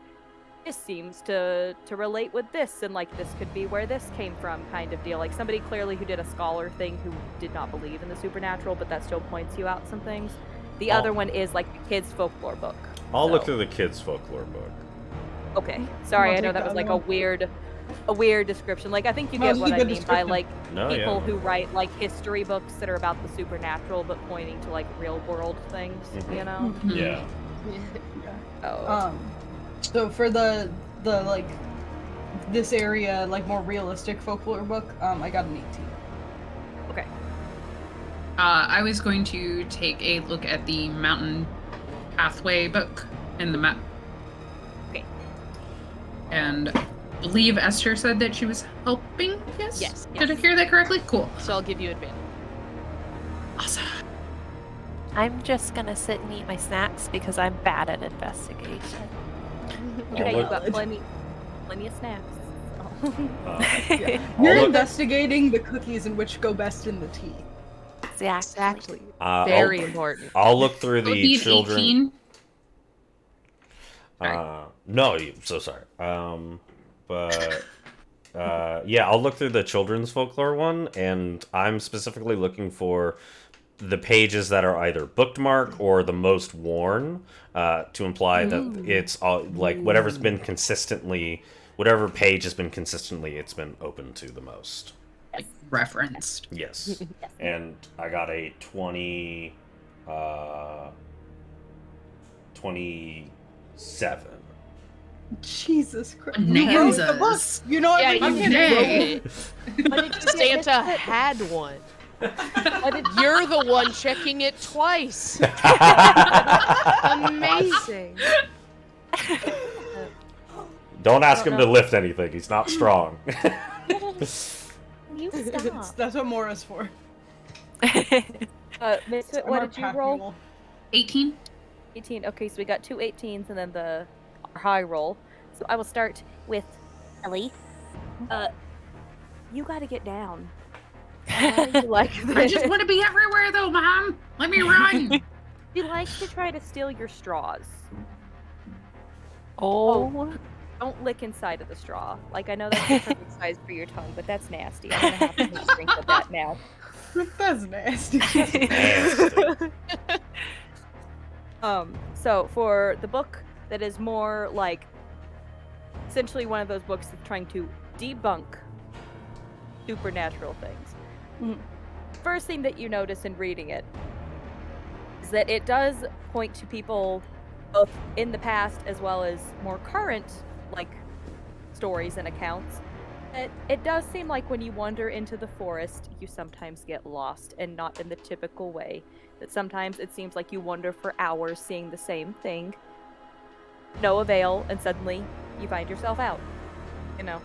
this seems to relate with this, and like this could be where this came from kind of deal. Like somebody clearly who did a scholar thing who did not believe in the supernatural, but that still points you out some things. The other one is like the kids' folklore book. I'll look through the kids' folklore book. Okay, sorry, I know that was like a weird description. Like I think you get what I mean by like people who write like history books that are about the supernatural but pointing to like real world things, Yeah. So for the like this area like more realistic folklore book, I got an 18. Okay. I was going to take a look at the mountain pathway book and the map. Okay. and I believe Esther said that she was helping. Yes. Yes. Did I hear that correctly? Cool. So I'll give you advantage. Awesome. I'm just gonna sit and eat my snacks because I'm bad at investigation. Yeah, I'll you've look- got plenty of snacks. You're I'll look- investigating the cookies and which go best in the tea. Exactly. I'll- Very important. I'll look through It would the be an children. 18. No, so sorry. Yeah, I'll look through the children's folklore one, and I'm specifically looking for the pages that are either bookmarked or the most worn, to imply that it's like whatever page has been consistently, it's been open to the most. Like referenced. Yes. And I got a 27. Jesus Christ. Bonanzas. You know what? Yeah, I you can did roll. it. Santa had one. You're the one checking it twice. Amazing. Don't ask him to lift anything. He's not strong. You stop. That's what Maura's for. Misfit, I'm what our did you pack roll? mule. 18. 18. Okay, so we got 2 18s and then the high roll. So I will start with Ellie. you gotta get down. How do you like I this? just want to be everywhere though, Mom. Let me run. She likes to try to steal your straws. Oh. Don't lick inside of the straw. Like, I know that's the perfect size for your tongue, but that's nasty. I'm gonna have to not drink of that now. That's nasty. So for the book that is more like essentially one of those books that's trying to debunk supernatural things. First thing that you notice in reading it is that it does point to people both in the past as well as more current like stories and accounts. It does seem like when you wander into the forest, you sometimes get lost, and not in the typical way. That sometimes it seems like you wander for hours seeing the same thing, no avail, and suddenly you find yourself out. You know,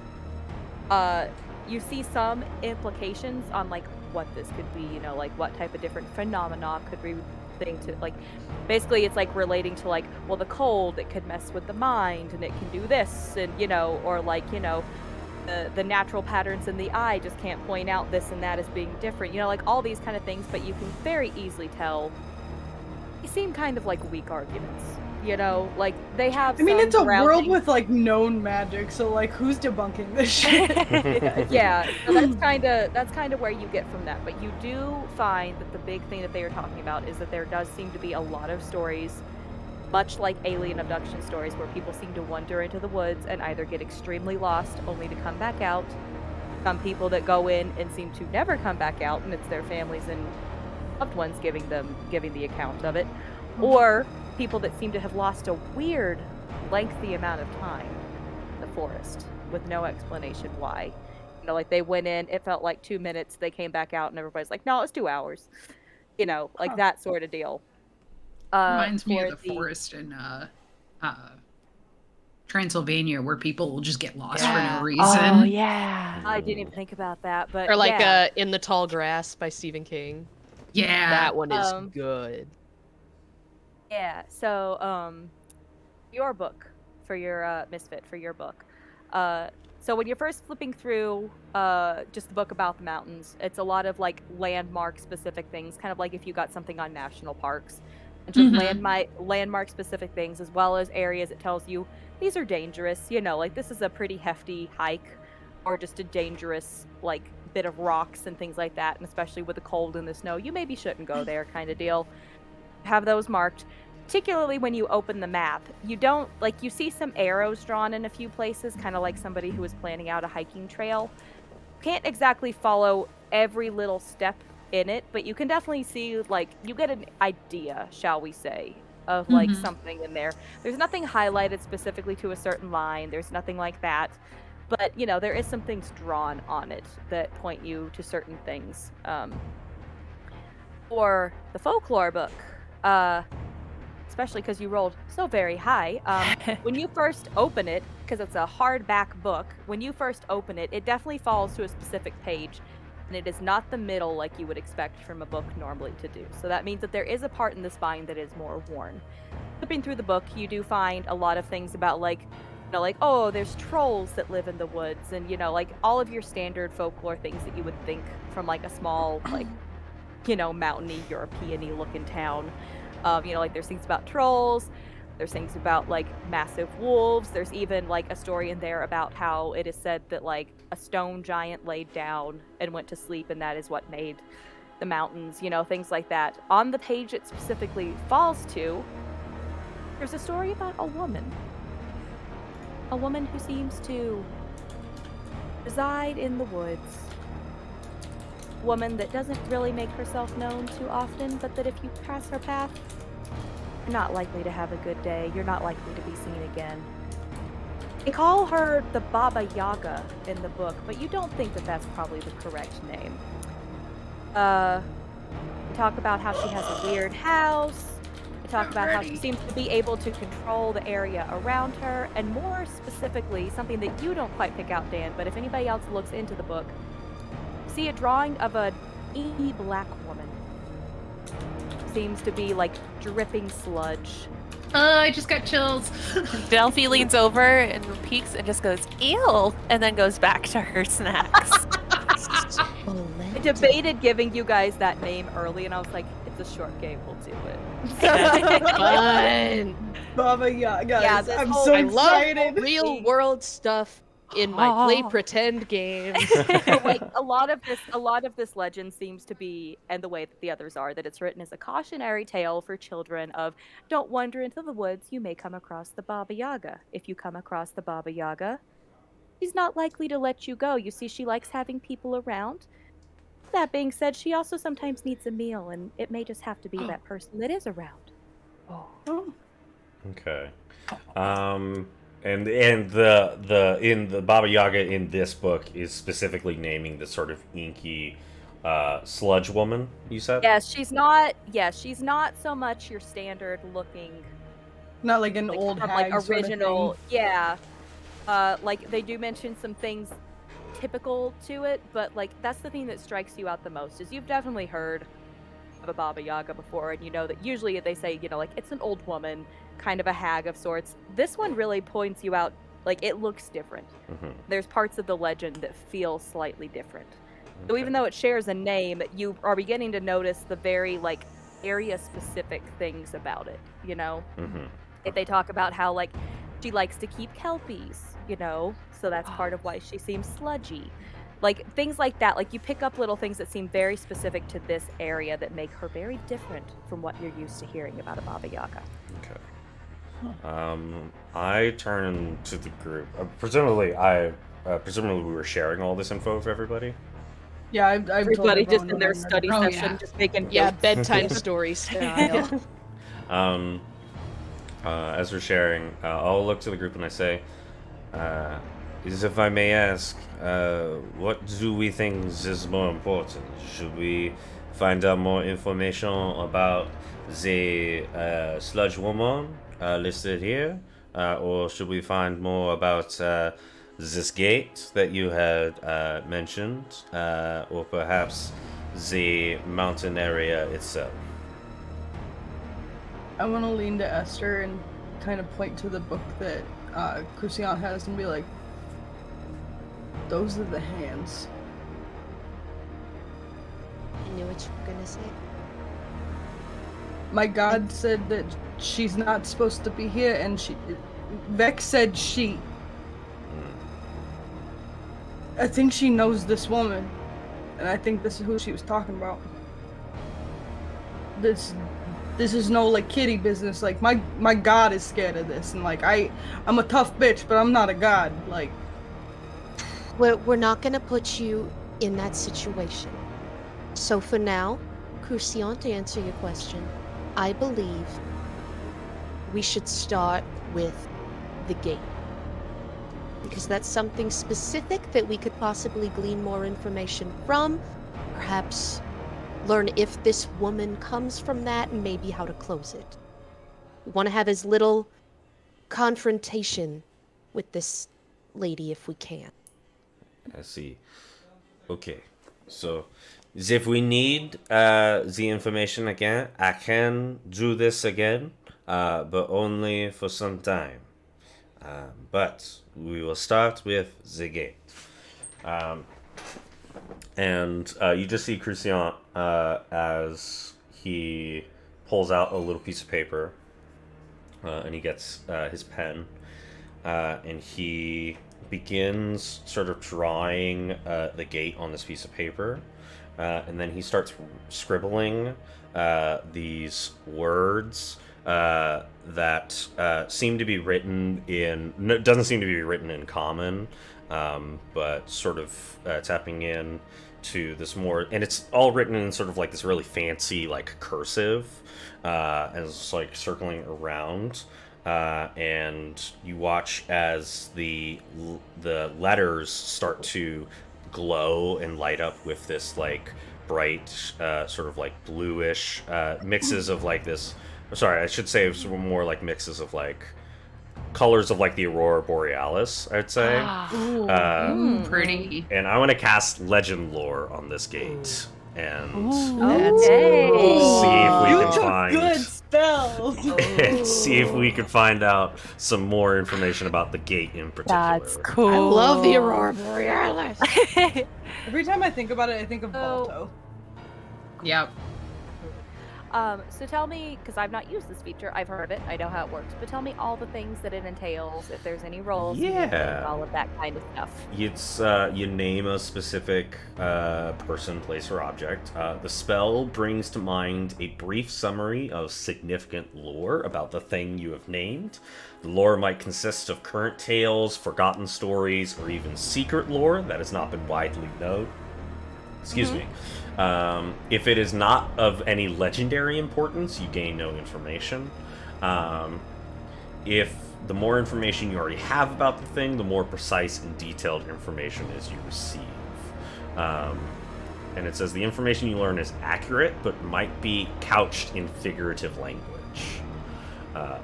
you see some implications on like what this could be. You know, like what type of different phenomena could be thing to like. Basically, it's like relating to like, well, the cold, it could mess with the mind, and it can do this, and you know, or like you know. The natural patterns in the eye just can't point out this and that as being different. You know, like all these kind of things, but you can very easily tell they seem kind of like weak arguments. You know, like they have I mean, some it's a world grounding- with like known magic, so like who's debunking this shit? yeah, so that's kind of where you get from that. But you do find that the big thing that they are talking about is that there does seem to be a lot of stories, much like alien abduction stories, where people seem to wander into the woods and either get extremely lost only to come back out. Some people that go in and seem to never come back out, and it's their families and loved ones giving the account of it, or people that seem to have lost a weird, lengthy amount of time in the forest with no explanation why. You know, like they went in, it felt like 2 minutes, they came back out, and everybody's like, no, it's 2 hours. You know, like that sort of deal. Reminds me of for the forest in Transylvania, where people will just get lost for no reason. Oh yeah. I didn't even think about that, but Or like yeah. In the Tall Grass by Stephen King. Yeah, That one is good. Yeah, so your book for your Misfit for your book. So when you're first flipping through just the book about the mountains, it's a lot of like landmark specific things, kind of like if you got something on national parks. Just landmark specific things, as well as areas it tells you these are dangerous, you know, like this is a pretty hefty hike, or just a dangerous like bit of rocks and things like that, and especially with the cold and the snow, you maybe shouldn't go there kind of deal. Have those marked, particularly when you open the map. You don't like, you see some arrows drawn in a few places, kind of like somebody who is planning out a hiking trail. Can't exactly follow every little step in it, but you can definitely see, like, you get an idea, shall we say, of like something in there. There's nothing highlighted specifically to a certain line, there's nothing like that, but you know, there is some things drawn on it that point you to certain things. For the folklore book, especially because you rolled so very high. When you first open it, because it's a hardback book, when you first open it, it definitely falls to a specific page, and it is not the middle like you would expect from a book normally to do. So that means that there is a part in the spine that is more worn. Flipping through the book, you do find a lot of things about like, oh, there's trolls that live in the woods, and like all of your standard folklore things that you would think from like a small like, mountainy European-y looking town. Like there's things about trolls, there's things about like massive wolves. There's even like a story in there about how it is said that like a stone giant laid down and went to sleep, and that is what made the mountains. Things like that. On the page it specifically falls to, there's a story about a woman who seems to reside in the woods. A woman that doesn't really make herself known too often, but that if you pass her path, you're not likely to have a good day. You're not likely to be seen again. They call her the Baba Yaga in the book, but you don't think that that's probably the correct name. Talk about how she has a weird house. Talk about how she seems to be able to control the area around her, and more specifically, something that you don't quite pick out, Dan, but if anybody else looks into the book, see a drawing of a inky black woman. Seems to be like dripping sludge. Oh, I just got chills. Delphi leans over and peeks and just goes, ew, and then goes back to her snacks. I debated giving you guys that name early, and I was like, it's a short game, we'll do it. Fun. Baba Yaga. Yeah, I'm whole- so I love excited. real world stuff in my play pretend games. Like a lot of this legend seems to be, and the way that the others are, that it's written as a cautionary tale for children of don't wander into the woods, you may come across the Baba Yaga. If you come across the Baba Yaga, she's not likely to let you go. You see, she likes having people around. That being said, she also sometimes needs a meal, and it may just have to be that person that is around. Okay. And the in the Baba Yaga in this book is specifically naming the sort of inky sludge woman, you said? Yes, she's not so much your standard looking, Not like an like, old from, hag like sort of original. thing. Yeah. Like they do mention some things typical to it, but like that's the thing that strikes you out the most is you've definitely heard of a Baba Yaga before, and you know that usually they say, like it's an old woman, kind of a hag of sorts. This one really points you out, like it looks different. There's parts of the legend that feel slightly different. So even though it shares a name, you are beginning to notice the very like area specific things about it, If they talk about how like she likes to keep kelpies, so that's part of why she seems sludgy. Like things like that, like you pick up little things that seem very specific to this area that make her very different from what you're used to hearing about a Baba Yaga. Okay. I turn to the group. Presumably we were sharing all this info with everybody. Yeah, I've Everybody told just in their study everyone. session, just making Yeah, notes. bedtime story style. As we're sharing, I'll look to the group and I say, if I may ask, what do we think is more important? Should we find out more information about the sludge woman listed here? Or should we find more about this gate that you had mentioned? Or perhaps the mountain area itself? I want to lean to Esther and kind of point to the book that Croustillant has and be like, those are the hands. I knew what you were gonna say. My god said that she's not supposed to be here, and Vex said she. I think she knows this woman, and I think this is who she was talking about. This is no like kitty business. Like my god is scared of this, and like I'm a tough bitch, but I'm not a god. Like We're not gonna put you in that situation. So for now, Croustillant, to answer your question, I believe we should start with the gate. Because that's something specific that we could possibly glean more information from. Perhaps learn if this woman comes from that and maybe how to close it. We want to have as little confrontation with this lady if we can. I see. Okay, so if we need the information again, I can do this again, but only for some time. But we will start with the gate. And you just see Croustillant as he pulls out a little piece of paper, and he gets his pen, and he begins sort of drawing the gate on this piece of paper, and then he starts scribbling these words that seem to be written in... No, it doesn't seem to be written in common, but sort of tapping in to this more... And it's all written in sort of like this really fancy, like, cursive, and it's like circling around. And you watch as the letters start to glow and light up with this like bright sort of like bluish mixes of like this. Sorry, I should say it's more like mixes of like colors of like the Aurora Borealis, I'd say. Pretty. And I want to cast Legend Lore on this gate. And Okay. see if we You can took find good spells. and see if we can find out some more information about the gate in particular. That's cool. I love the Aurora Borealis. Every time I think about it, I think of Balto. Yep. So tell me, because I've not used this feature, I've heard of it, I know how it works, but tell me all the things that it entails, if there's any roles, Yeah. all of that kind of stuff. It's you name a specific person, place, or object. The spell brings to mind a brief summary of significant lore about the thing you have named. The lore might consist of current tales, forgotten stories, or even secret lore that has not been widely known. Excuse me. If it is not of any legendary importance, you gain no information. If the more information you already have about the thing, the more precise and detailed information is you receive. And it says the information you learn is accurate, but might be couched in figurative language.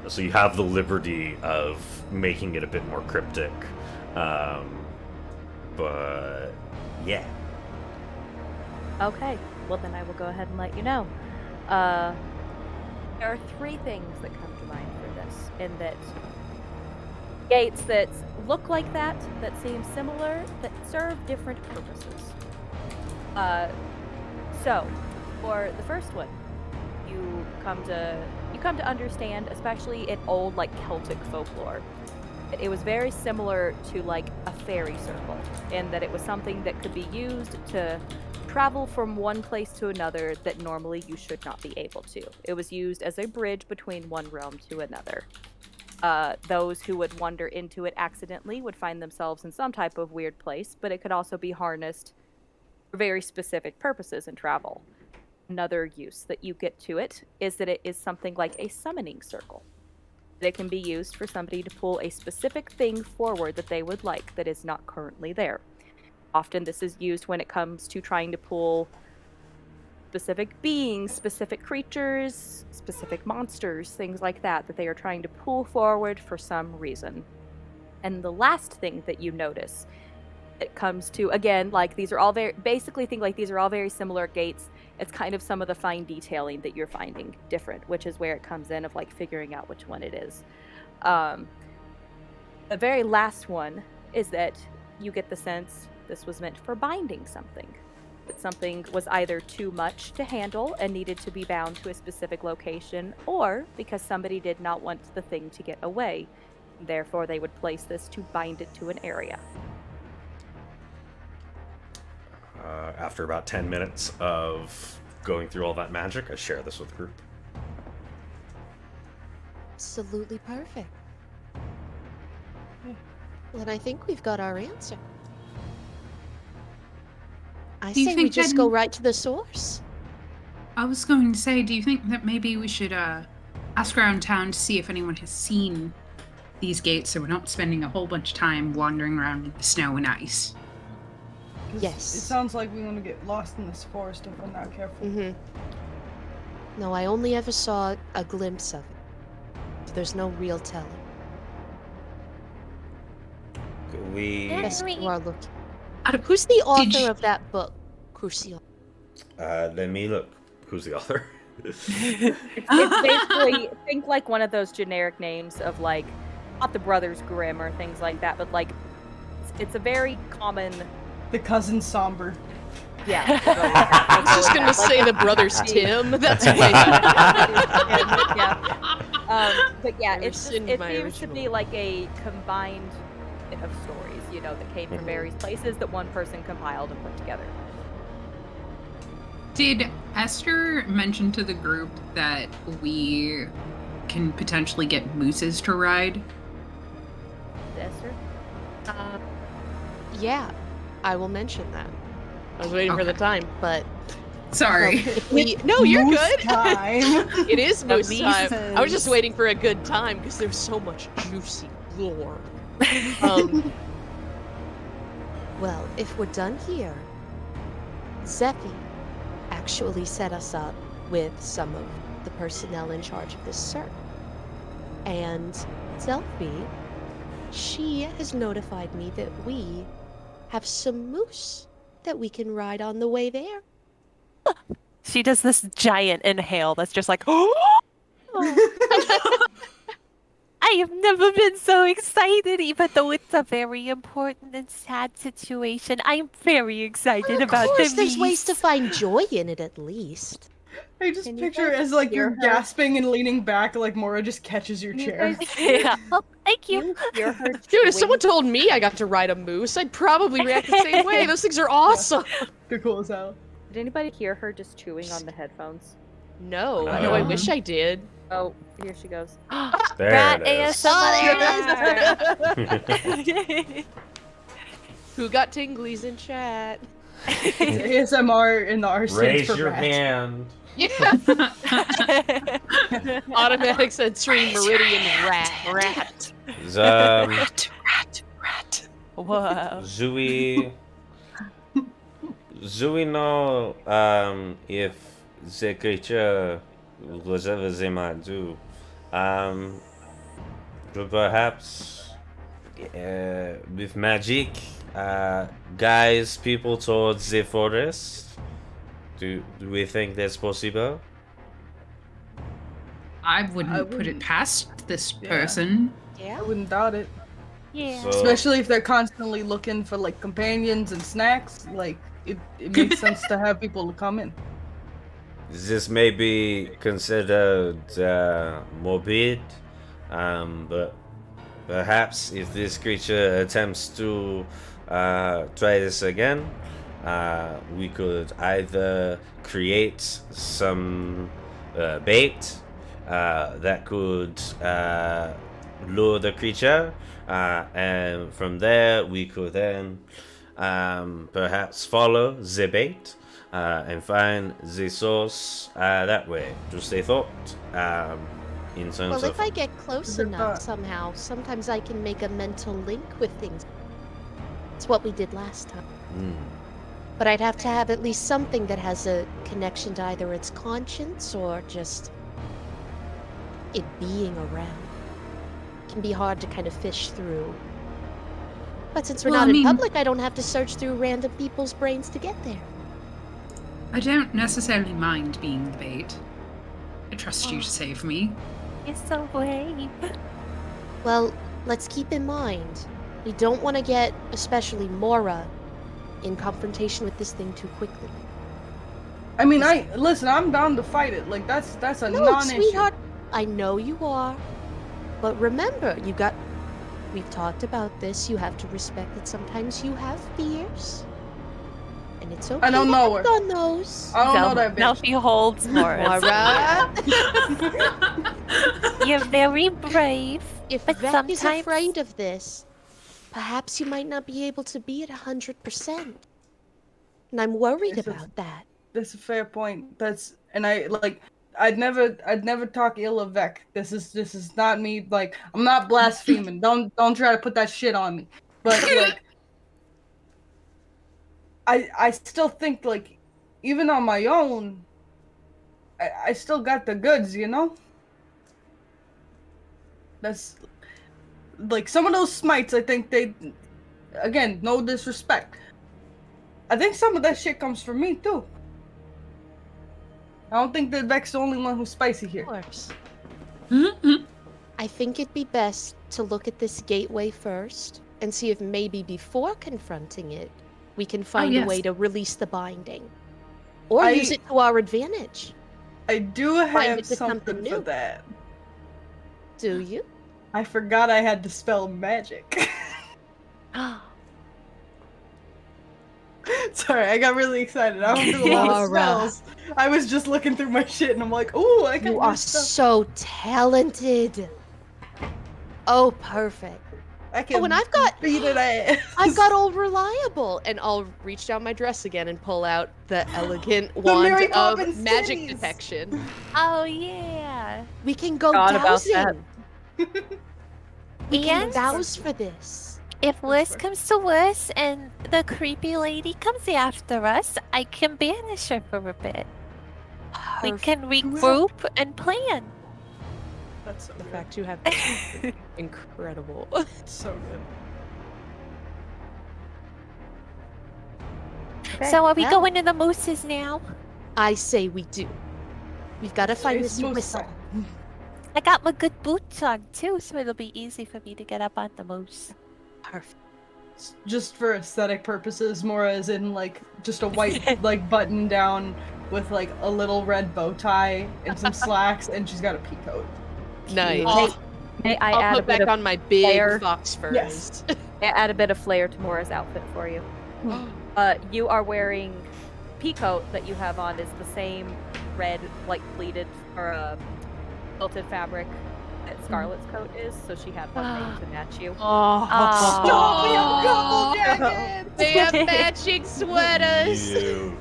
So you have the liberty of making it a bit more cryptic. But yeah. Okay, well then I will go ahead and let you know. There are three things that come to mind for this, in that gates that look like that seem similar, that serve different purposes. So, for the first one, you come to understand, especially in old like Celtic folklore, it was very similar to like a fairy circle, in that it was something that could be used to travel from one place to another that normally you should not be able to. It was used as a bridge between one realm to another. Those who would wander into it accidentally would find themselves in some type of weird place, but it could also be harnessed for very specific purposes in travel. Another use that you get to it is that it is something like a summoning circle. It can be used for somebody to pull a specific thing forward that they would like that is not currently there. Often this is used when it comes to trying to pull specific beings, specific creatures, specific monsters, things like that they are trying to pull forward for some reason. And the last thing that you notice, it comes to, again, like these are all very, basically think like these are all very similar gates. It's kind of some of the fine detailing that you're finding different, which is where it comes in of like figuring out which one it is. The very last one is that you get the sense this was meant for binding something. That something was either too much to handle and needed to be bound to a specific location, or because somebody did not want the thing to get away. Therefore, they would place this to bind it to an area. After about 10 minutes of going through all that magic, I share this with the group. Absolutely perfect. Well, then I think we've got our answer. I Do you say we think just then- go right to the source. I was going to say, do you think that maybe we should ask around town to see if anyone has seen these gates so we're not spending a whole bunch of time wandering around in the snow and ice? Yes. It sounds like we want to get lost in this forest if we're not careful. No, I only ever saw a glimpse of it. there's no real telling. Could we? Yes, you are looking. Who's the author of that book, Croustillant? Let me look. Who's the author? It's basically, think like one of those generic names of like, not the Brothers Grimm or things like that, but like, it's a very common. The cousin somber. Yeah. I was just gonna say the Brothers Tim. That's way but yeah, it rescind seems my to original. be like a combined bit of stories, you know, that came from various places that one person compiled and put together. Did Esther mention to the group that we can potentially get mooses to ride? Esther? Yeah, I will mention that. I was waiting for the time, but sorry. No, you're Moose good. time. It is moose time. I was just Mooses. waiting for a good time because there's so much juicy lore. Well, if we're done here, Zeppi actually set us up with some of the personnel in charge of this search. And Delphi, she has notified me that we have some moose that we can ride on the way there. She does this giant inhale that's just like, I have never been so excited, even though it's a very important and sad situation. I'm very excited about Of course, the there's ways beast. to find joy in it at least. I just Can you picture guys as like hear you're her? gasping and leaning back, like Maura just catches your Can you chair. guys Yeah. Oh, thank you. You hear her Dude, if chewing? someone told me I got to ride a moose, I'd probably react the same way. Those things are awesome. They're cool as hell. Did anybody hear her just chewing on the headphones? No, No. no, I wish I did. Oh, here she goes. There Rat it is. ASMR. Who got tinglies in chat? ASMR in the R stands Raise for your rat. hand. Yeah. Automatic sensory meridian rat. Rat. Whoa. Zooey know if the creature, whatever they might do, perhaps with magic, guides people towards the forest. Do we think that's possible? I wouldn't put it past this person. I wouldn't doubt it. Yeah. So, Especially if they're constantly looking for like companions and snacks. Like it makes sense to have people come in. this may be considered morbid, but perhaps if this creature attempts to try this again, we could either create some bait that could lure the creature, and from there we could then perhaps follow the bait and find the source that way. Just a thought. In terms Well, of if I get close Good enough thought. somehow, sometimes I can make a mental link with things. It's what we did last time. But I'd have to have at least something that has a connection to either its conscience or just it being around. It can be hard to kind of fish through. But since we're Well, not I in mean- public, I don't have to search through random people's brains to get there. I don't necessarily mind being the bait. I trust you to save me. You're so brave. Well, let's keep in mind, we don't want to get, especially Maura, in confrontation with this thing too quickly. I mean, I'm down to fight it. Like that's a No, non-issue. sweetheart, I know you are. But remember, we've talked about this, you have to respect that sometimes you have fears. And it's okay I don't to know act her. on those. I don't know that Now bitch. she holds Maura. Maura, You're very brave. if But Vec is sometimes- afraid of this, perhaps you might not be able to be at 100%. And I'm worried Yes, about that. That's a fair point. I'd never talk ill of Vec. This is not me. Like, I'm not blaspheming. Don't try to put that shit on me. But like, I still think like, even on my own, I still got the goods, you know. That's like some of those smites. I think they, again, no disrespect. I think some of that shit comes from me too. I don't think that Vec's the only one who's spicy here. Of course. Mm-hmm. I think it'd be best to look at this gateway first and see if maybe before confronting it, we can find a way yes. to release the binding. Or use it to our advantage. I do Find have it to something something for new. that. Do you? I forgot I had to spell magic. Sorry, I got really excited. I don't do a lot of Maura. spells. I was just looking through my shit and I'm like, ooh, I can You do are stuff. so talented. Oh, perfect. I can and I've got beat it ass. I've got all reliable, and I'll reach down my dress again and pull out the elegant Mary wand of Poppins magic titties. detection. Oh yeah. We can go Forgot about that. dowsing. We can And douse for this. if worse comes to worse and the creepy lady comes after us, I can banish her for a bit. We can regroup and plan. That's so The good. fact you have incredible. So good. So are we Yeah. going to the mooses now? I say we do. We've got to find It's Mr. moose Whistle. time. I got my good boots on too, so it'll be easy for me to get up on the moose. Perfect. Just for aesthetic purposes, Maura is in like just a white like button down with like a little red bow tie and some slacks, and she's got a pea coat. Nice. Oh, May I I'll add a put bit back of on my big flair? fox furs. Yes. add a bit of flair to Mora's outfit for you. You are wearing peacoat that you have on is the same red, like pleated or quilted fabric that Scarlet's coat is, so she had one made to match you. Stop! We have couple jackets. They have matching sweaters. You.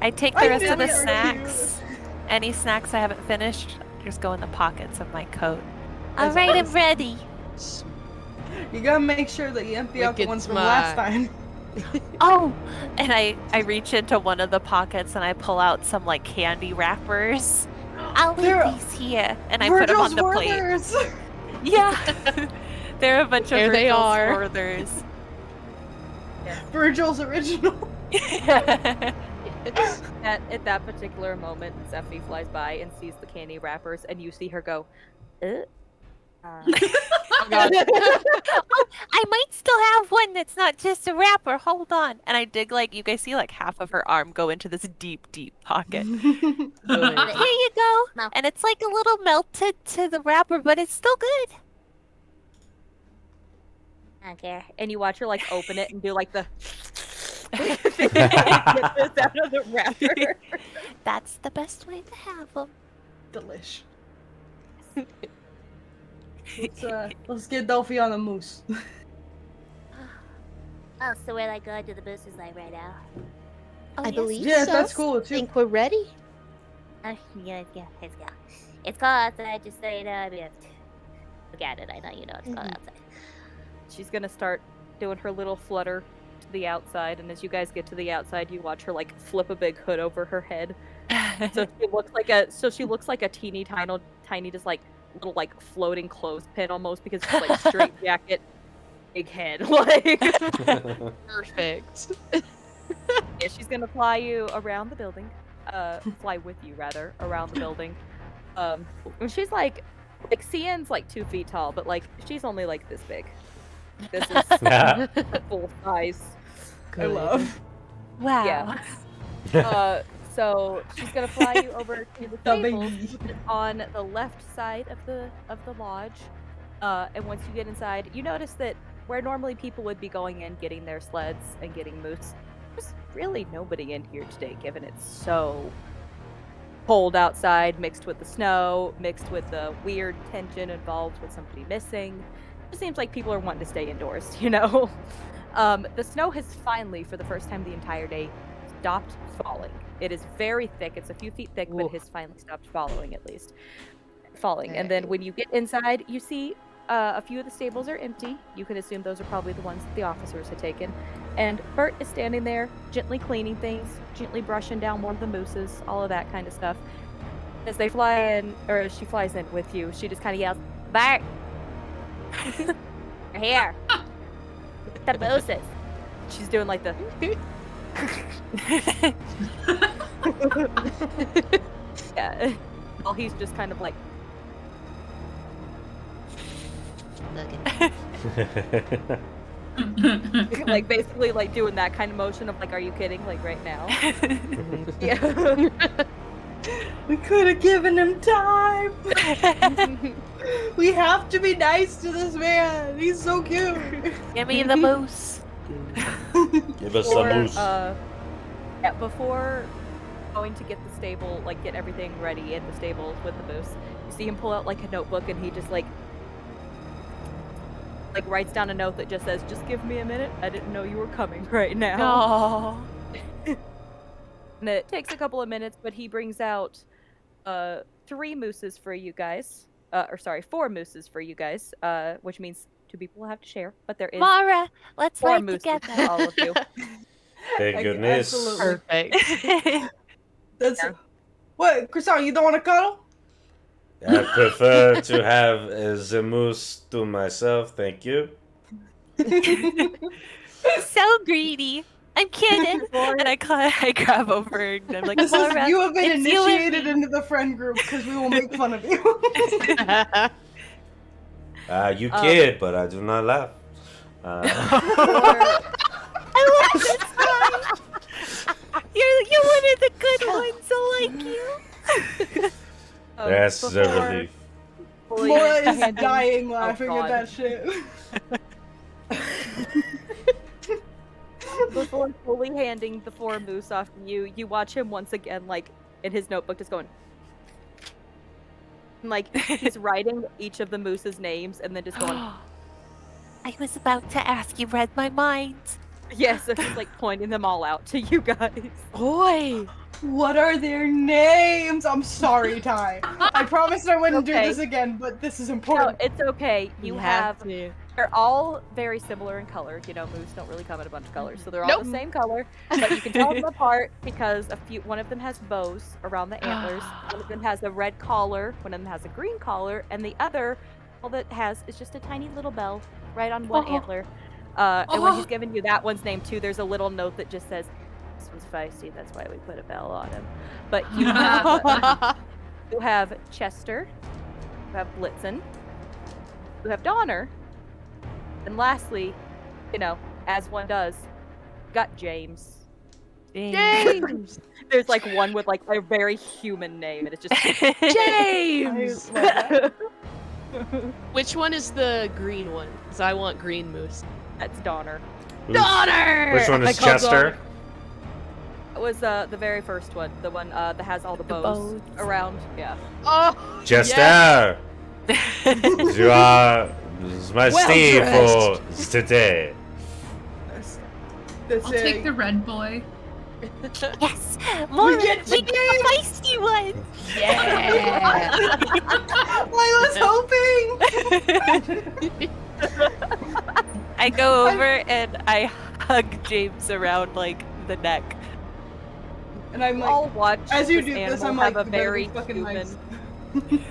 I take I the rest of the did it. snacks. Any snacks I haven't finished, just go in the pockets of my coat. Alright, I'm ready. You gotta make sure that you empty out the Wicked ones from last smart. time. Oh, and I reach into one of the pockets and I pull out some like candy wrappers I'll leave They're- these here. and I put them Virgil's on the plate. Werther's. Yeah, they're a bunch of There they Virgil's are. Werthers. Virgil's original. At that particular moment, Zephy flies by and sees the candy wrappers, and you see her go, I might still have one that's not just a wrapper. Hold on. And I dig like you guys see like half of her arm go into this deep, deep pocket. Here you go. No. And it's like a little melted to the wrapper, but it's still good. I don't care. and you watch her like open it and do like the get this out of the wrapper. That's the best way to have them. Delish. Let's get Delphi on the moose. Oh, so we're like going to the boosters like right now. Oh, I yes. believe Yeah, so. that's cool too. Think we're ready? Yeah, let's go. It's cold outside, just so you know. I mean, look at it. I know you know it's cold outside. She's gonna start doing her little flutter to the outside, and as you guys get to the outside, you watch her like flip a big hood over her head. So she looks like a teeny tiny just like little like floating clothespin almost, because it's like straight jacket, big head. Like Perfect. yeah, she's gonna fly you around the building. Fly with you rather around the building. And she's like Cian's like 2 feet tall, but like she's only like this big. This is full size. I love. Wow. Yeah. So she's gonna fly you over to the The stables, baby. which is on the left side of the lodge. And once you get inside, you notice that where normally people would be going in, getting their sleds and getting moose, there's really nobody in here today, given it's so cold outside, mixed with the snow, mixed with the weird tension involved with somebody missing. It seems like people are wanting to stay indoors, you know? The snow has finally, for the first time the entire day, stopped falling. It is very thick. It's a few feet thick, but it has finally stopped falling, at least. Falling. And then when you get inside, you see a few of the stables are empty. You can assume those are probably the ones that the officers had taken. And Bert is standing there, gently cleaning things, gently brushing down one of the mooses, all of that kind of stuff. As they fly in, or as she flies in with you, she just kind of yells, Bart. You're here. The mooses. She's doing like the. Yeah. Well, he's just kind of like. Like basically like doing that kind of motion of like, are you kidding? Like right now. Yeah. We could have given him time. We have to be nice to this man. He's so cute. Give me the moose. Give us some moose. Yeah, before going to get the stable, like get everything ready at the stable with the moose, you see him pull out like a notebook and he just like writes down a note that just says, "Just give me a minute. I didn't know you were coming right now." Aww. And it takes a couple of minutes, but he brings out 3 mooses for you guys. Or sorry, 4 mooses for you guys. Which means 2 people will have to share. But there is Maura, let's 4 ride mooses together. for all of you. Thank goodness. Absolutely. Perfect. That's what, Croustillant, you don't want to cuddle? I prefer to have the moose to myself, thank you. So greedy. I'm kidding. And I grab over and I'm like, This is, Maura, you have been it's you and initiated me. into the friend group because we will make fun of you. You kid, but I do not laugh. I love this one. You're one of the good ones. I like you. That's the relief. Maura is dying laughing at that shit. Before fully handing the 4 moose off to you, you watch him once again, like, in his notebook, just going... Like, he's writing each of the moose's names, and then just going... I was about to ask, you read my mind. Yeah, so he's, like, pointing them all out to you guys. Boy! What are their names? I'm sorry, Ty. I promised I wouldn't do this again, but this is No, important. it's okay. You have... to. They're all very similar in color. You know, moose don't really come in a bunch of colors, so they're all the same color. But you can tell them apart because one of them has bows around the antlers. One of them has a red collar. One of them has a green collar, and the other, all that has is just a tiny little bell right on one antler. And when he's giving you that one's name too, there's a little note that just says, "This one's feisty. That's why we put a bell on him." But you have Chester. You have Blitzen. You have Donner. And lastly, you know, as one does, got James. James! There's like one with like a very human name, and it's just James! I love that. Which one is the green one? Because I want green moose. That's Donner. Donner! Which one I is call Chester? It was the very first one, the one that has all the bows around. Yeah. Oh! Chester! You are my Steve for today. That's I'll take the red boy. Yes, Maura, get we get the feisty one. Yeah! I was hoping. I go over and I hug James around like the neck. And I'm like, I'll watch as you this do this, animal I'm have like, a you better very be fucking human. nice.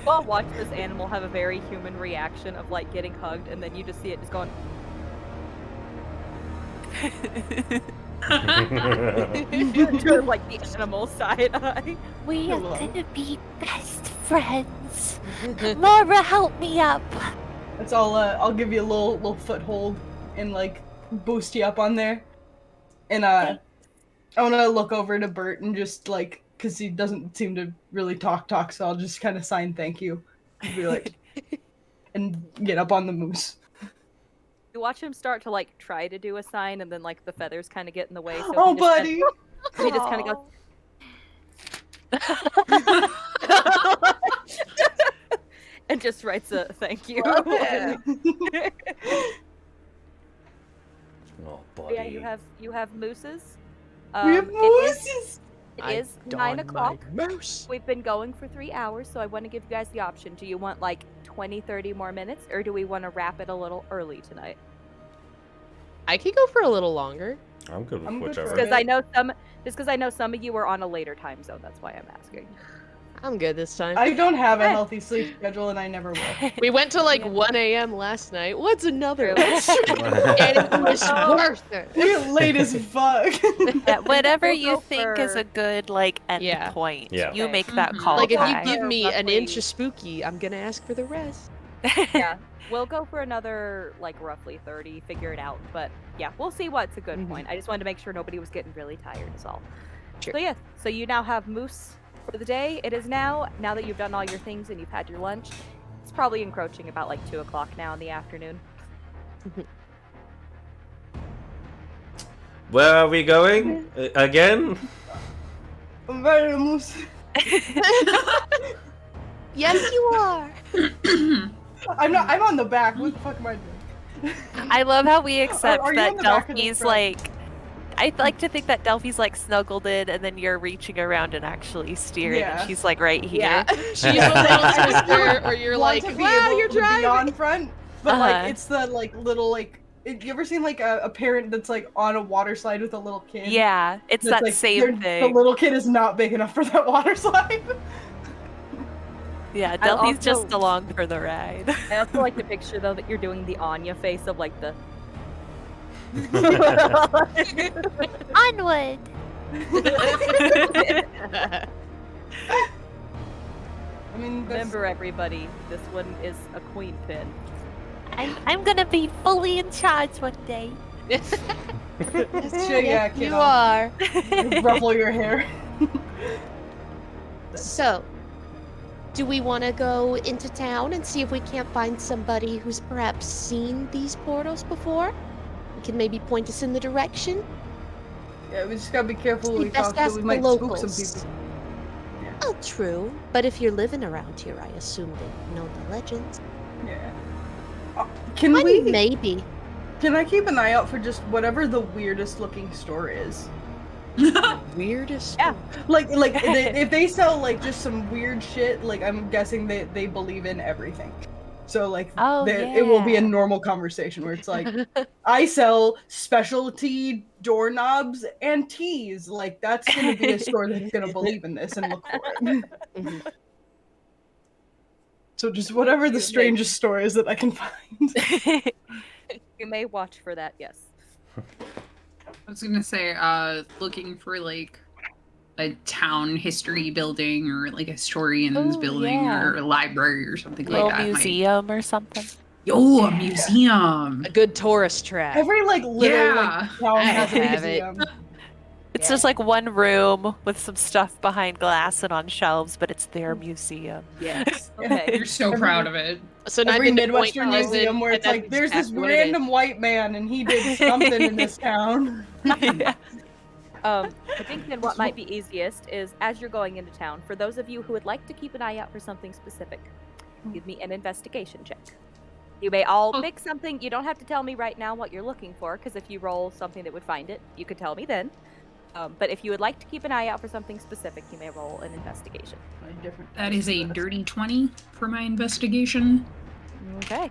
I'll watch this animal have a very human reaction of like getting hugged, and then you just see it just going. Doing like the animal side eye. We are gonna be best friends. Maura, help me up. That's all. I'll give you a little foothold and like boost you up on there. And I want to look over to Bert and just like, cause he doesn't seem to really talk, so I'll just kind of sign thank you, and be like, and get up on the moose. You watch him start to like try to do a sign, and then like the feathers kind of get in the way. So Oh, buddy! He just kind of goes. And just writes a thank you. Oh, buddy. Yeah, you have mooses. We have mooses. It is 9 o'clock. We've been going for 3 hours, so I want to give you guys the option. Do you want like 20-30 more minutes, or do we want to wrap it a little early tonight? I could go for a little longer. I'm good with I'm good whichever. for Because I know some of you are on a later time zone. That's why I'm asking. I'm good this time. I don't have a healthy sleep schedule, and I never will. We went to like 1 a.m. last night. What's another? And it was worth it. You're late as fuck. Yeah, whatever We'll you go think is a for- good like end Yeah. point. Yeah. You Okay. make that Mhm. call. Like if you Ty. give me an Roughly- inch of spooky, I'm gonna ask for the rest. Yeah, we'll go for another like roughly 30. Figure it out, but yeah, we'll see what's a good Mhm. point. I just wanted to make sure nobody was getting really tired. Is all. Sure. So yeah, so you now have Moose for the day. It is now that you've done all your things and you've had your lunch. It's probably encroaching about like 2 o'clock now in the afternoon. Where are we going? Again? Vamos. Yes, you are. I'm on the back. What the fuck am I doing? I love how we accept are you on that the back or the Delphi's front? like. I like to think that Delphi's like snuggled in, and then you're reaching around and actually steering, Yeah. and she's like right here. Yeah, she's a little sister, or you're Want like, to be wow, able you're to be driving. on front, but Uh-huh. like it's the like little like. You ever seen like a parent that's like on a water slide with a little kid? Yeah, it's That's, that like, same The thing. little kid is not big enough for that water slide. Yeah, I Delphi's also- just along for the ride. I also like to picture though that you're doing the Anya face of like the. Onward. I mean, that's, Remember, everybody, this one is a queen pin. I'm gonna be fully in charge one day. sure, yeah, kid, You I'll are. ruffle your hair. So, do we want to go into town and see if we can't find somebody who's perhaps seen these portals before? You can maybe point us in the direction. Yeah, we just gotta be careful when We we best talk, ask so we the might spook locals. some people. Well, true. But if you're living around here, I assume they know the legends. Yeah. Can I we? mean, maybe. Can I keep an eye out for just whatever the weirdest looking store is? Weirdest. Yeah. Like if they sell like just some weird shit, like I'm guessing they believe in everything. So like Oh, it will be a yeah. normal conversation where it's like I sell specialty doorknobs and teas. Like that's gonna be a store that's gonna believe in this and look for it. Mhm. So just whatever the strangest store is that I can find. You may watch for that, yes. I was gonna say, looking for like a town history building or like a historian's Ooh, building yeah. or a library or something Little like that. museum or something. Oh, a museum. A good tourist trap. Every like little Yeah. like town I has a have it. museum. It's just like one room with some stuff behind glass and on shelves, but it's their museum. Yes. Okay. You're so proud of it. So now Every I've been to Midwestern Point Pleasant, museum where and it's like that's there's this exactly what it is. random white man and he did something in this town. Yeah. I think then what might be easiest is as you're going into town, for those of you who would like to keep an eye out for something specific, give me an investigation check. You may all pick something. You don't have to tell me right now what you're looking for, because if you roll something that would find it, you could tell me then. But if you would like to keep an eye out for something specific, you may roll an investigation. That is a dirty 20 for my investigation. Okay.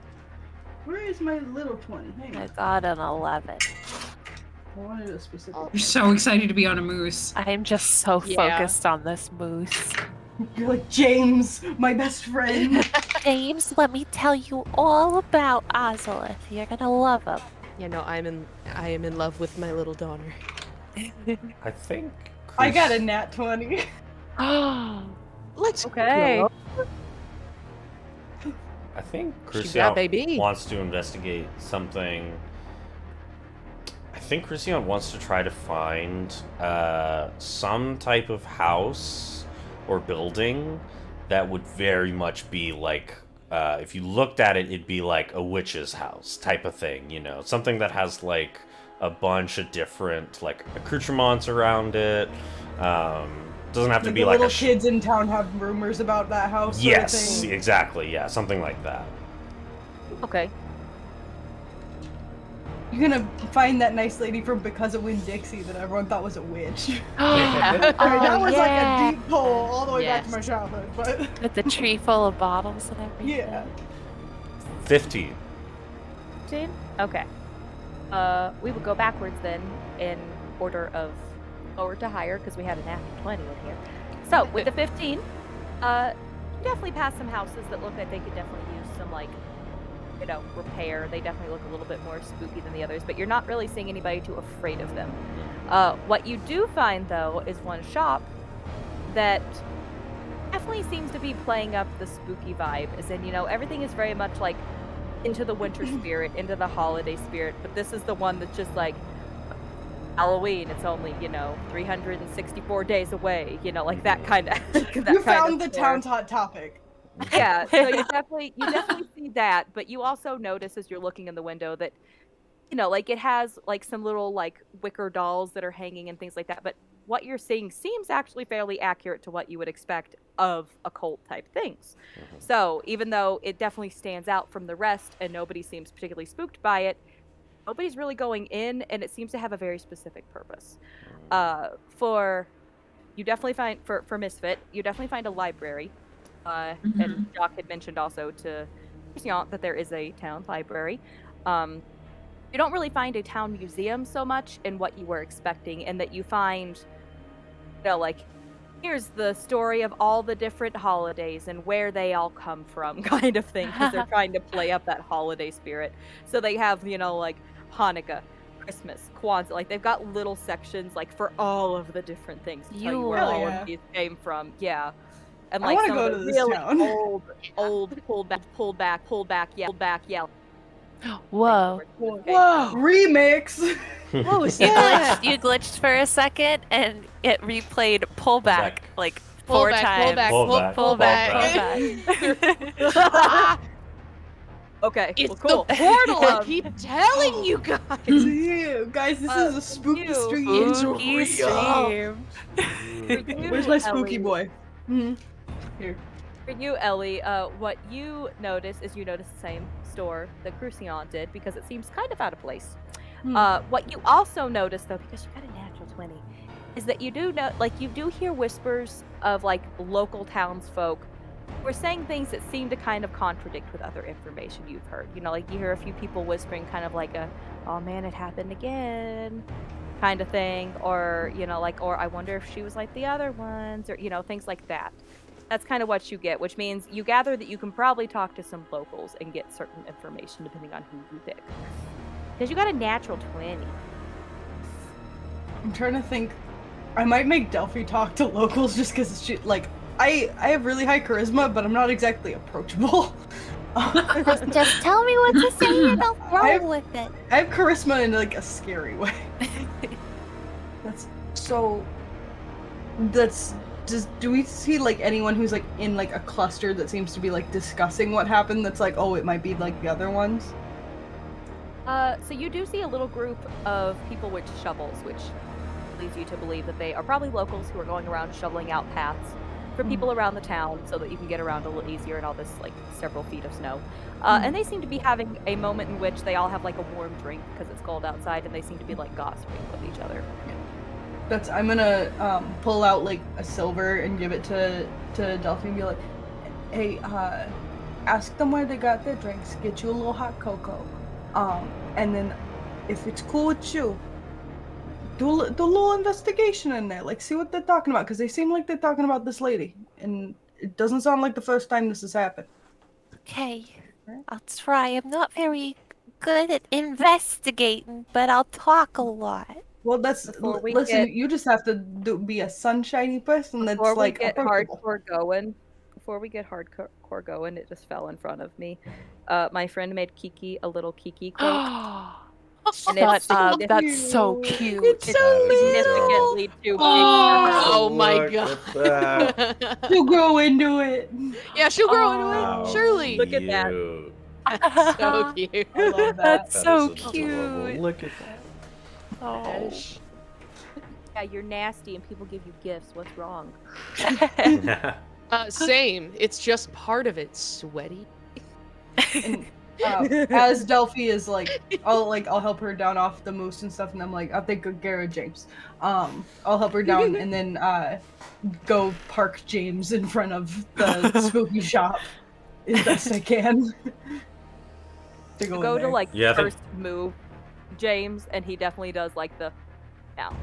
Where is my little 20? Hang I on. got an 11. I wanted a specific. You're so excited to be on a moose. I'm just so Yeah. focused on this moose. You're like James, my best friend. James, let me tell you all about Ozolith. You're gonna love him. Yeah, no, I am in love with my little daughter. I think. I got a nat 20. Let's Okay. go. I think She's that Croustillant baby. wants to investigate something. I think Croustillant wants to try to find some type of house or building that would very much be like, if you looked at it, it'd be like a witch's house type of thing, you know? Something that has like a bunch of different like accoutrements around it. Doesn't have to Like be the like little a kids in town have rumors about that house. sort of yes, thing. exactly, yeah, something like that. Okay. You're gonna find that nice lady from Because of Winn-Dixie that everyone thought was a witch. Yeah. Sorry, that was like yeah. a deep pull all the way back to Yes. my childhood, but With the tree full of bottles and everything. yeah. 15. 15? Okay. We would go backwards then in order of lower to higher because we had a natural 20 in here. So with the 15, You definitely pass some houses that look like they could definitely use some, like, you know, repair. They definitely look a little bit more spooky than the others, but you're not really seeing anybody too afraid of them. What you do find, though, is one shop that definitely seems to be playing up the spooky vibe, as in, you know, everything is very much like into the winter spirit, into the holiday spirit, but this is the one that's just like Halloween. It's only, you know, 364 days away, you know, like that kind of. You found the town's hot topic. Yeah, so you definitely see that, but you also notice as you're looking in the window that, you know, like it has like some little like wicker dolls that are hanging and things like that, but what you're seeing seems actually fairly accurate to what you would expect of occult type things. So even though it definitely stands out from the rest and nobody seems particularly spooked by it, nobody's really going in, and it seems to have a very specific purpose. For Misfit, you definitely find a library. And Doc had mentioned also to Croustillant that there is a town library. You don't really find a town museum so much in what you were expecting, and that you find, you know, like, here's the story of all the different holidays and where they all come from, kind of thing, because they're trying to play up that holiday spirit. So they have, you know, like Hanukkah, Christmas, Kwanzaa, like they've got little sections like for all of the different things to tell you where all of these came from. Yeah. And like some of the really old pulled back, yell. Whoa. Whoa. Remix. What was that? You glitched for a second and it replayed pullback like Pull four back, times. pull back. Okay, It's cool. the portal. I keep telling you guys. Guys, this is a spooky stream. It's real. Where's my spooky boy? Here. For you, Ellie, what you notice is you notice the same store that Croustillant did, because it seems kind of out of place. What you also notice, though, because you got a natural 20, is that you do know, like, you do hear whispers of like local townsfolk who are saying things that seem to kind of contradict with other information you've heard. You know, like you hear a few people whispering kind of like a, "Oh man, it happened again," kind of thing, or, you know, like, or I wonder if she was like the other ones, or, you know, things like that. That's kind of what you get, which means you gather that you can probably talk to some locals and get certain information depending on who you pick. Because you got a natural 20. I'm trying to think. I might make Delphi talk to locals just because she, like, I have really high charisma, but I'm not exactly approachable. Just tell me what to say and I'll roll with it. I have charisma in like a scary way. Do we see like anyone who's like in like a cluster that seems to be like discussing what happened? That's like, oh, it might be like the other ones. So you do see a little group of people with shovels, which leads you to believe that they are probably locals who are going around shoveling out paths for people around the town so that you can get around a little easier in all this like several feet of snow. And they seem to be having a moment in which they all have like a warm drink because it's cold outside, and they seem to be like gossiping with each other. I'm gonna pull out like a silver and give it to Delphi and be like, hey, ask them where they got their drinks, get you a little hot cocoa, and then if it's cool with you, do a little investigation in there, like see what they're talking about, because they seem like they're talking about this lady, and it doesn't sound like the first time this has happened. Okay, I'll try. I'm not very good at investigating, but I'll talk a lot. Well, you just have to be a sunshiny person that's like approachable. Before we get hardcore going, it just fell in front of me. My friend made Kiki a little Kiki cloak. Shut up, that's so cute. It's so significantly too big Oh my god. She'll grow into it. Yeah, she'll grow into it. Surely. Look at that. That's so cute. I love that. That's so adorable. cute. Look at that. Oh. Yeah, you're nasty and people give you gifts. What's wrong? Same. It's just part of it. Sweaty. And, as Delphi is like, I'll help her down off the moose and stuff, and I'm like, I'll take good care of James. I'll help her down and then go park James in front of the spooky shop as best I can. to go to like first move James, and he definitely does like the now.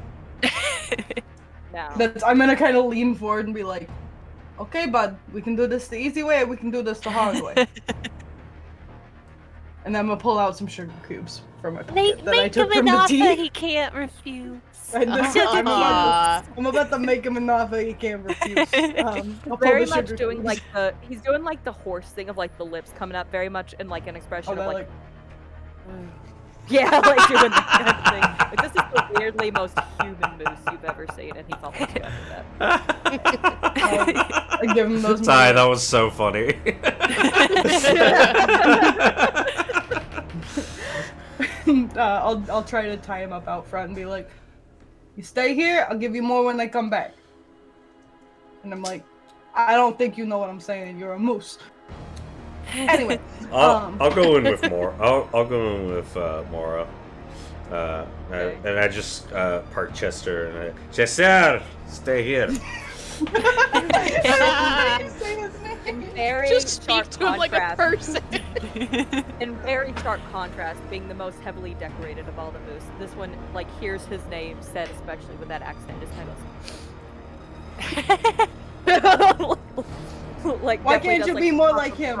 I'm gonna kind of lean forward and be like, okay, bud, we can do this the easy way, or we can do this the hard way. And then I'm gonna pull out some sugar cubes from my pocket that I took from the tea. He can't refuse. I'm about to make him an offer he can't refuse. I'll pull Very the much sugar doing cubes. he's doing like the horse thing of like the lips coming up, very much in like an expression of like yeah, like doing that kind of thing. Like, this is the weirdly most human moose you've ever seen, and he felt like that. I give him those. Sorry, that was so funny. I'll try to tie him up out front and be like, "You stay here. I'll give you more when I come back." And I'm like, "I don't think you know what I'm saying. You're a moose." Anyway, I'll go in with Maura. I'll go in with Maura. Okay. And I just park Chester and Chester, stay here. In very Just stark speak to him like a contrast, person. in very stark contrast, being the most heavily decorated of all the moose, this one like hears his name said, especially with that accent, just kind of like. Why can't you be more like him?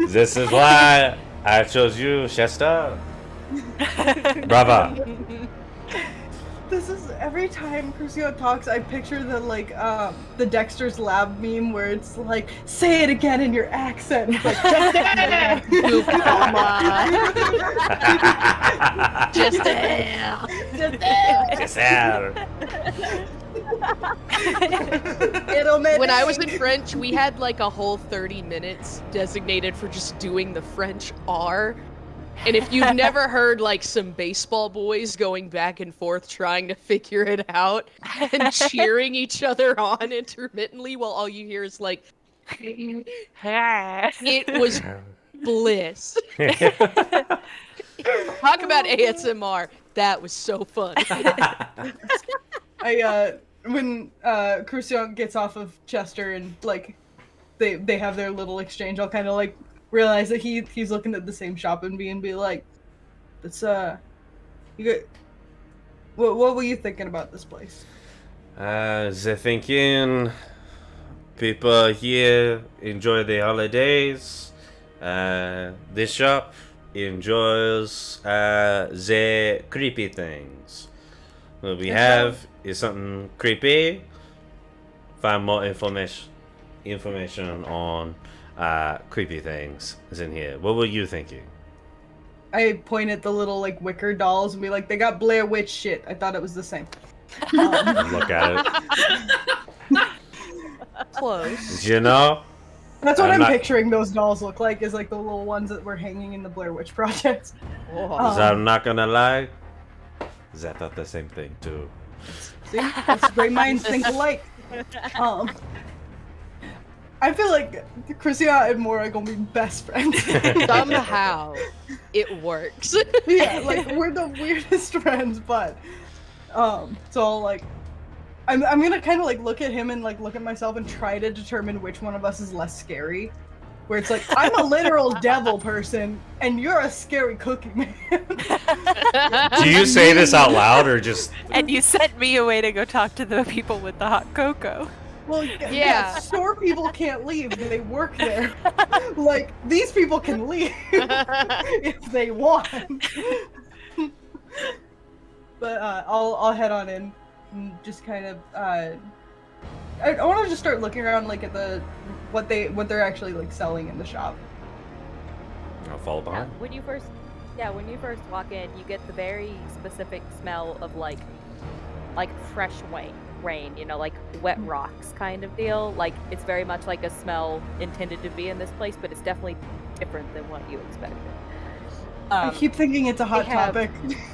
This is why I chose you, Chester. Brava. This is every time Croustillant talks, I picture the Dexter's Lab meme where it's like, say it again in your accent. It's like, When I was in French, we had like a whole 30 minutes designated for just doing the French R. And if you've never heard like some baseball boys going back and forth trying to figure it out and cheering each other on intermittently while all you hear is like, it was bliss. Talk about ASMR. That was so fun. When Croustillant gets off of Chester and like they have their little exchange, I'll kind of like realize that he's looking at the same shop and be like, "It's what were you thinking about this place?" They're thinking people here enjoy the holidays. This shop enjoys the creepy things. What we have is something creepy. Find more information on creepy things is in here. What were you thinking? I point at the little like wicker dolls and be like, "They got Blair Witch shit. I thought it was the same." Look at it. Close. You know? That's what I'm picturing those dolls look like, is like the little ones that were hanging in the Blair Witch Project. I'm not gonna lie. I thought the same thing too. See? That's great minds think alike. I feel like Croustillant and Maura are gonna be best friends. Somehow, it works. Yeah, like we're the weirdest friends, but so like I'm gonna kind of like look at him and like look at myself and try to determine which one of us is less scary. Where it's like, I'm a literal devil person and you're a scary cookie man. Do you say this out loud or just? And you sent me away to go talk to the people with the hot cocoa. Well, yeah, store people can't leave. They work there. Like, these people can leave if they want. But I'll head on in and just kind of I want to just start looking around like at what they're actually like selling in the shop. I'll follow behind. When you first walk in, you get the very specific smell of like fresh rain, you know, like wet rocks kind of deal. Like it's very much like a smell intended to be in this place, but it's definitely different than what you expected. I keep thinking it's a hot topic,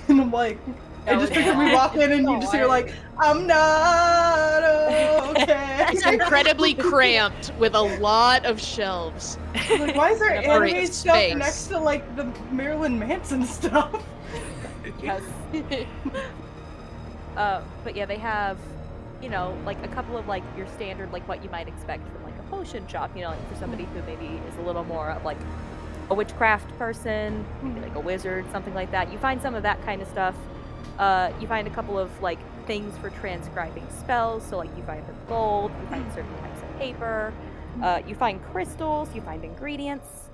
and I'm like, I just figured we walk in and you just hear like, "I'm not okay." It's incredibly cramped with a lot of shelves. Like, why is there anime stuff space next to like the Marilyn Manson stuff? Yes. But yeah, they have, you know, like a couple of like your standard, like what you might expect from like a potion shop, you know, like for somebody who maybe is a little more of like a witchcraft person, maybe like a wizard, something like that. You find some of that kind of stuff. You find a couple of like things for transcribing spells. So like you find the gold, you find certain types of paper, you find crystals, you find ingredients,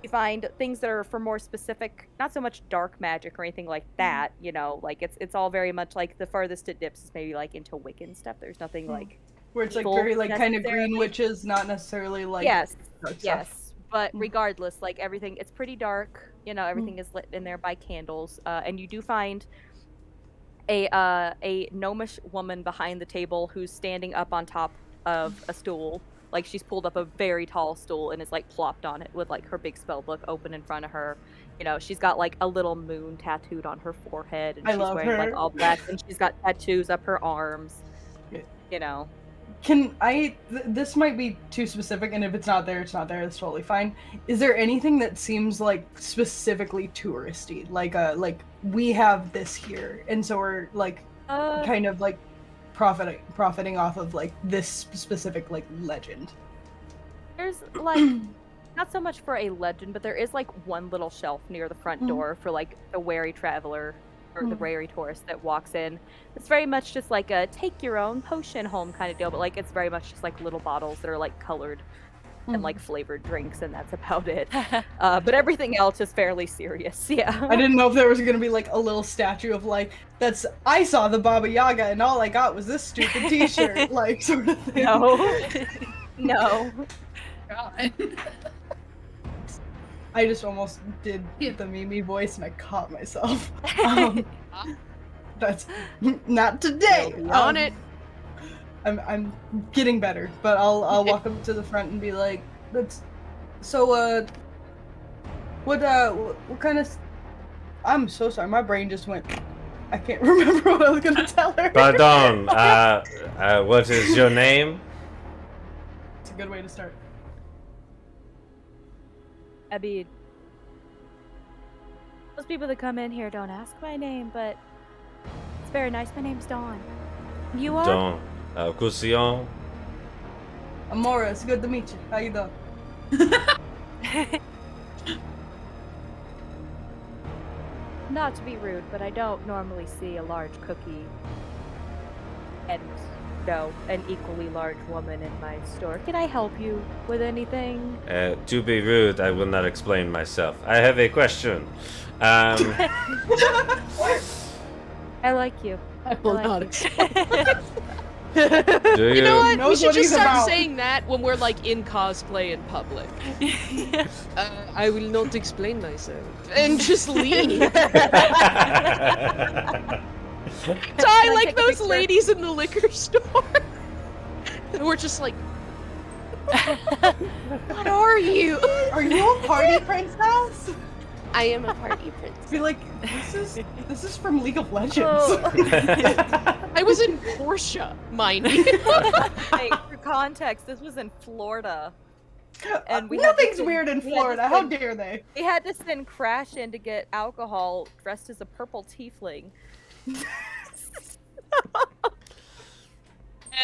you find things that are for more specific, not so much dark magic or anything like that. You know, like it's all very much like the farthest it dips is maybe like into Wiccan stuff. There's nothing like where it's like evil very like kind of green necessarily. witches, not necessarily like Yes, dark stuff. yes. But regardless, like everything, it's pretty dark. You know, everything is lit in there by candles, and you do find a gnomish woman behind the table who's standing up on top of a stool. Like she's pulled up a very tall stool and is like plopped on it with like her big spell book open in front of her. You know, she's got like a little moon tattooed on her forehead, and I she's love wearing like her. all black, and she's got tattoos up her arms. You know. Can I? This might be too specific, and if it's not there, it's not there. It's totally fine. Is there anything that seems like specifically touristy? Like we have this here, and so we're like kind of like profiting off of like this specific like legend. There's like not so much for a legend, but there is like one little shelf near the front door for like the wary traveler or the wary tourist that walks in. It's very much just like a take your own potion home kind of deal, but like it's very much just like little bottles that are like colored and like flavored drinks, and that's about it. But everything else is fairly serious. Yeah. I didn't know if there was gonna be like a little statue of like I saw the Baba Yaga and all I got was this stupid T-shirt, like sort of thing. No. No. God. I just almost did the Mimi voice and I caught myself. That's not today. On it. I'm getting better, but I'll walk up to the front and be like, "That's so. What kind of? I'm so sorry. My brain just went. I can't remember what I was gonna tell her. Pardon. What is your name? It's a good way to start. Abid. Most people that come in here don't ask my name, but it's very nice. My name's Dawn. You are? Dawn. Croustillant. I'm Maura. It's good to meet you. How you doing? Not to be rude, but I don't normally see a large cookie and an equally large woman in my store. Can I help you with anything? To be rude, I will not explain myself. I have a question. I like you. I will like not you. explain. Do You know what? We knows should what just he's start about. saying that when we're like in cosplay in public. I will not explain myself. And just leave. Die like those ladies in the liquor store. We're just like, what are you? Are you a party princess? I am a party princess. Be like, this is from League of Legends. I was in Portia, mind you. Hey, for context, this was in Florida. And we had to Nothing's send- weird in we had to Florida. How send- dare they? We had to send Crash in to get alcohol dressed as a purple tiefling.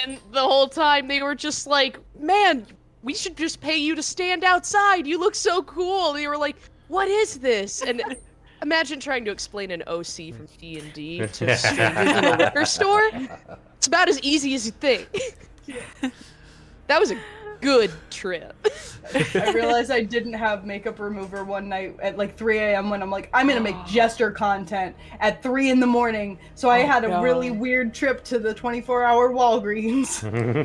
And the whole time they were just like, man, we should just pay you to stand outside. You look so cool. They were like, what is this? And imagine trying to explain an OC from D&D to strangers in a liquor store. It's about as easy as you think. That was a good trip. I realized I didn't have makeup remover one night at like 3 a.m. when I'm like, I'm gonna make jester content at 3 in the morning. So I had a really weird trip to the 24-hour Walgreens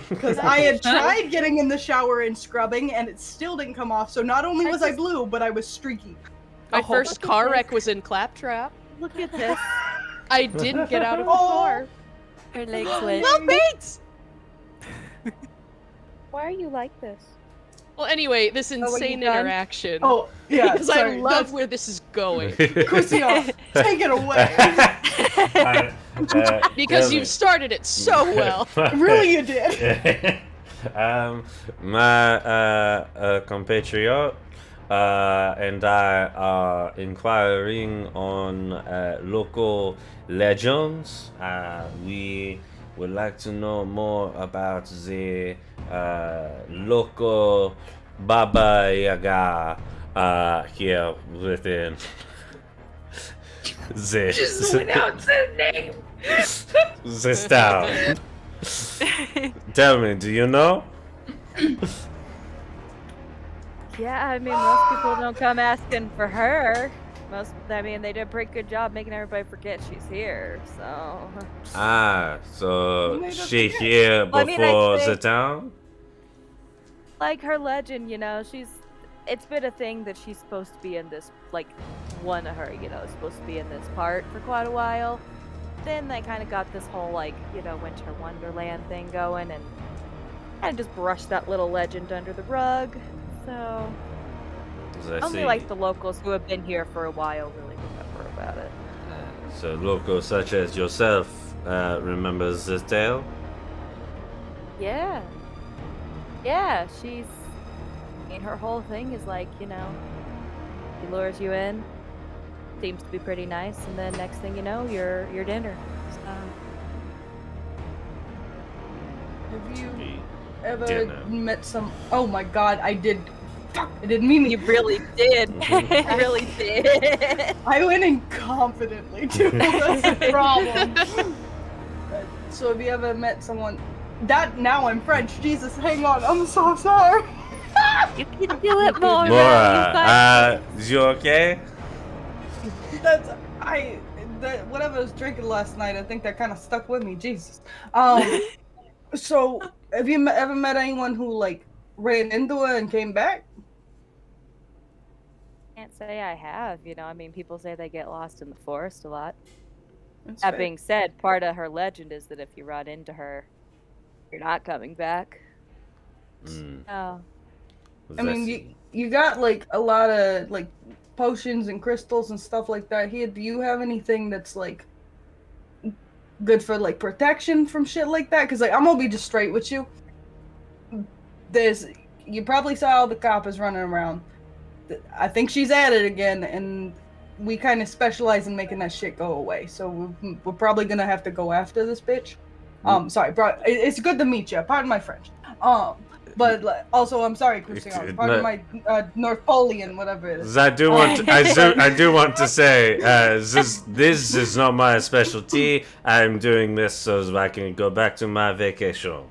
because I had tried getting in the shower and scrubbing and it still didn't come off. So not only was I blue, but I was streaky. My first car wreck was in Claptrap. Look at this. I didn't get out of the car. Her legs went. Well, thanks! Why are you like this? Well, anyway, this insane done? interaction. Oh, yeah. Because I love where this is going. Croustillant, take it away. Because you've started it so well. Really, you did. My compatriot and I are inquiring on local legends. We would like to know more about the local Baba Yaga here within the... Just announce his name. This town. Tell me, do you know? Yeah, I mean, most people don't come asking for her. They did a pretty good job making everybody forget she's here, so... Ah, so Made us she forget. here Well, I mean, before I'd say- the town? Like her legend, you know, it's been a thing that she's supposed to be in this, like, one of her, you know, is supposed to be in this part for quite a while. Then they kind of got this whole, like, you know, Winter Wonderland thing going, and kind of just brushed that little legend under the rug. So only like the locals who have been here for a while really remember about it. So locals such as yourself remembers this tale? Yeah, her whole thing is like, you know, he lures you in, seems to be pretty nice, and then next thing you know, you're dinner. So. Have you ever met some? Oh my God, I did. Fuck, I didn't mean You really did. You really did. I went in confidently too. That's the problem. So have you ever met someone? That now I'm French. Jesus, hang on. I'm so sorry. You can do it, Maura. Maura, is you okay? Whatever I was drinking last night, I think that kind of stuck with me. Jesus. So have you ever met anyone who like ran into her and came back? Can't say I have, you know, I mean, people say they get lost in the forest a lot. That's That fair. being said, part of her legend is that if you run into her, you're not coming back. Oh. I mean, you got like a lot of like potions and crystals and stuff like that here. Do you have anything that's like good for like protection from shit like that? Because like I'm gonna be just straight with you. You probably saw all the coppers running around. I think she's at it again, and we kind of specialize in making that shit go away. So we're probably gonna have to go after this bitch. Sorry, bro. It's good to meet you. Pardon my French. But like, also, I'm sorry, Croustillant. Pardon my Northpolian, whatever it is. I do want to say, this is not my specialty. I'm doing this so I can go back to my vacation.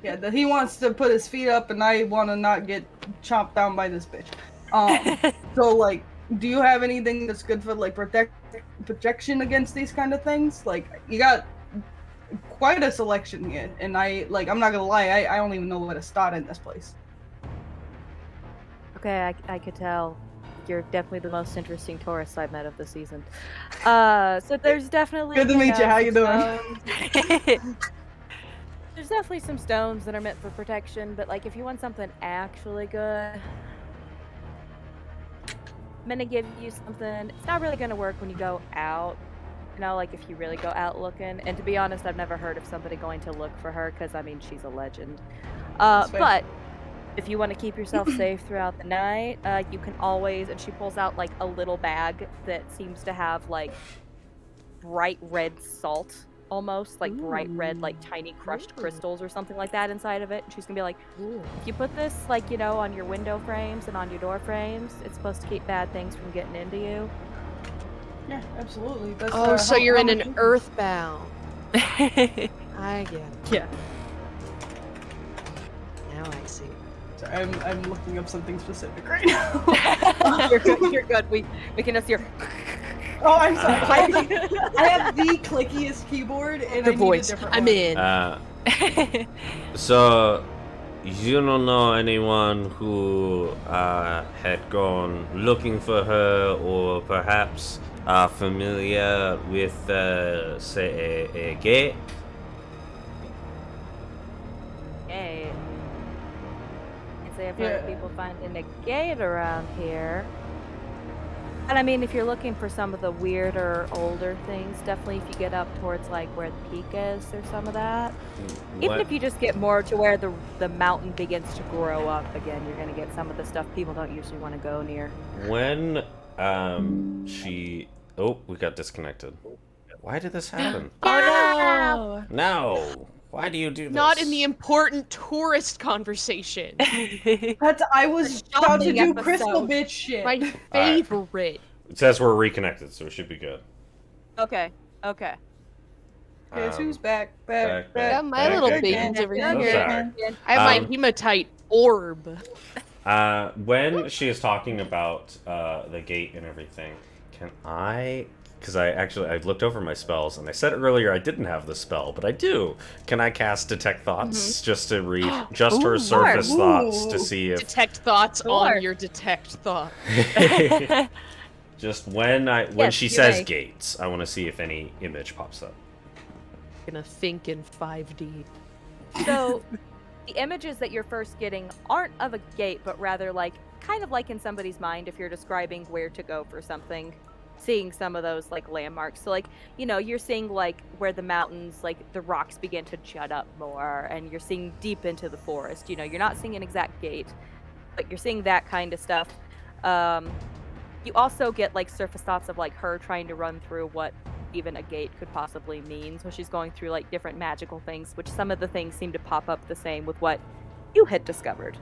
Yeah, that he wants to put his feet up, and I want to not get chomped down by this bitch. So like, do you have anything that's good for like protection against these kind of things? Like, you got quite a selection here, and I'm not gonna lie, I don't even know where to start in this place. Okay, I could tell. You're definitely the most interesting tourist I've met of the season. So there's definitely... Good to meet you. How you doing? There's definitely some stones that are meant for protection, but like if you want something actually good, I'm gonna give you something. It's not really gonna work when you go out. You know, like if you really go out looking. And to be honest, I've never heard of somebody going to look for her because I mean she's a legend. But if you want to keep yourself safe throughout the night, you can always. And she pulls out like a little bag that seems to have like bright red salt. Almost like bright red, like tiny crushed crystals or something like that inside of it. And she's gonna be like, if you put this, like, you know, on your window frames and on your door frames, it's supposed to keep bad things from getting into you. Yeah, absolutely. That's, so you're in an earthbound. I get it. Yeah. Now I see. So I'm looking up something specific right now. You're good. You're good. We can just hear. Oh, I'm sorry. I have the clickiest keyboard, and The I voice. need a different I'm one. in. So, you don't know anyone who had gone looking for her, or perhaps are familiar with, say, a gate? Gate. I'd say I've heard of people finding a gate around here. And I mean, if you're looking for some of the weirder, older things, definitely if you get up towards like where the peak is, there's some of that. Even if you just get more to where the mountain begins to grow up again, you're gonna get some of the stuff people don't usually want to go near. When we got disconnected. Why did this happen? Oh no! No! Why do you do this? Not in the important tourist conversation. I was about to do crystal bitch shit. My favorite. It says we're reconnected, so it should be good. Okay. Okay. Okay, so who's back? back. Got my back little again. babies over So here. sorry. I have my hematite orb. When she is talking about the gate and everything, can I... Because I looked over my spells, and I said earlier I didn't have the spell, but I do. Can I cast Detect Thoughts just to read just her surface thoughts to see if... Detect thoughts on your detect thought. Just when she says gates, I want to see if any image pops up. Gonna think in 5D. So, the images that you're first getting aren't of a gate, but rather like kind of like in somebody's mind if you're describing where to go for something. Seeing some of those like landmarks. So like, you know, you're seeing like where the mountains, like the rocks begin to jut up more, and you're seeing deep into the forest. You know, you're not seeing an exact gate, but you're seeing that kind of stuff. You also get like surface thoughts of like her trying to run through what even a gate could possibly mean. So she's going through like different magical things, which some of the things seem to pop up the same with what you had discovered.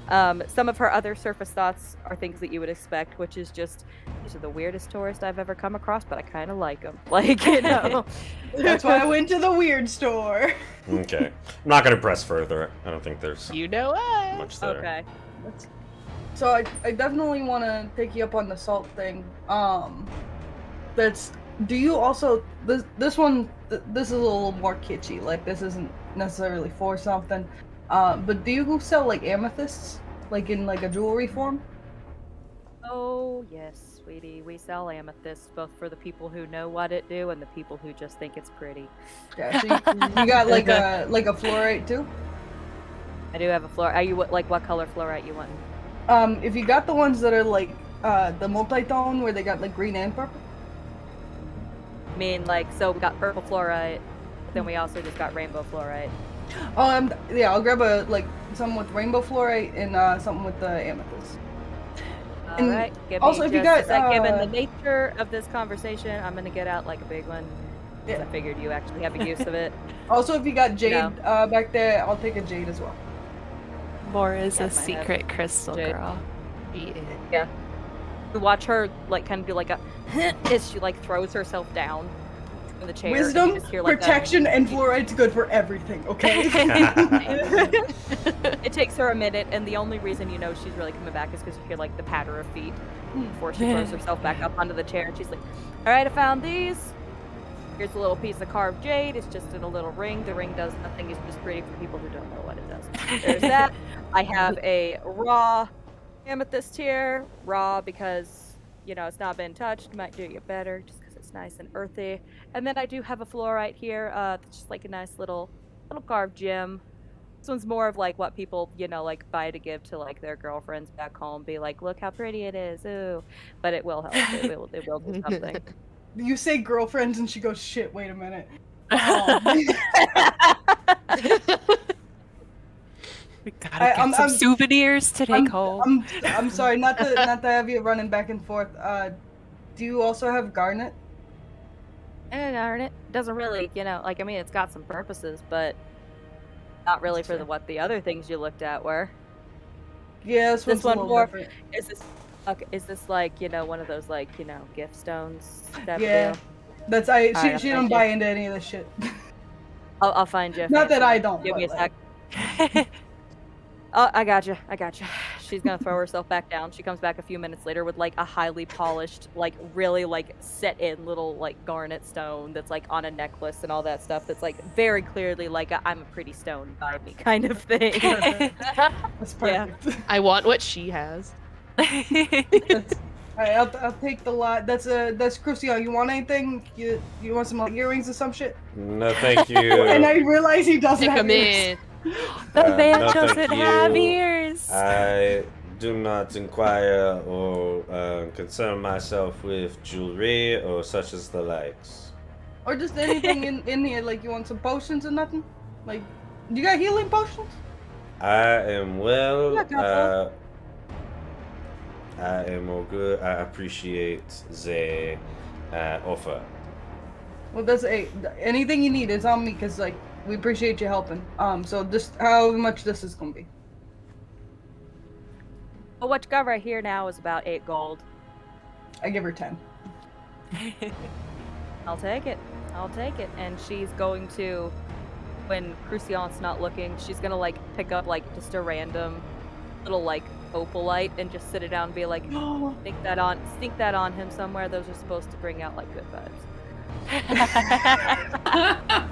Some of her other surface thoughts are things that you would expect, which is just, these are the weirdest tourists I've ever come across, but I kind of like them. Like, you know. That's why I went to the weird store. Okay. I'm not going to press further. I don't think there's much there. Okay. So I definitely want to take you up on the salt thing. Do you also, this one, this is a little more kitschy. Like, this isn't necessarily for something. But do you sell like amethysts, like in like a jewelry form? Oh yes, sweetie. We sell amethysts both for the people who know what it do and the people who just think it's pretty. Yeah. So you got like a fluorite too? I do have a fluorite. Are you what color fluorite you want? If you got the ones that are like the multi-tone where they got like green and purple. I mean, like, so we got purple fluorite, then we also just got rainbow fluorite. Yeah, I'll grab something with rainbow fluorite and something with the amethyst. All right. Also, if you got given the nature of this conversation, I'm gonna get out like a big one. Yeah. I figured you actually have a use of it. Also, if you got jade back there, I'll take a jade as well. Maura is a secret crystal girl. Yeah. You watch her like kind of do like a as she like throws herself down in the chair. Wisdom, and you just hear, like, protection, and fluorite's good for everything, okay? It takes her a minute, and the only reason you know she's really coming back is because you hear like the patter of feet before she throws herself back up onto the chair, and she's like, all right, I found these. Here's a little piece of carved jade. It's just in a little ring. The ring does nothing. It's just pretty for people who don't know what it does. There's that. I have a raw amethyst here. Raw because, you know, it's not been touched. Might do you better just because it's nice and earthy. And then I do have a fluorite here. That's just like a nice little carved gem. This one's more of like what people, you know, like buy to give to like their girlfriends back home. Be like, look how pretty it is. Ooh. But it will help. It will do something. You say girlfriends and she goes, shit, wait a minute. We gotta get some souvenirs to take home. I'm sorry, not to have you running back and forth. Do you also have garnet? Garnet doesn't really, you know, like, I mean, it's got some purposes, but not really for what the other things you looked at were. Yeah, this one more. Is this like, you know, one of those like, you know, gift stones? Yeah, that's she don't buy into any of this shit. I'll find you. Not that I don't. Give me a sec. Oh, I gotcha. She's gonna throw herself back down. She comes back a few minutes later with like a highly polished, like really like set in little like garnet stone that's like on a necklace and all that stuff. That's like very clearly like I'm a pretty stone by me kind of thing. That's perfect. Yeah. I want what she has. Alright, I'll take the lot. That's Croustillant. You want anything? You want some like earrings or some shit? No, thank you. And I realize he doesn't have ears. The man no, doesn't have ears. I do not inquire or concern myself with jewelry or such as the likes. Or just anything in here, like you want some potions or nothing? Like, you got healing potions? I am well. I am all good. I appreciate the offer. Well, that's anything you need is on me, because like we appreciate you helping. So just however much this is gonna be. Well, what you got right here now is about 8 gold. I give her 10. I'll take it. I'll take it. And she's going to, when Croustillant's not looking, she's gonna like pick up like just a random little like opalite and just sit it down and be like, sneak that on him somewhere. Those are supposed to bring out like good vibes.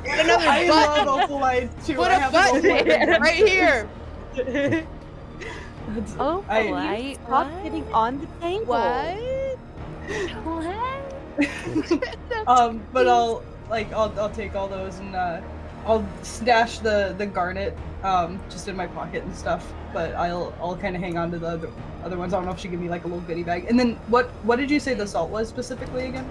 Another I button. love opalites too. Put I a have button opalite. right here. Opalite? Stop getting on the table. What? But I'll take all those and I'll stash the garnet just in my pocket and stuff. But I'll kind of hang on to the other ones. I don't know if she give me like a little goodie bag. And then what did you say the salt was specifically again?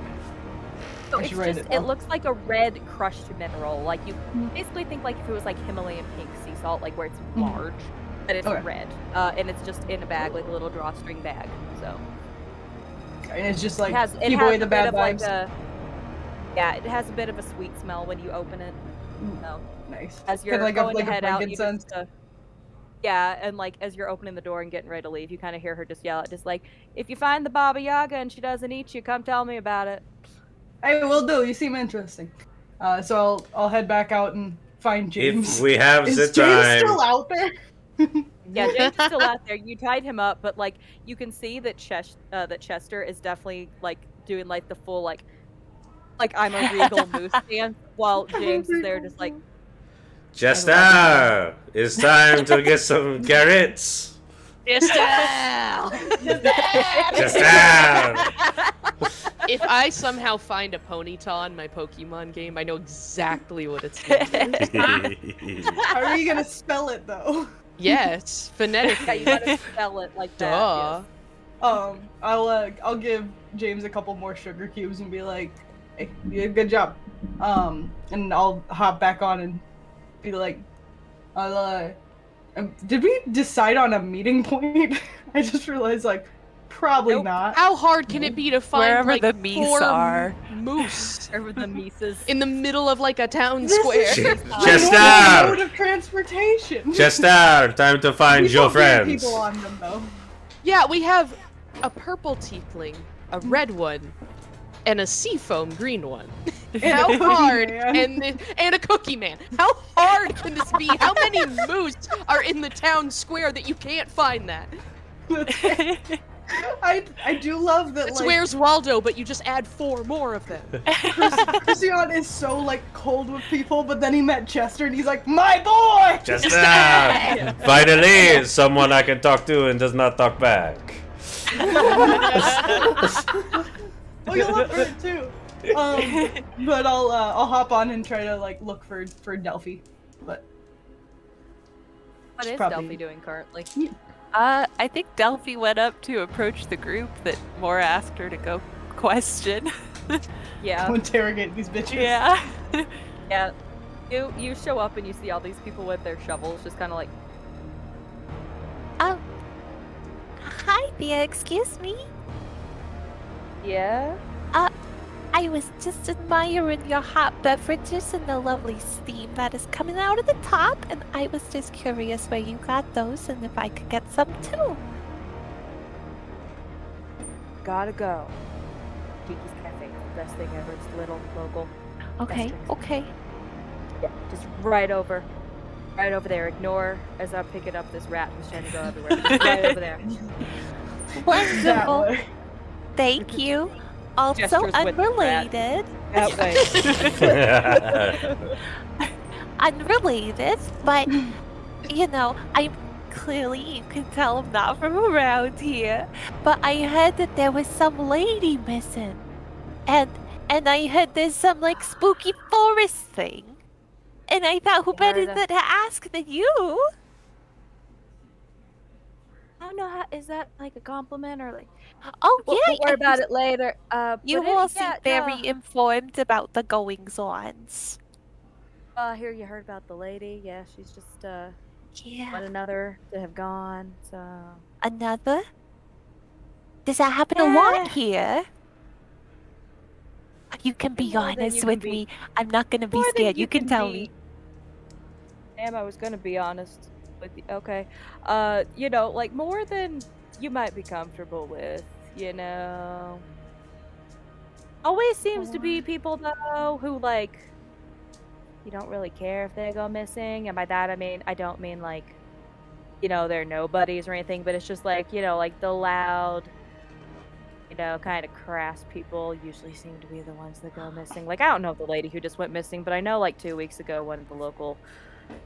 So I it's should write just, it down. it looks like a red crushed mineral. Like you basically think like if it was like Himalayan pink sea salt, like where it's large, but it's Okay. red. And it's just in a bag, like a little drawstring bag. So And it's just like it keep has away a the bit bad of like vibes. it has a bit of a sweet smell when you open it. So Nice. as you're Kinda like going a to head out, you frankincense. just yeah, and like as you're opening the door and getting ready to leave, you kind of hear her just yell out, just like, "If you find the Baba Yaga and she doesn't eat you, come tell me about it." I will do. You seem interesting. So I'll head back out and find James. If we have Is the James time. still out there? Yeah, James is still out there. You tied him up, but like you can see that Chester is definitely like doing like the full like I'm a regal moose dance, while James is there just like Jester, it's time to get some carrots. Jester. If I somehow find a Ponyta in my Pokemon game, I know exactly what it's named. How are you gonna spell it though? Yes, yeah, phonetically. you gotta spell it like that. Duh. Yes. I'll give James a couple more sugar cubes and be like, "Hey, you did a good job." And I'll hop back on and be like, did we decide on a meeting point? I just realized, like, probably Nope. not. How hard can it be to find Wherever like the meese 4 are. moose Over the Mises. in the middle of like a town This square? is just my Chester! mode of transportation. Chester, time to find People your get friends. people on them though. Yeah, we have a purple tiefling, a red one, and a seafoam green one. And How a cookie hard man. and a cookie man. How hard can this be? How many moose are in the town square that you can't find that? I do love that. It's Like, Where's Waldo, but you just add 4 more of them. Croustillant is so like cold with people, but then he met Chester and he's like, "My boy." Chester! Finally, someone I can talk to and does not talk back. Oh, you'll look for it too. But I'll hop on and try to like look for Delphi. But What is probably- Delphi doing currently? I think Delphi went up to approach the group that Maura asked her to go question. Yeah. I'll interrogate these bitches. Yeah. Yeah. You show up and you see all these people with their shovels just kind of like, Oh. Hi there, excuse me. yeah? I was just admiring your hot beverages and the lovely steam that is coming out of the top, and I was just curious where you got those and if I could get some too. Gotta go. Kiki's Cafe, best thing ever. It's little, local. Okay, drinks. okay. Yeah, just right over there. Ignore as I'm picking up this rat who's trying to go everywhere. Just right over there. That Wonderful. way. Thank you. Also Gestures with the rat. unrelated. That way. Unrelated, but you know, I'm clearly you can tell I'm not from around here. But I heard that there was some lady missing. And I heard there's some like spooky forest thing. And I thought who better Heard than to ask than you? I don't know how is that like a compliment or like Oh We'll yeah, worry and about it later. you but all it, seem yeah, very no. informed about the goings ons. I hear you heard about the lady. Yeah, she's just one Yeah. another to have gone. So Another? Does that happen a lot here? You can be More than honest you can with be- me. I'm not gonna be More than scared. You can tell be. me. Damn, I was gonna be honest with you. Okay. You know, like more than you might be comfortable with, you know. Always seems to be people though who like you don't really care if they go missing, and by that I don't mean like, they're nobodies or anything, but it's just like, like the loud, kind of crass people usually seem to be the ones that go missing. Like I don't know the lady who just went missing, but I know like 2 weeks ago one of the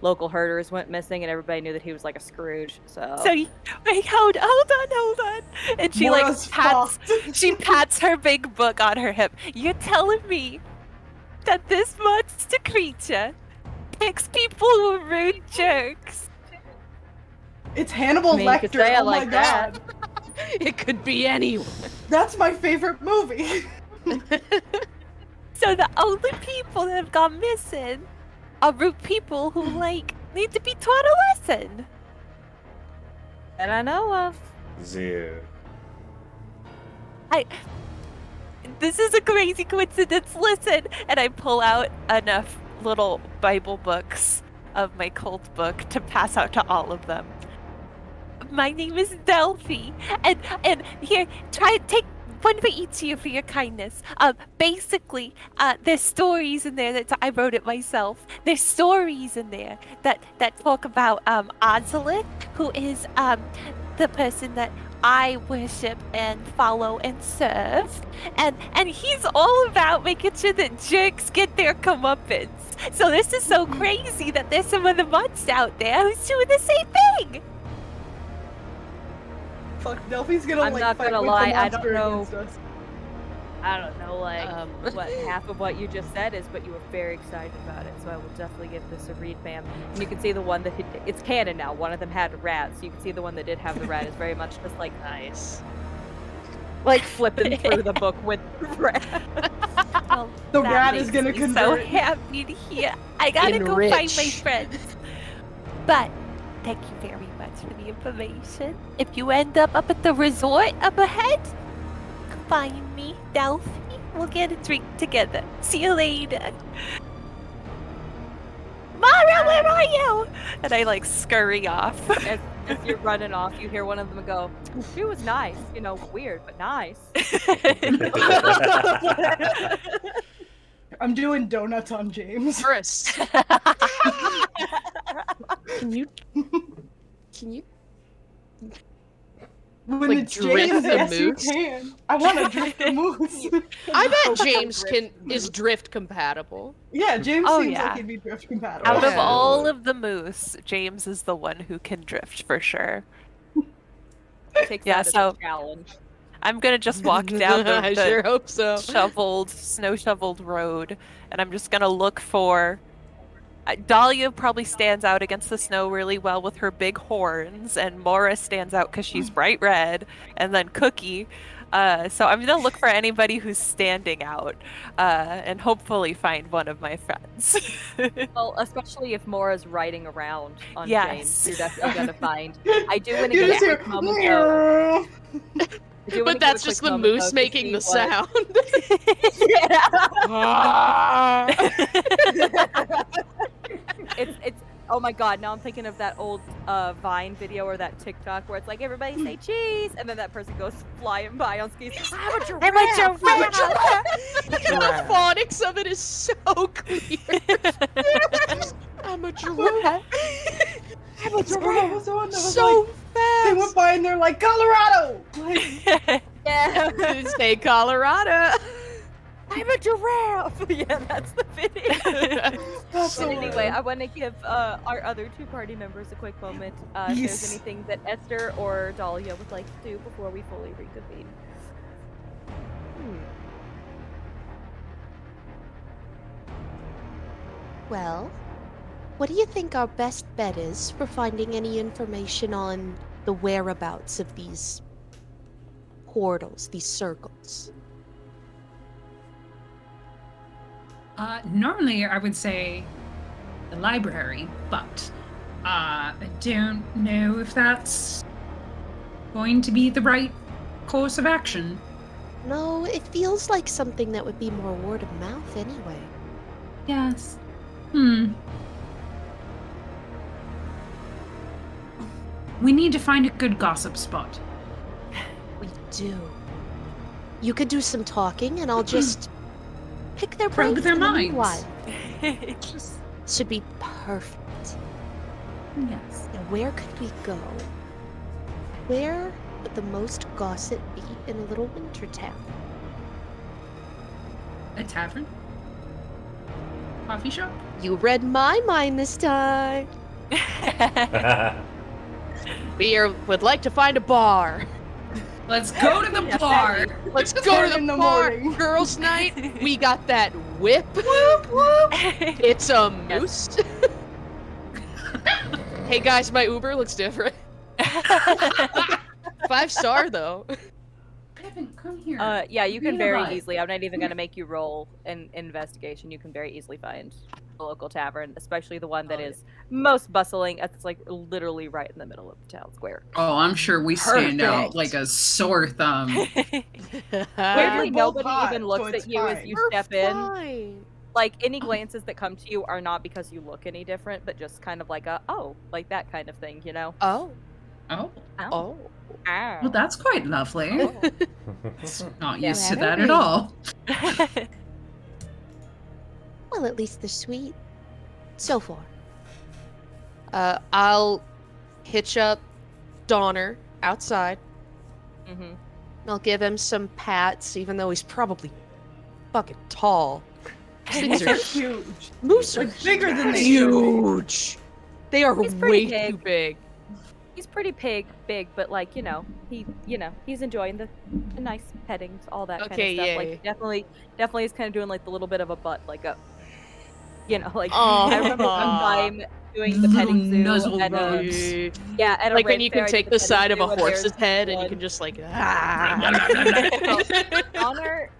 local herders went missing, and everybody knew that he was like a Scrooge. So Wait, hold on, and she Maura's she pats her big book on her hip. You're telling me that this monster creature picks people who are rude jerks? It's Hannibal I mean, you could Lecter. say it Oh my like that. god. It could be anyone. That's my favorite movie. So the only people that have gone missing are rude people who need to be taught a lesson. that I know of. Zero. This is a crazy coincidence. Listen, and I pull out enough little Bible books of my cult book to pass out to all of them. My name is Delphi, and here, take one for each of you for your kindness. Basically, there's stories in there that I wrote it myself. There's stories in there that talk about Ozolith, who is the person that I worship and follow and serve, and he's all about making sure that jerks get their comeuppance. So this is so crazy that there's some other monster out there who's doing the same thing. Fuck, Delphi's gonna I'm like not fight gonna with lie, the I don't monster know. against us. I don't know, like, what half of what you just said is, but you were very excited about it, so I will definitely give this a read, ma'am. And you can see the one that it's canon now. One of them had a rat, so you can see the one that did have the rat is very much just like Nice. like flipping through the book with the rat. Well, The that rat is makes gonna me so convert. happy to hear. I gotta go find my Enrich. friends. But thank you very much for the information. If you end up at the resort up ahead, find me, Delphi. We'll get a drink together. See you later. Maura, where are you? And I scurry off. As you're running off, you hear one of them go, "She was nice, weird, but nice." I'm doing donuts on James. First. Can you When Like, it's drift James, the yes, moose? you can. I want to drift the moose. I bet James is drift compatible. Yeah, James Oh, seems yeah. like he'd be drift compatible. Out of Yeah. all of the moose, James is the one who can drift for sure. Takes Yeah, that as so- a challenge. I'm gonna just walk down I the sure hope so. snow shoveled road, and I'm just gonna look for. Dahlia probably stands out against the snow really well with her big horns, and Maura stands out because she's bright red, and then Cookie. So I'm gonna look for anybody who's standing out, and hopefully find one of my friends. Well, especially if Maura's riding around on Yes. James, you're definitely gonna find. I do want to You give just a hear, quick moment though. But that's just the moose making the sound. It's oh my god, now I'm thinking of that old Vine video or that TikTok where it's like everybody say cheese and then that person goes flying by on skis. I'm a giraffe. The phonics of it is so clear. I'm a giraffe. I'm a giraffe. So They fast. went by and they're like, Colorado! Like, Yeah. Say Colorado. I'm a giraffe. Yeah, that's the video. that's so But anyway, wild. I want to give our other two party members a quick moment. If Yes. there's anything that Esther or Dahlia would like to do before we fully reconvene. Well, what do you think our best bet is for finding any information on the whereabouts of these portals, these circles? Normally I would say the library, but I don't know if that's going to be the right course of action. No, it feels like something that would be more word of mouth anyway. Yes. We need to find a good gossip spot. We do. You could do some talking, and I'll just pick their Probe brains their in the minds. meanwhile. Should be perfect. Yes. Now, where could we go? Where would the most gossip be in a little winter town? A tavern? Coffee shop? You read my mind this time. We would like to find a bar. Let's go to the bar. Let's go to in the the bar. morning. Girls' night. We got that whip. Whoop, whoop. It's a moose. Hey guys, my Uber looks different. 5-star though. Pippin, come here. Yeah, you can Be very alive. easily. I'm not even gonna make you roll an investigation. You can very easily find a local tavern, especially the one that is most bustling. It's like literally right in the middle of the town square. Oh, I'm sure we stand out Perfect. like a sore thumb. Weirdly, We're both nobody hot, even so looks it's at you as fine. you We're step in. fine. Like any glances that come to you are not because you look any different, but just kind of like a like that kind of thing, you know? Oh. Oh, Oh. well, that's quite lovely. Not Yeah. used to that at all. Well, at least they're sweet. So far. I'll hitch up Donner outside. Mm-hmm. I'll give him some pats, even though he's probably fucking tall. These things They're are huge. moose are Like bigger than they should be. huge. They are He's pretty way too big. He's pretty big, but like, he's enjoying the nice pettings, all that Okay, kind of stuff. yay. Like definitely is kind of doing like the little bit of a butt, like a like Aw. I remember one time doing the Little petting zoo nuzzle at a rubs. at a Like when rent you fair, can I did take the petting side of zoo, a and there's horse's head and you one- can just like Honor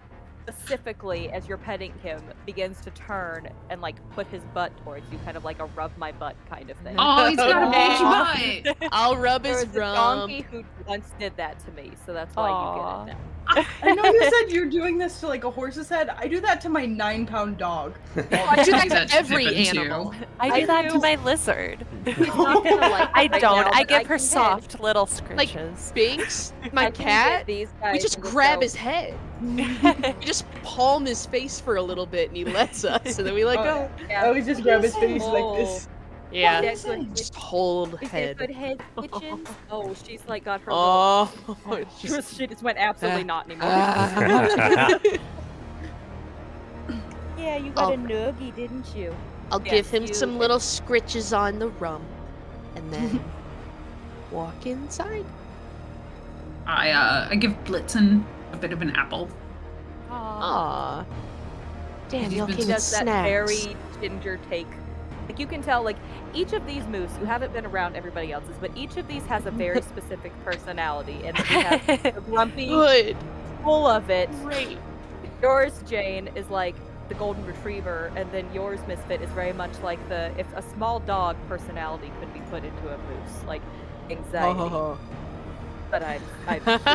specifically, as you're petting him, begins to turn and like put his butt towards you, kind of like a rub my butt kind of thing. Oh, he's got a Okay. big butt. I'll rub There his was a rump. donkey who once did that to me, so that's why Aw. you get it now. I know you said you're doing this to like a horse's head. I do that to my 9-pound dog. I do that That's to every Pippin, too. animal. I do that to do. my lizard. He's not gonna like I it right don't. now, I but give her can soft little Like scritches. Binks, my I can get cat, these we guys just into grab soap. his head. We just palm his face for a little bit and he lets us and then we let go. I always just grab his face like this. Yeah. Is that good? Just hold Is head. it good head kitchens? Oh, she's like got her. Oh, little... it's just- she just went absolutely not anymore. Yeah, you got Oh. a noogie, didn't you? I'll Yes, give him you- some little scritches on the rum, and then walk inside. I give Blitzen a bit of an apple. Aw. Damn, He's y'all been came He with does that snacks. very ginger take. Like you can tell, like each of these moose, you haven't been around everybody else's, but each of these has a very specific personality, and we have the grumpy, Good. full of it. Great. Yours, Jane, is like the golden retriever, and then yours, Misfit, is very much like the if a small dog personality could be put into a moose, like anxiety. Oh. But I'm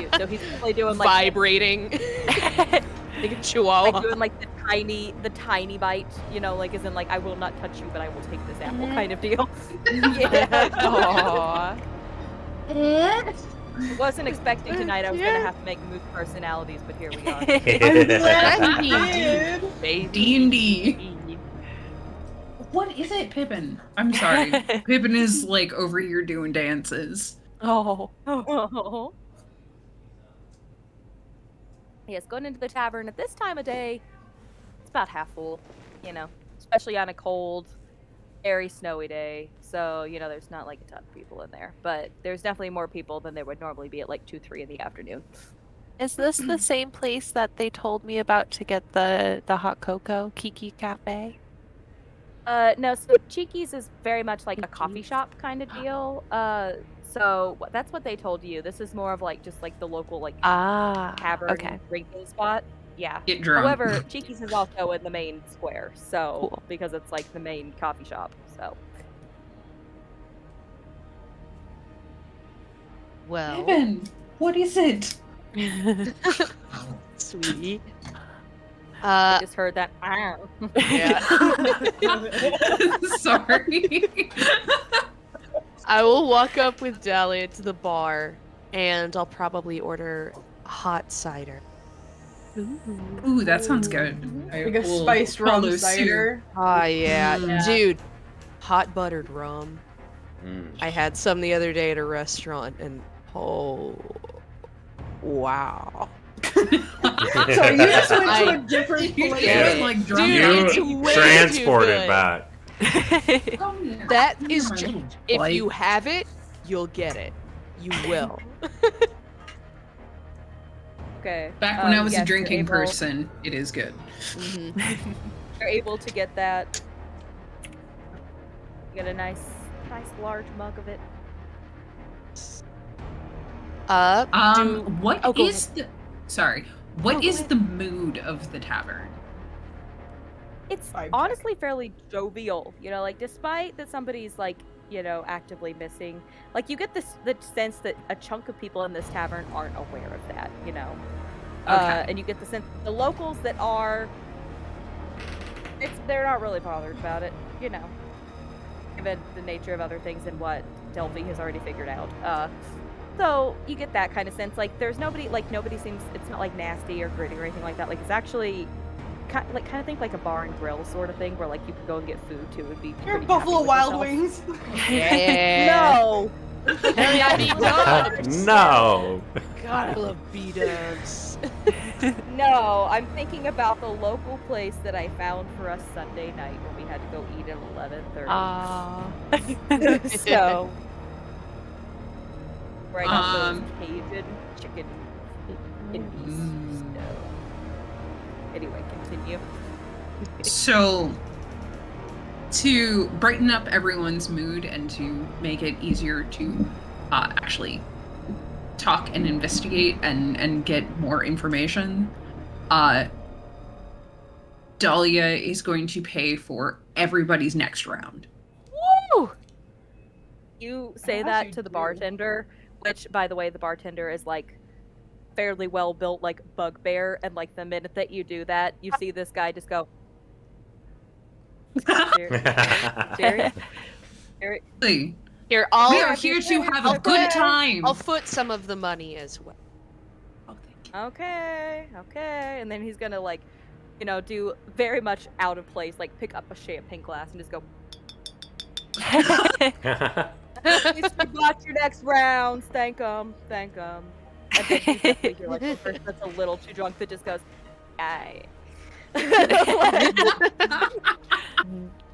cute, so he's definitely doing like Vibrating. Like a chihuahua. like doing like the tiny bite, you know, like as in like I will not touch you, but I will take this apple kind of deal. Yeah. Aw. Wasn't expecting tonight I was gonna have to make moose personalities, but here we are. I'm glad you did. D&D. What is it, Pippin? I'm sorry. Pippin is like over here doing dances. Oh. Yes, going into the tavern at this time of day, it's about half full, you know, especially on a cold, very snowy day. So, you know, there's not like a ton of people in there, but there's definitely more people than there would normally be at like 2-3 in the afternoon. Is this the same place that they told me about to get the hot cocoa, Kiki Cafe? No, so Cheeky's is very much like a coffee shop kind of deal. So that's what they told you. This is more of like just like the local like tavern okay. drinking spot. Yeah. Get drunk. However, Cheeky's is also in the main square, so Cool. because it's like the main coffee shop. So Well, Pippin, what is it? sweetie. I just heard that. Yeah. Sorry. I will walk up with Dahlia to the bar, and I'll probably order hot cider. Ooh, that sounds good. I Like a will spiced rum follow suit. cider. Ah, yeah. Mm. Dude, hot buttered rum. Mm. I had some the other day at a restaurant, and oh, wow. So you just went to a different You place. get just, it. like drunk Dude, out. it's You way transported too good. back. That Give is me my ju- little if bite. you have it, you'll get it. You will. Okay. Back when I was yes, a drinking you're able- person, it is good. You're able to get that. You get a nice large mug of it. What oh, go is the? Sorry. What go is ahead. the mood of the tavern? It's Vibe check. honestly fairly jovial, you know, like despite that somebody's like, you know, actively missing, like you get the sense that a chunk of people in this tavern aren't aware of that, you know. Okay. And you get the sense the locals that are, they're not really bothered about it, you know, given the nature of other things and what Delphi has already figured out. So you get that kind of sense, like there's nobody seems, it's not like nasty or gritty or anything like that. Like it's actually kind of think like a bar and grill sort of thing where like you could go and get food too and be You're pretty Buffalo happy with Wild yourself. Wings. Yeah. No. No. God, I love B-dubs. No, I'm thinking about the local place that I found for us Sunday night when we had to go eat at 11:30. So, where I got those Cajun chicken indies. So, anyway, continue. So, to brighten up everyone's mood and to make it easier to actually talk and investigate and get more information, Dahlia is going to pay for everybody's next round. Woo! You say As that you to the do. bartender, which, by the way, the bartender is like fairly well built, like bugbear, and like the minute that you do that, you see this guy just go. Jerry? Hey, Here, we are here to have a good time. I'll foot some of the money as well. Oh, thank you. Okay. And then he's gonna like, you know, do very much out of place, like pick up a champagne glass and just go. It's got your next rounds. Thank 'em. And then you definitely hear like the person that's a little too drunk that just goes, aye.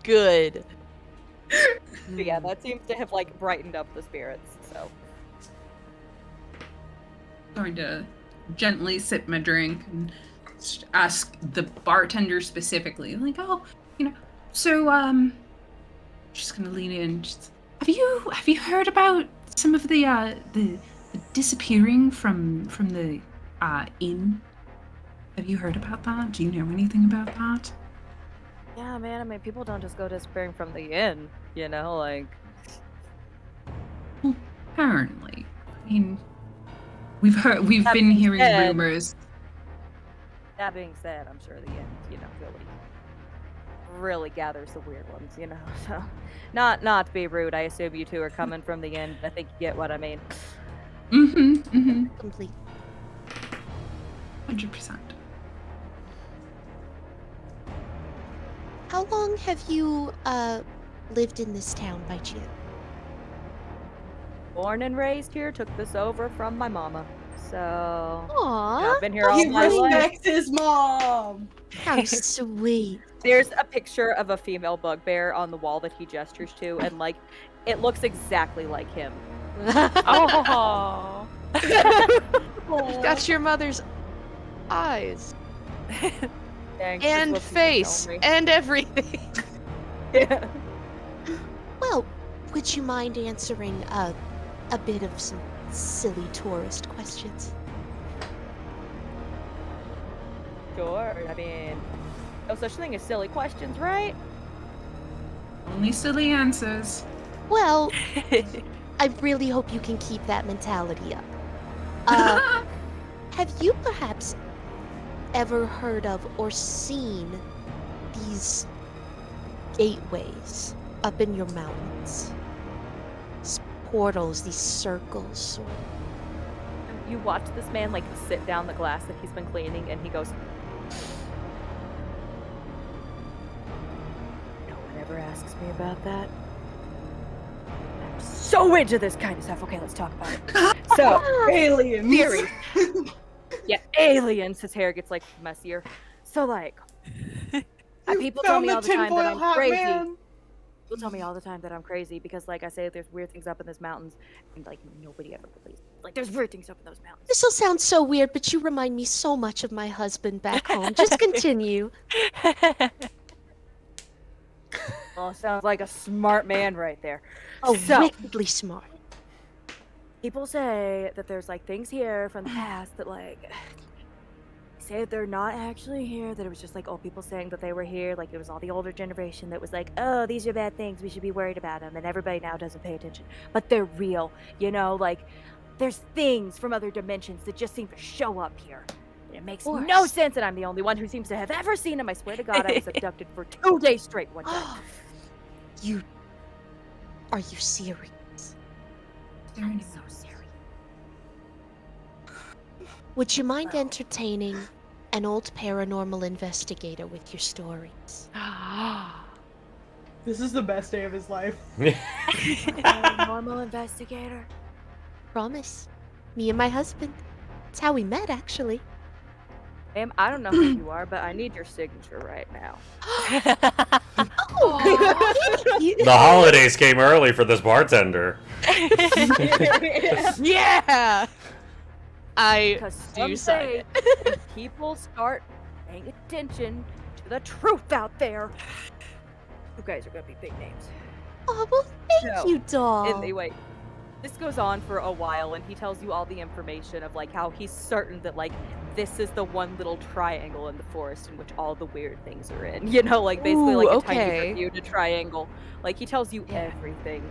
Good. But yeah, that seems to have like brightened up the spirits. So Going to gently sip my drink and just ask the bartender specifically, like, oh, you know, so just gonna lean in. Just, have you heard about some of the disappearing from the inn? Have you heard about that? Do you know anything about that? yeah, man. I mean, people don't just go disappearing from the inn, you know, like. Well, apparently, I mean, we've That been being hearing said- rumors. That being said, I'm sure the inn, you know, really gathers the weird ones, you know. So, not to be rude, I assume you two are coming from the inn. I think you get what I mean. Complete. 100%. How long have you lived in this town by chance? Born and raised here, took this over from my mama. So, Aww, yeah, I've been here all He my life. respects his mom. how sweet. There's a picture of a female bugbear on the wall that he gestures to, and like, it looks exactly like him. Oh. Got your mother's eyes Dang, and just what people face tell me. and everything. Yeah. Well, would you mind answering a bit of some silly tourist questions? Sure. I mean, no such thing as silly questions, right? Only silly answers. Well, I really hope you can keep that mentality up. Have you perhaps ever heard of or seen these gateways up in your mountains? These portals, these circles. you watch this man like sit down the glass that he's been cleaning, and he goes, "No one ever asks me about that. I'm so into this kind of stuff. Okay, let's talk about it." So, Aliens. theories. Yeah, aliens. His hair gets like messier. So like, people tell Found me the all the time that tinfoil I'm hat crazy. man. People tell me all the time that I'm crazy because, like I say, there's weird things up in those mountains, and like nobody ever believes. Like, there's weird things up in those mountains. This will sound so weird, but you remind me so much of my husband back home. Just continue. Well, sounds like a smart man right there. Oh, So- wickedly smart. People say that there's like things here from the past that like say they're not actually here, that it was just like old people saying that they were here, like it was all the older generation that was like, oh, these are bad things, we should be worried about them, and everybody now doesn't pay attention. But they're real, you know, like there's things from other dimensions that just seem to show up here. And it makes no sense that I'm the only one who seems to have ever seen them. I swear to God, I was abducted for 2 days straight one time. Are you serious? I'm so serious. Would you mind entertaining an old paranormal investigator with your stories? This is the best day of his life. Normal investigator. Promise. Me and my husband. It's how we met, actually. Ma'am, I don't know who you are, but I need your signature right now. The holidays came early for this bartender. Yeah! I Because do sign someday, it. when people start paying attention to the truth out there, you guys are gonna be big names. Oh, well, thank you, doll. Anyway, this goes on for a while, and he tells you all the information of like how he's certain that like this is the one little triangle in the forest in which all the weird things are in. You know, like basically Ooh, like a okay. tiny Bermuda triangle. Like he tells you everything.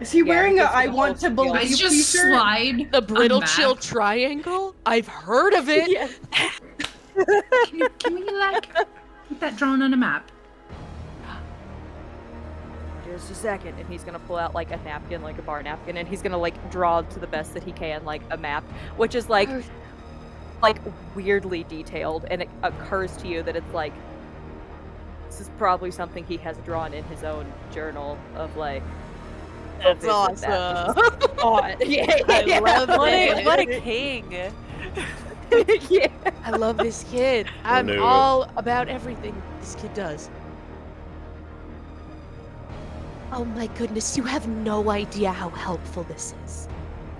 Is he wearing he a gives you I the want whole to spiel. believe I just t-shirt? slide The brittle a map. chill triangle? I've heard of it. Yeah. Can we like get that drawn on a map? Just a second, and he's gonna pull out like a napkin, like a bar napkin, and he's gonna like draw to the best that he can like a map, which is like weirdly detailed, and it occurs to you that it's like this is probably something he has drawn in his own journal of like. That's "Oh, this is that, awesome. this is odd." Yeah, I love it. What a king. yeah. I love this kid. I'm knew it? all about everything this kid does. Oh my goodness, you have no idea how helpful this is.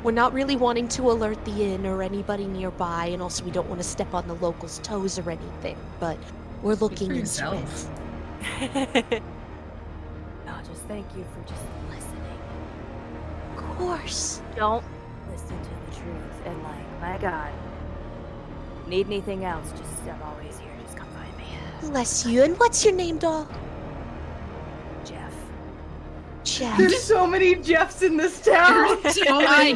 We're not really wanting to alert the inn or anybody nearby, and also we don't want to step on the locals' toes or anything, but we're looking for into yourself. it. No, just thank you for just listening. Of course. Don't listen to the truth, and like, my God, need anything else? Just I'm always here. Just come find me, Bless you. And what's your name, doll? Jeff. Jeff. There's so many Jeffs in this town. It's a That's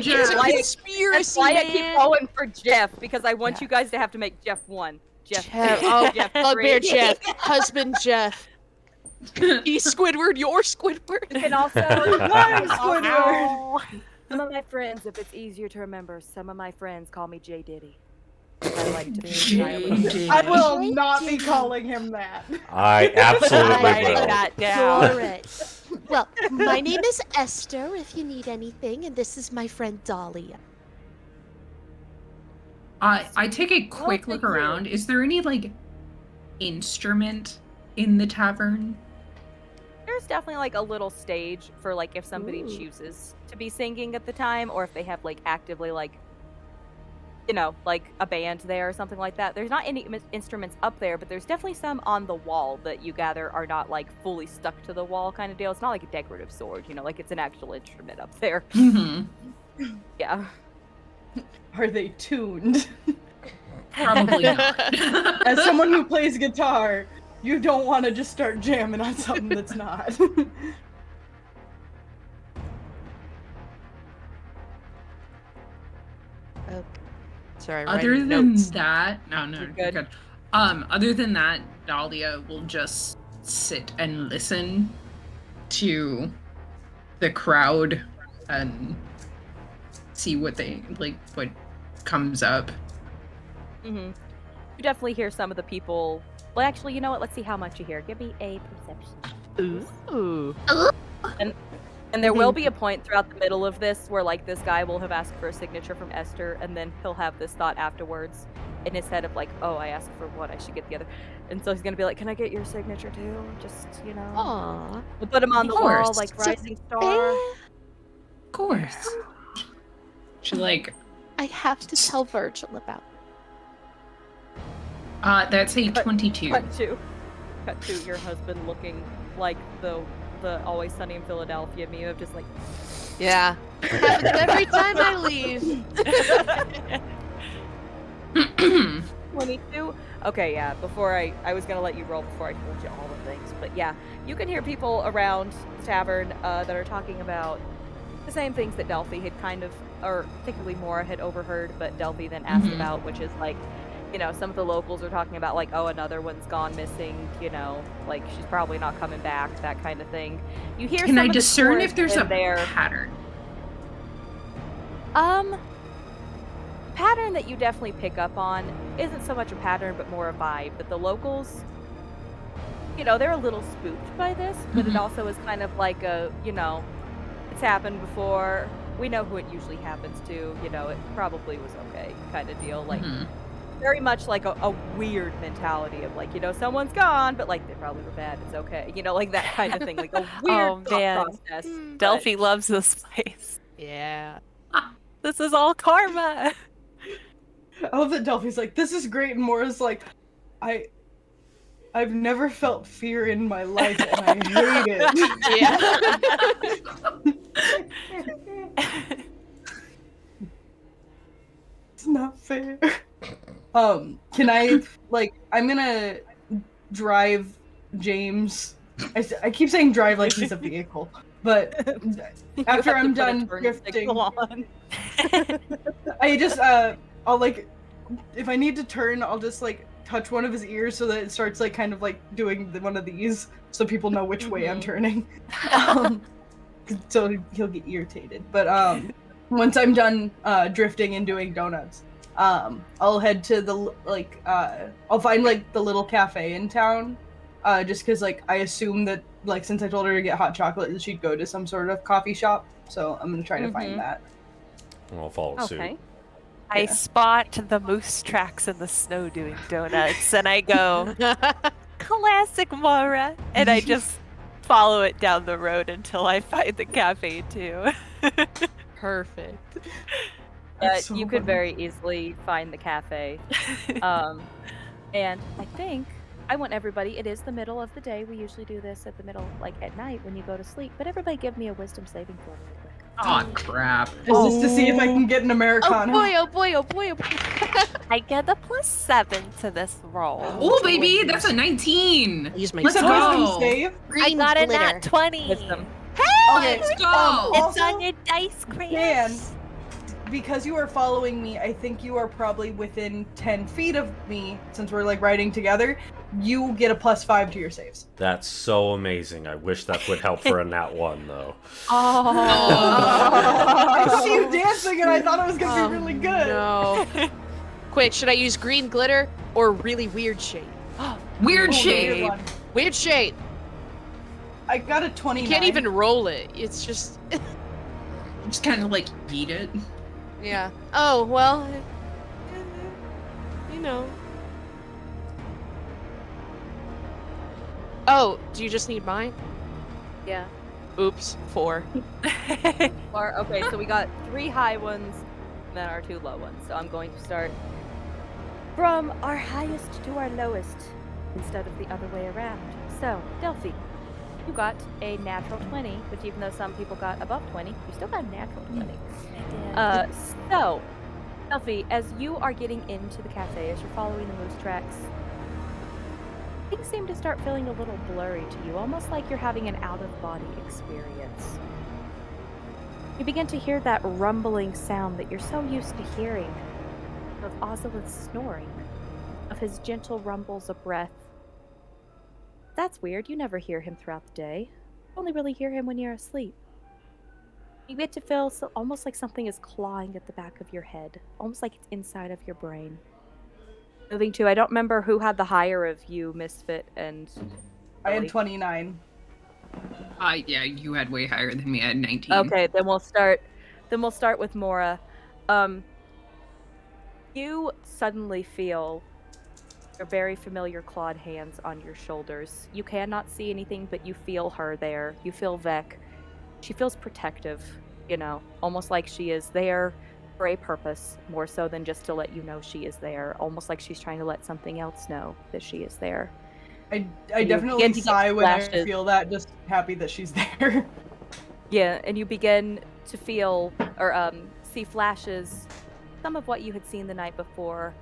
conspiracy, why I man. keep going for Jeff, because I want you guys to have to make Jeff 1. Jeff 2. Oh, Jeff Bugbear 3. Jeff, husband Jeff. He's Squidward, you're Squidward. And also, I'm Squidward. some of my friends, if it's easier to remember, some of my friends call me J. Diddy. I like to be I will not be calling him that. I absolutely Writing will. that down. All right. Well, my name is Esther, if you need anything, and this is my friend Dahlia. I take a quick look around. Is there any like instrument in the tavern? There's definitely like a little stage for like if somebody Ooh. chooses to be singing at the time, or if they have like actively like, you know, like a band there or something like that. There's not any instruments up there, but there's definitely some on the wall that you gather are not like fully stuck to the wall kind of deal. It's not like a decorative sword, you know, like it's an actual instrument up there. Mm-hmm. Yeah. Are they tuned? Probably not. As someone who plays guitar, you don't want to just start jamming on something that's not. Okay. Sorry, Other writing than notes. that, no, you're good. Other than that, Dahlia will just sit and listen to the crowd and see what they like, what comes up. Mm-hmm. You definitely hear some of the people. Well, actually, you know what? Let's see how much you hear. Give me a perception. Ooh. And there will be a point throughout the middle of this where, like, this guy will have asked for a signature from Esther, and then he'll have this thought afterwards in his head of, like, oh, I asked for one, I should get the other. And so he's gonna be like, can I get your signature too? Just, you know. Aww. We'll put him on the wall, like, rising star. Of course. She, like... I have to tell Virgil about that's a 22. Cut to your husband looking like the Always Sunny in Philadelphia meme of just like... Yeah. Happens every time I leave. 22? Okay, yeah, before I was gonna let you roll before I told you all the things, but yeah, you can hear people around the tavern that are talking about the same things that Delphi had kind of, or particularly Maura had overheard, but Delphi then asked about, which is like, you know, some of the locals are talking about like, oh, another one's gone missing, you know, like she's probably not coming back, that kind of thing. You hear Can some I of the discern if there's a there. pattern? Pattern that you definitely pick up on isn't so much a pattern, but more a vibe. But the locals, you know, they're a little spooked by this, but it also is kind of like a, you know, it's happened before. We know who it usually happens to. You know, it probably was okay kind of deal. Like, very much like a weird mentality of like, you know, someone's gone, but like they probably were bad. It's okay. You know, like that kind of thing. Like a weird thought process. Delphi loves this place. Yeah. This is all karma. I love that Delphi's like, this is great, and Maura's like, I've never felt fear in my life, and I hate it. Yeah. It's not fair. Can I, like, I'm gonna drive James. I keep saying drive like he's a vehicle, but after I'm done drifting, I just, I'll like, if I need to turn, I'll just like touch one of his ears so that it starts like kind of like doing one of these, so people know which way I'm turning. So he'll get irritated. But once I'm done drifting and doing donuts, I'll head to the I'll find like the little cafe in town, just because like I assume that like since I told her to get hot chocolate, that she'd go to some sort of coffee shop. So I'm gonna try to find that. I'll follow suit. I spot the moose tracks in the snow doing donuts, and I go, classic Maura, and I just follow it down the road until I find the cafe too. Perfect. So you could very easily find the cafe. And I think I want everybody, it is the middle of the day. We usually do this at the middle, like at night when you go to sleep, but everybody give me a wisdom saving throw really quick. Oh crap. Is this to see if I can get an Americano? Oh boy, oh boy, oh boy. I get a +7 to this roll. Oh baby, that's a 19. Use my Let's go. Save. I got a nat 20. Wisdom. Okay. Let's go. It's on your dice, Chris. Dan, because you are following me, I think you are probably within 10 feet of me, since we're like riding together. You get a +5 to your saves. That's so amazing. I wish that would help for a nat 1, though. I see you dancing and I thought it was going to be really good. No. Quick, should I use green glitter or really weird shade? Weird shade. Weird shade. I got a 29. You can't even roll it. It's just... Just kind of like eat it. Yeah. Oh, well, you know. Oh, do you just need mine? Yeah. Oops, 4. Okay, so we got 3 high ones, and then our 2 low ones. So I'm going to start from our highest to our lowest, instead of the other way around. So, Delphi, you got a natural 20, which even though some people got above 20, you still got a natural 20. So, Delphi, as you are getting into the cafe, as you're following the moose tracks, things seem to start feeling a little blurry to you, almost like you're having an out-of-body experience. You begin to hear that rumbling sound that you're so used to hearing, of Ozolith's snoring, of his gentle rumbles of breath. That's weird, you never hear him throughout the day. You only really hear him when you're asleep. You get to feel almost like something is clawing at the back of your head, almost like it's inside of your brain. Moving to, I don't remember who had the higher of you, Misfit and I had Ellie. 29. Yeah, you had way higher than me. I had 19. Okay, then we'll start with Maura. You suddenly feel your very familiar clawed hands on your shoulders. You cannot see anything, but you feel her there. You feel Vec. She feels protective, almost like she is there for a purpose, more so than just to let you know she is there. Almost like she's trying to let something else know that she is there. I definitely sigh when I feel that, just happy that she's there. Yeah, and you begin to feel or see flashes, some of what you had seen the night before.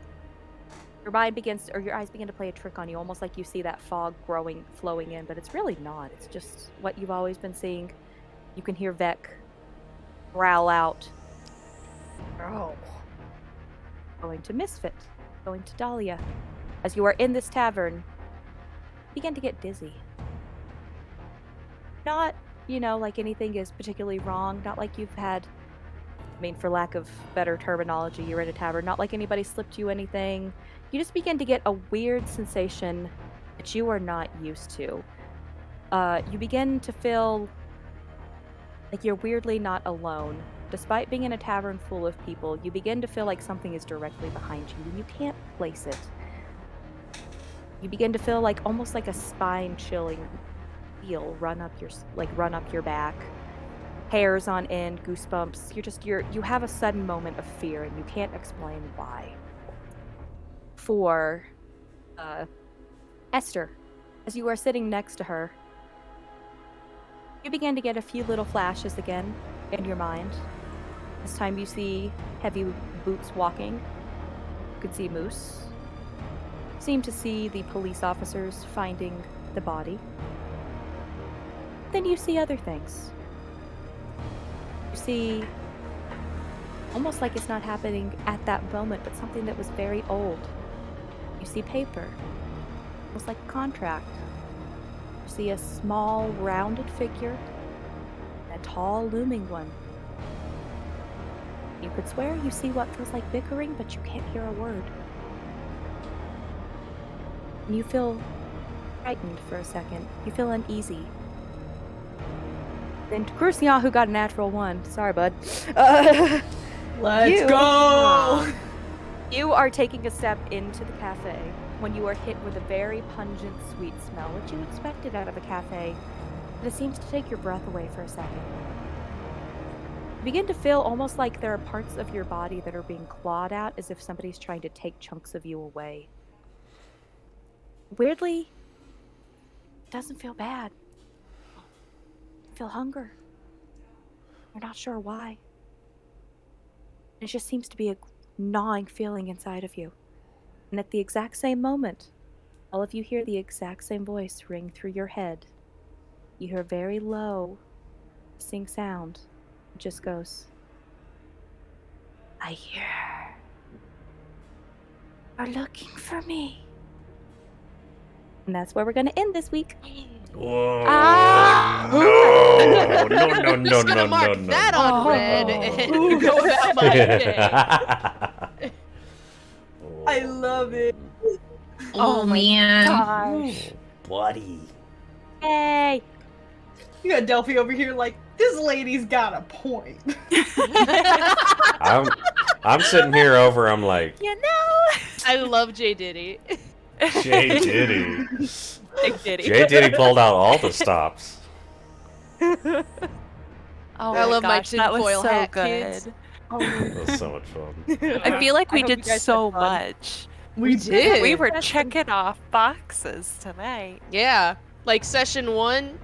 Your eyes begin to play a trick on you, almost like you see that fog flowing in, but it's really not. It's just what you've always been seeing. You can hear Vec growl out. Oh. Going to Misfit, going to Dahlia. As you are in this tavern, you begin to get dizzy. Not, like anything is particularly wrong. Not like you've had, for lack of better terminology, you're in a tavern. Not like anybody slipped you anything. You just begin to get a weird sensation that you are not used to. You begin to feel like you're weirdly not alone. Despite being in a tavern full of people, you begin to feel like something is directly behind you, and you can't place it. You begin to feel like almost like a spine-chilling feel run up your back. Hairs on end, goosebumps. You have a sudden moment of fear, and you can't explain why. For Esther, as you are sitting next to her, you begin to get a few little flashes again in your mind. This time you see heavy boots walking. You could see Moose. Seem to see the police officers finding the body. Then you see other things. You see, almost like it's not happening at that moment, but something that was very old. You see paper, almost like a contract. You see a small, rounded figure, and a tall, looming one. You could swear you see what feels like bickering, but you can't hear a word. And you feel frightened for a second. You feel uneasy. Then to Croustillant, who got a natural 1. Sorry, bud. Let's go! You are taking a step into the cafe when you are hit with a very pungent, sweet smell, which you expected out of a cafe, but it seems to take your breath away for a second. You begin to feel almost like there are parts of your body that are being clawed out, as if somebody's trying to take chunks of you away. Weirdly, it doesn't feel bad. You feel hunger. You're not sure why. It just seems to be a gnawing feeling inside of you. And at the exact same moment, all of you hear the exact same voice ring through your head. You hear a very low, hissing sound. It just goes, I hear. Are looking for me. And that's where we're going to end this week. Whoa. No. No. I'm just gonna mark that on red and go about my day. I love it. Oh man. Gosh. Buddy. Yay. You got Delphi over here like, this lady's got a point. I'm sitting here over, I'm like, I love J. Diddy. J. Diddy. Big Diddy. J. Diddy pulled out all the stops. Oh I love my that was tinfoil so hat, good. kids. It was so much fun. I feel like we I hope you did guys so had fun. much. We did. We were checking off boxes tonight. Yeah, like session 1,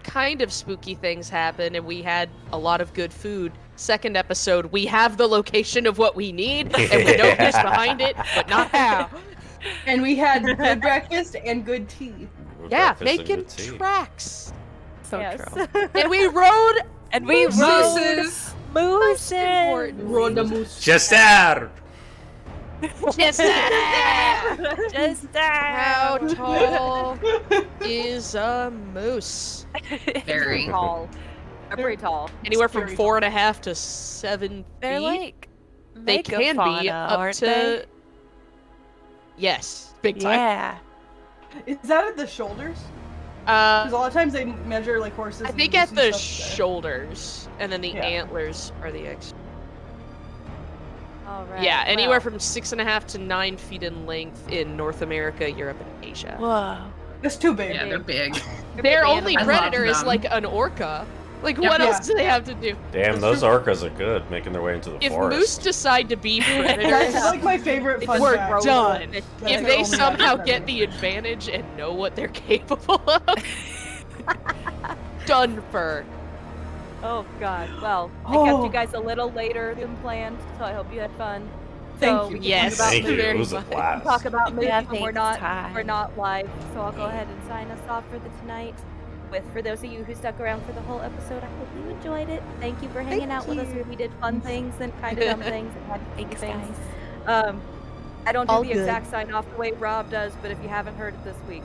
kind of spooky things happened, and we had a lot of good food. Second episode, we have the location of what we need, and we know who's behind it, but not how. And we had good breakfast and good tea. Yeah, Breakfast and making good tea. tracks. So Yes. true. And we rode And we Mooses. rode most mooses. importantly. Rode the moose. Chester! Just Just how tall is a moose? Very. Tall. They're pretty tall. Anywhere from very 4.5 to 7 They're feet. like They can be megafauna, up aren't to. they? Yes, big time. Yeah. Is that at the shoulders? Because a lot of times they measure like horses. I and think moose at and the stuff there. shoulders, and then the Yeah. antlers are the extra. All right. Yeah, anywhere well, from 6.5 to 9 feet in length in North America, Europe, and Asia. Whoa. It's too big. Yeah, they're big. Their only I love predator is them. like an orca. Like, Yep. what Yeah. else do they have to do? Damn, those orcas are good, making their way into the If forest. moose decide to be predators, That's like my favorite fun we're fact. done. That's If their they only somehow predator. get the advantage and know what they're capable of, done for. Oh God. Well, I kept Oh. you guys a little later than planned, so I hope you had fun. Thank so you. we can Yes. talk about Thank you. movies. It was a much. blast. Talk about movies Yeah, when we're thanks, not live. So I'll go ahead and sign us off for the tonight. For those of you who stuck around for the whole episode, I hope you enjoyed it. Thank you for hanging out with us. We did fun things and kind of dumb things and had Thanks, things. guys. I don't do All the good. exact sign off the way Rob does, but if you haven't heard it this week,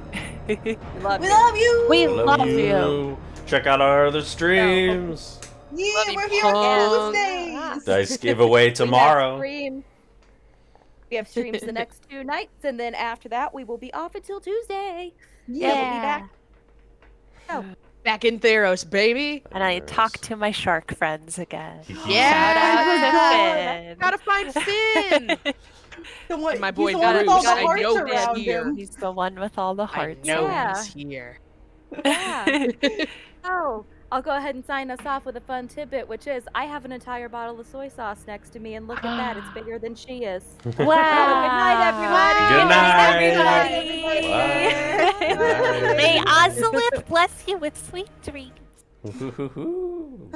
we love We you. love you. We Love love you. you. Check out our other streams. Yeah, Love you, we're here on punk. Tuesdays. Dice giveaway tomorrow. We have streams the next 2 nights, and then after that, we will be off until Tuesday. Yeah. We'll be back. Oh, Back in Theros, baby. And I talk to my shark friends again. Yeah. Shout out to Finn. Gotta find Finn. Someone, And my boy he's the one with Bruce, all the I hearts know he's around here. him. He's the one with all the I hearts. know Yeah. he's here. yeah. Oh, I'll go ahead and sign us off with a fun tidbit, which is I have an entire bottle of soy sauce next to me, and look at that, it's bigger than she is. Wow. Good night, everybody. Good night. everybody. Bye. May Ozolith bless you with sweet dreams. Ooh.